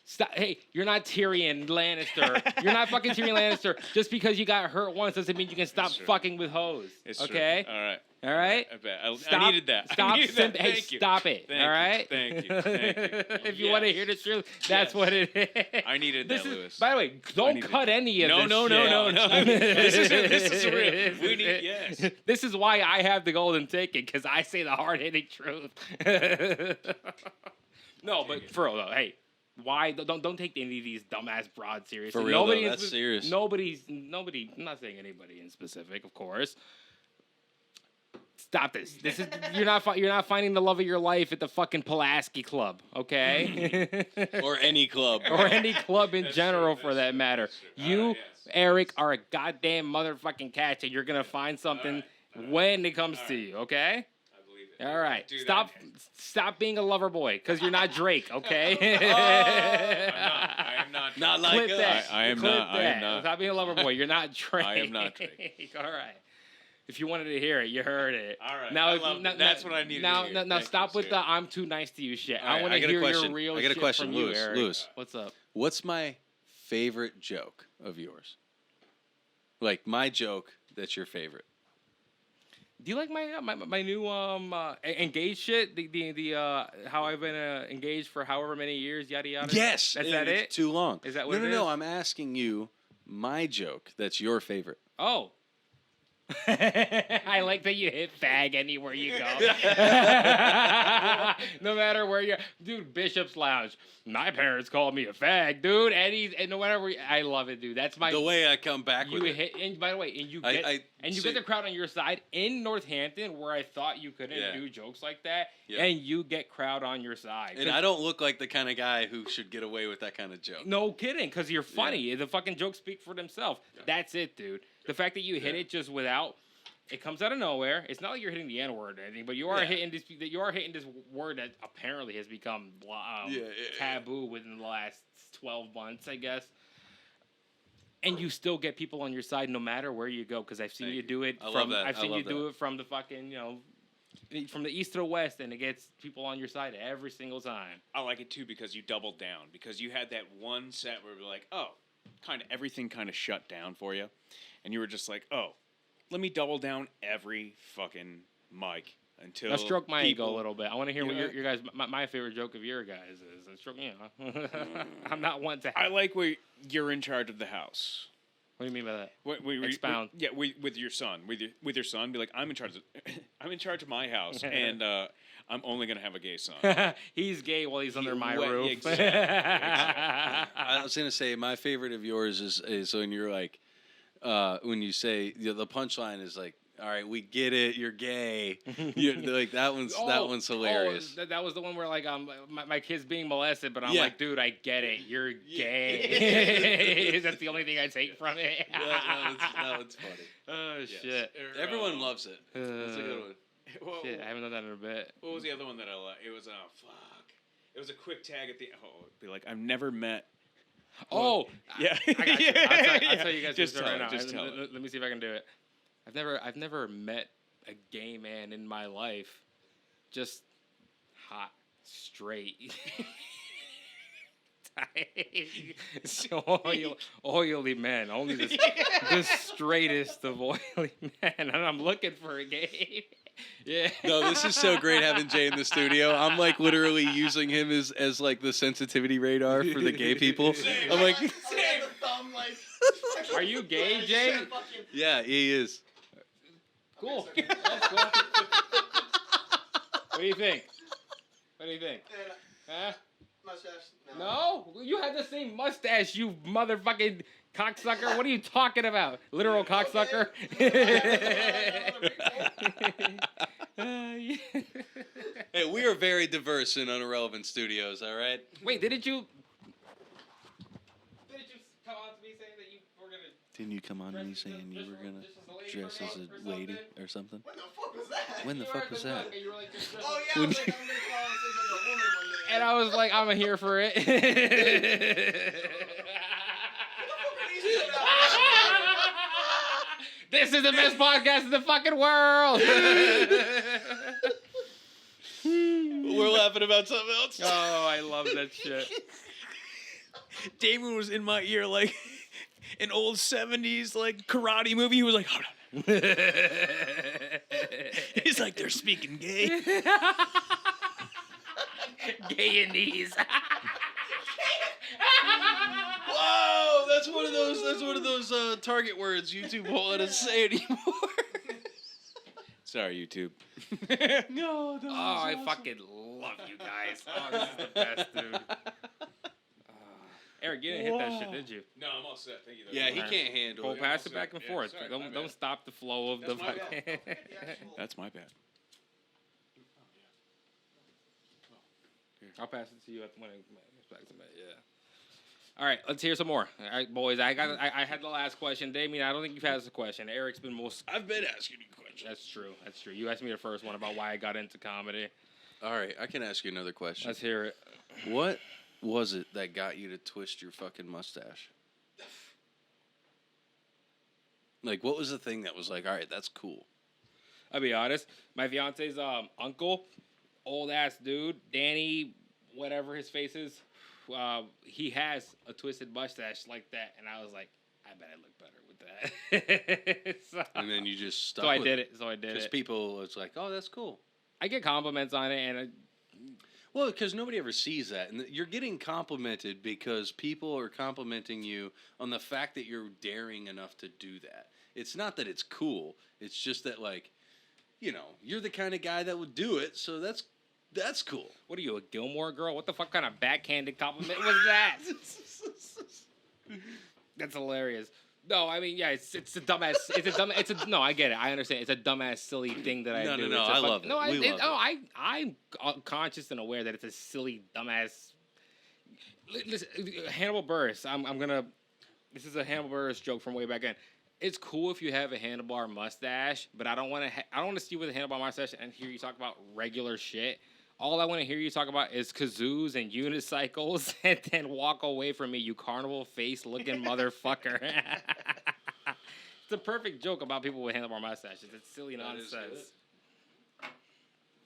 Stop. Hey, you're not Tyrion Lannister. You're not fucking Tyrion Lannister. Just because you got hurt once doesn't mean you can stop fucking with hoes. It's okay? True. All right. All right? I bet. I Stop, needed that. Stop. I needed that. Hey, Thank you. stop it. Thank all you. right? Thank you. Thank you. If you want to hear the truth, that's what it is. I needed this that, is, Lewis. By the way, don't cut any of this No. This is real. We need, yes. This is why I have the golden ticket, because I say the hard-hitting truth. No, but for real, though, hey. Why don't take any of these dumbass broads seriously? For real, though, that's serious. Nobody. I'm not saying anybody in specific, of course. Stop this. This is you're not finding the love of your life at the fucking Pulaski Club, okay? Or any club. Or any club in general, true, for that true, matter. You, yes. Eric, are a goddamn motherfucking catch, and you're gonna find something when it comes to you, okay? All right, stop being a lover boy, because you're not Drake, okay? I am not. Not like Clip us. that. I am Clip not. I am that. not. Stop being a lover boy. You're not Drake. I am not Drake. All right. If you wanted to hear it, you heard it. All right. Now, I love that. That's what I needed Now, to hear. now, Thank stop you, with sir. the "I'm too nice to you" shit. All I right, want to I got a hear your question. real I got a shit question, from Lewis, you, Eric. Lewis. What's up? What's my favorite joke of yours? Like my joke that's your favorite. Do you like my new engaged shit? The how I've been engaged for however many years, yada yada. Yes. Is that it's it? Too long. Is that what No, it no. is? I'm asking you my joke that's your favorite. Oh. I like that you hit fag anywhere you go. No matter where you're, dude. Bishop's Lounge. My parents called me a fag, dude. And no matter where, I love it, dude. That's my. The way I come back You with hit, and by the way, and you I- get I- and you see- get the crowd on your side in Northampton, where I thought you couldn't Yeah. do jokes like that, Yeah. and you get crowd on your side. And I don't look like the kind of guy who should get away with that kind of joke. No kidding, because you're funny. The fucking jokes speak for themselves. That's it, dude. The fact that you hit it just without, it comes out of nowhere. It's not like you're hitting the N word or anything, but you are hitting this. You are hitting this word that apparently has become taboo within the last 12 months, I guess. And you still get people on your side no matter where you go, because I've seen you do it. I love that. I've I seen love you do that. it from the fucking from the east to the west, and it gets people on your side every single time. I like it too because you doubled down, because you had that one set where we're like, oh, kind of everything kind of shut down for you, and you were just like, oh, let me double down every fucking mic until. Now stroke my ego people- a little bit. I want to hear You what know- your guys. My favorite joke of your guys is stroke. I'm not one to. I like where you're in charge of the house. What do you mean by that? Expound. With your son, with your son, be like, I'm in charge of, I'm in charge of my house, and I'm only gonna have a gay son. He's gay while he's under my Well, roof. exactly. I was gonna say my favorite of yours is when you're like, when you say the punchline is like, all right, we get it, you're gay. Like that one's hilarious. That was the one where like my kid's being molested, but I'm Yeah. like, dude, I get it, you're gay. That's the only thing I take from it. that one's funny. Oh shit. Everyone loves it. That's a good one. Whoa, Shit, I haven't done that in a bit. What was the other one that I liked? It was fuck. It was a quick tag at the. Oh, it'd be like, I've never met. Oh, Yeah. I got you. I'll tell you guys Just this tell right it, now. just tell it. Let me see if I can do it. I've never met a gay man in my life. Just hot, straight. Oily men. Only the straightest of oily men. And I'm looking for a gay. Yeah. No, this is so great having Jay in the studio. I'm like literally using him as like the sensitivity radar for the gay people. I'm like, The thumb, like, Are you gay, Jay? fucking- yeah, he is. Cool. That's cool. What do you think? What do you think? Huh? Mustache? No, you had the same mustache, you motherfucking cocksucker. What are you talking about? Literal cocksucker. Hey, we are very diverse in Unirrelevant Studios, all right? Wait, didn't you come on to me saying that you were gonna Didn't you come on to me saying you were going to dress as a lady or something? When the fuck was that? When the fuck was that? Oh, yeah, I When was like, I'm gonna fall asleep with a woman one day. And I was like, I'm here for it. This is the best podcast in the fucking world. We're laughing about something else. Oh, I love that shit. Damon was in my ear like an old 70s like karate movie. He was like, hold on. He's like, they're speaking gay. Gay in these. Whoa, that's one of those. That's one of those target words YouTube won't let us say anymore. Sorry, YouTube. No, Oh, I fucking love you guys. Oh, this is the best, dude. Eric, you didn't hit that shit, did you? No, I'm all set. Thank you. Yeah, he can't handle Go it. pass it back and Yeah, forth. sorry, my bad. Don't stop the flow of the That's my bad. fucking. That's my bad. I'll pass it to you when it gets back to me. Yeah. All right, let's hear some more. All right, boys. I had the last question. Damien, I don't think you've asked a question. Eric's been most. I've been asking you questions. That's true. That's true. You asked me the first one about why I got into comedy. All right, I can ask you another question. Let's hear it. What was it that got you to twist your fucking mustache? Like, what was the thing that was like, all right, that's cool? I'll be honest. My fiance's uncle, old ass dude, Danny, whatever his face is, he has a twisted mustache like that, and I was like, I bet I look better with that. so, And then you just stuck so I with did it. So I did Because it. people, it's like, oh, that's cool. I get compliments on it, and Well, because nobody ever sees that. And you're getting complimented because people are complimenting you on the fact that you're daring enough to do that. It's not that it's cool. It's just that, like, you know, you're the kind of guy that would do it, so that's cool. what are you, a Gilmore girl? What the fuck kind of backhanded compliment was that? That's hilarious. No, I mean, yeah, it's a dumbass. No, I get it. I understand. It's a dumbass, silly thing that I No, do. no, It's a I fuck- love it. No, We love it. I'm conscious and aware that it's a silly, dumbass. Listen, Hannibal Buress. I'm gonna. This is a Hannibal Buress joke from way back then. It's cool if you have a handlebar mustache, but I don't want to. I don't want to see you with a handlebar mustache and hear you talk about regular shit. All I want to hear you talk about is kazoos and unicycles, and then walk away from me, you carnival face looking motherfucker. It's a perfect joke about people with handlebar mustaches. It's silly That is nonsense.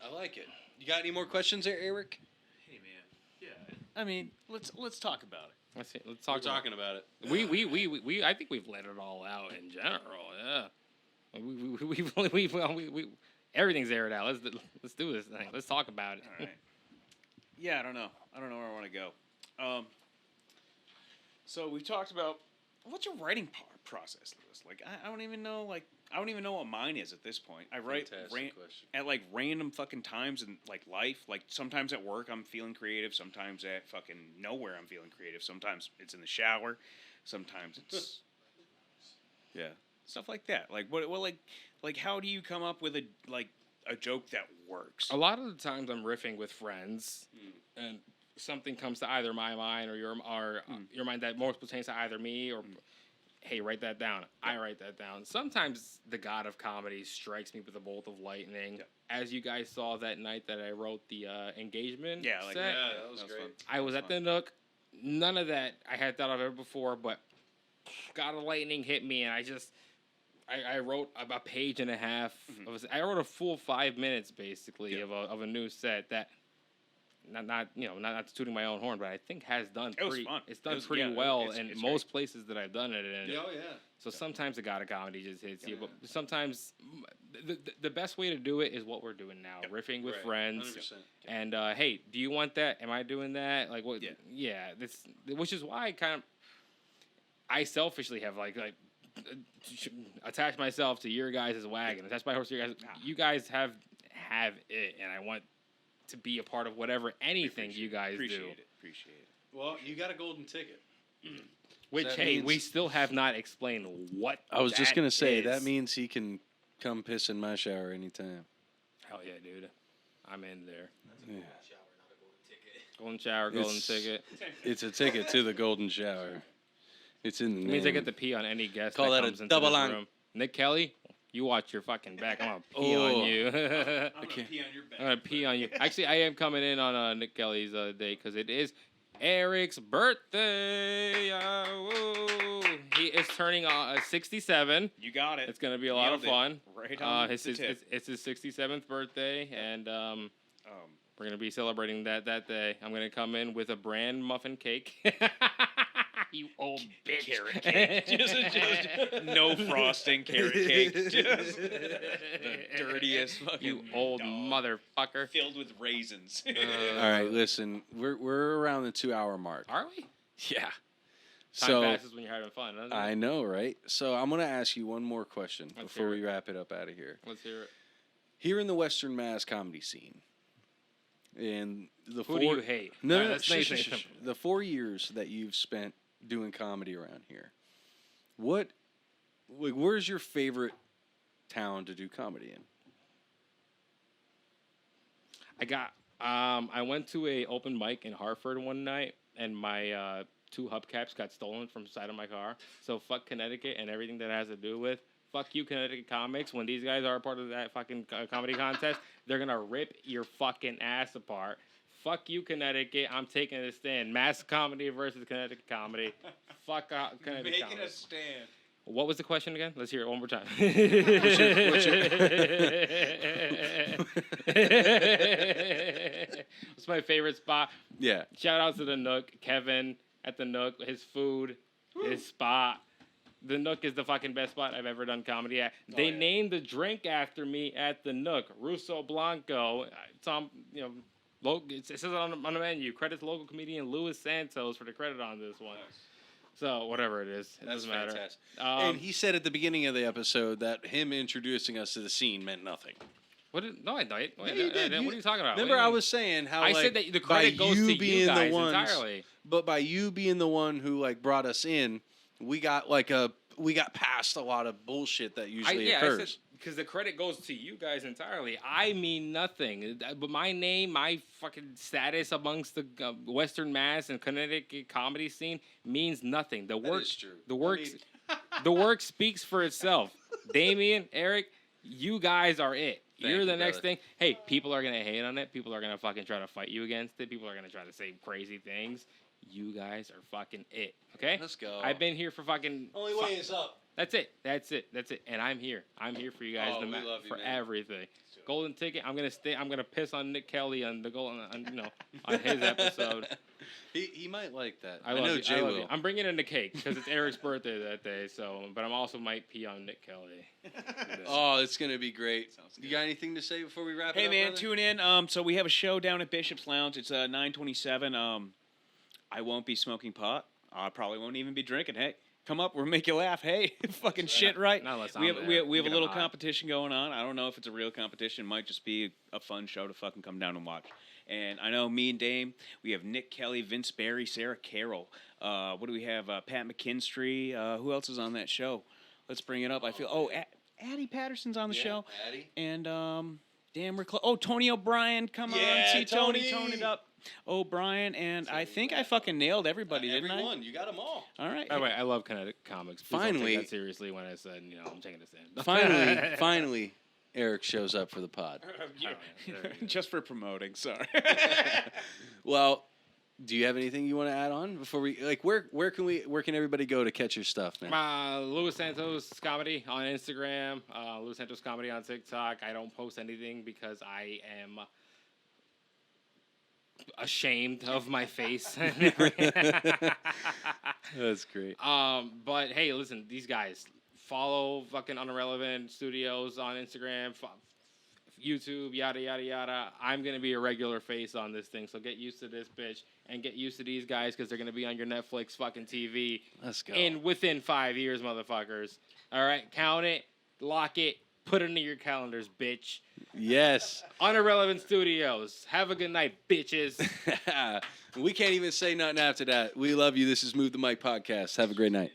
I like it. You got any more questions there, Eric? Hey man, yeah. I mean, let's talk about it. Let's We're talk about talking about it. We I think we've let it all out in general. Yeah, we everything's aired out. Let's do this thing. Let's talk about it. All right. Yeah, I don't know where I want to go. So we talked about what's your writing process, Lewis? Like, I don't even know. Like, I don't even know what mine is at this point. I write Fantastic question. at like random fucking times in like life. Like sometimes at work I'm feeling creative. Sometimes at fucking nowhere I'm feeling creative. Sometimes it's in the shower. Sometimes it's yeah, stuff like that. Like what like how do you come up with a joke that works? A lot of the times I'm riffing with friends, and something comes to either my mind or your mind that more pertains to either me or. Hey, write that down. I write that down. Sometimes the god of comedy strikes me with a bolt of lightning. Yeah. As you guys saw that night that I wrote the engagement Yeah, like set, Yeah, that was great. fun. I was at the Nook. None of that I had thought of ever before, but god of lightning hit me, and I wrote about a page and a half. I wrote a full 5 minutes basically of a new set that. Not tooting my own horn, but I think has done It was pretty. fun. It's done It was- pretty yeah, well it's in great. most places that I've done it in. Oh, yeah. So sometimes the god of comedy just hits you, but sometimes the best way to do it is what we're doing now, riffing with Right, friends. 100%. And hey, do you want that? Am I doing that? Like what? Yeah. This which is why I selfishly have like attached myself to your guys' wagon, attached my horse to your guys. You guys have it, and I want to be a part of whatever anything you guys do. Appreciate it. Well, you got a golden ticket. Which, That hey, means- we still have not explained what. I was just that going to say, is. that means he can come piss in my shower anytime. Hell yeah, dude. I'm in there. Yeah. Golden shower, golden It's- ticket. It's a ticket to the golden shower. It's in the It means I name. get to pee on any guest Call that that a comes into double this lung. room. Nick Kelly, you watch your fucking back. I'm gonna pee Oh. on you. I'm gonna Okay. pee on your back. I'm gonna pee on you. Actually, I am coming in on Nick Kelly's day because it is Eric's birthday. Woo. He is turning 67. You got it. It's gonna be a lot of Nailed it. fun. Right on It's the tip. his 67th birthday, and we're gonna be celebrating that day. I'm gonna come in with a bran muffin cake. You old bitch. Carrot cake. just no frosting carrot cake. Just the dirtiest fucking You old dog. motherfucker. Filled with raisins. All right, listen, we're around the 2-hour mark. Are we? Yeah. Time passes when you're having fun, doesn't it? I know, right? So I'm gonna ask you one more question before hear we it. wrap it up out of here. Let's hear it. Here in the Western Mass comedy scene, and the Who do you hate? No, All no, right, no, let's make shh, it shh, shh. simple. The 4 years that you've spent doing comedy around here, where's your favorite town to do comedy in? I went to a open mic in Hartford one night, and my 2 hubcaps got stolen from the side of my car. So fuck Connecticut and everything that has to do with. Fuck you, Connecticut comics. When these guys are a part of that fucking comedy contest, they're gonna rip your fucking ass apart. Fuck you, Connecticut. I'm taking a stand. Mass comedy versus Connecticut comedy. Fuck Connecticut Making comedy. a stand. What was the question again? Let's hear it one more time. What's my favorite spot? Yeah. Shout out to the Nook, Kevin at the Nook, his food, his spot. The Nook is the fucking best spot I've ever done comedy at. They named the drink after me at the Nook, Russo Blanco. It's on, it says it on the menu. Credits local comedian Louis Santos for the credit on this one. So whatever it is, it doesn't matter. Fantastic. And he said at the beginning of the episode that him introducing us to the scene meant nothing. No, I didn't. Yeah, you did. What are you talking about? Remember, I was saying how I like, said that the by credit goes to you being guys the ones, entirely. But by you being the one who brought us in, we got past a lot of bullshit that usually occurs. Because the credit goes to you guys entirely. I mean nothing. But my name, my fucking status amongst the Western Mass and Connecticut comedy scene means nothing. The work, is true. the work, the work speaks for itself. Damien, Eric, you guys are it. You're you, the next brother. thing. Hey, people are gonna hate on it. People are gonna fucking try to fight you against it. People are gonna try to say crazy things. You guys are fucking it. Okay? Let's go. I've been here for fucking. Only way is up. That's it. And I'm here. I'm here for you guys. Oh, we love you, for man. everything. Golden ticket. I'm gonna stay. I'm gonna piss on Nick Kelly on the on his episode. He might like that. I know love you. Jay I love will. you. I'm bringing in the cake because it's Eric's birthday that day. So, but I'm also might pee on Nick Kelly. Oh, it's gonna be great. You got anything to say before we wrap it Hey up? man, brother? tune in. So we have a show down at Bishop's Lounge. It's 9:27. I won't be smoking pot. I probably won't even be drinking. Hey, come up. We'll make you laugh. Hey, fucking shit, right? Not unless we I'm have there. we have a Get little 'em high. competition going on. I don't know if it's a real competition. It might just be a fun show to fucking come down and watch. And I know me and Dame, we have Nick Kelly, Vince Barry, Sarah Carroll. What do we have? Pat McKinstry. Who else is on that show? Let's bring it up. I feel. Addie Patterson's on the show. Addie. And damn, we're close. Oh, Tony O'Brien, come Yeah, on, see Tony, Tony. tone it up. O'Brien, and I think I fucking nailed everybody, didn't I? Everyone, you got them all. All right. By the way, I love Kinetic Comics. Please don't Finally- take that seriously when I said I'm taking a stand. Finally, Eric shows up for the pod. Just for promoting. Sorry. Well, do you have anything you want to add on before we where can everybody go to catch your stuff, man? Louis Santos Comedy on Instagram. Louis Santos Comedy on TikTok. I don't post anything because I am ashamed of my face. That's great. But hey, listen, these guys follow fucking Unirrelevant Studios on Instagram, YouTube, yada yada yada. I'm gonna be a regular face on this thing, so get used to this bitch and get used to these guys because they're gonna be on your Netflix fucking TV. Let's go. And within 5 years, motherfuckers. All right, count it, lock it, put it into your calendars, bitch. Yes. Unirrelevant Studios. Have a good night, bitches. We can't even say nothing after that. We love you. This is Move the Mic Podcast. Have a great night.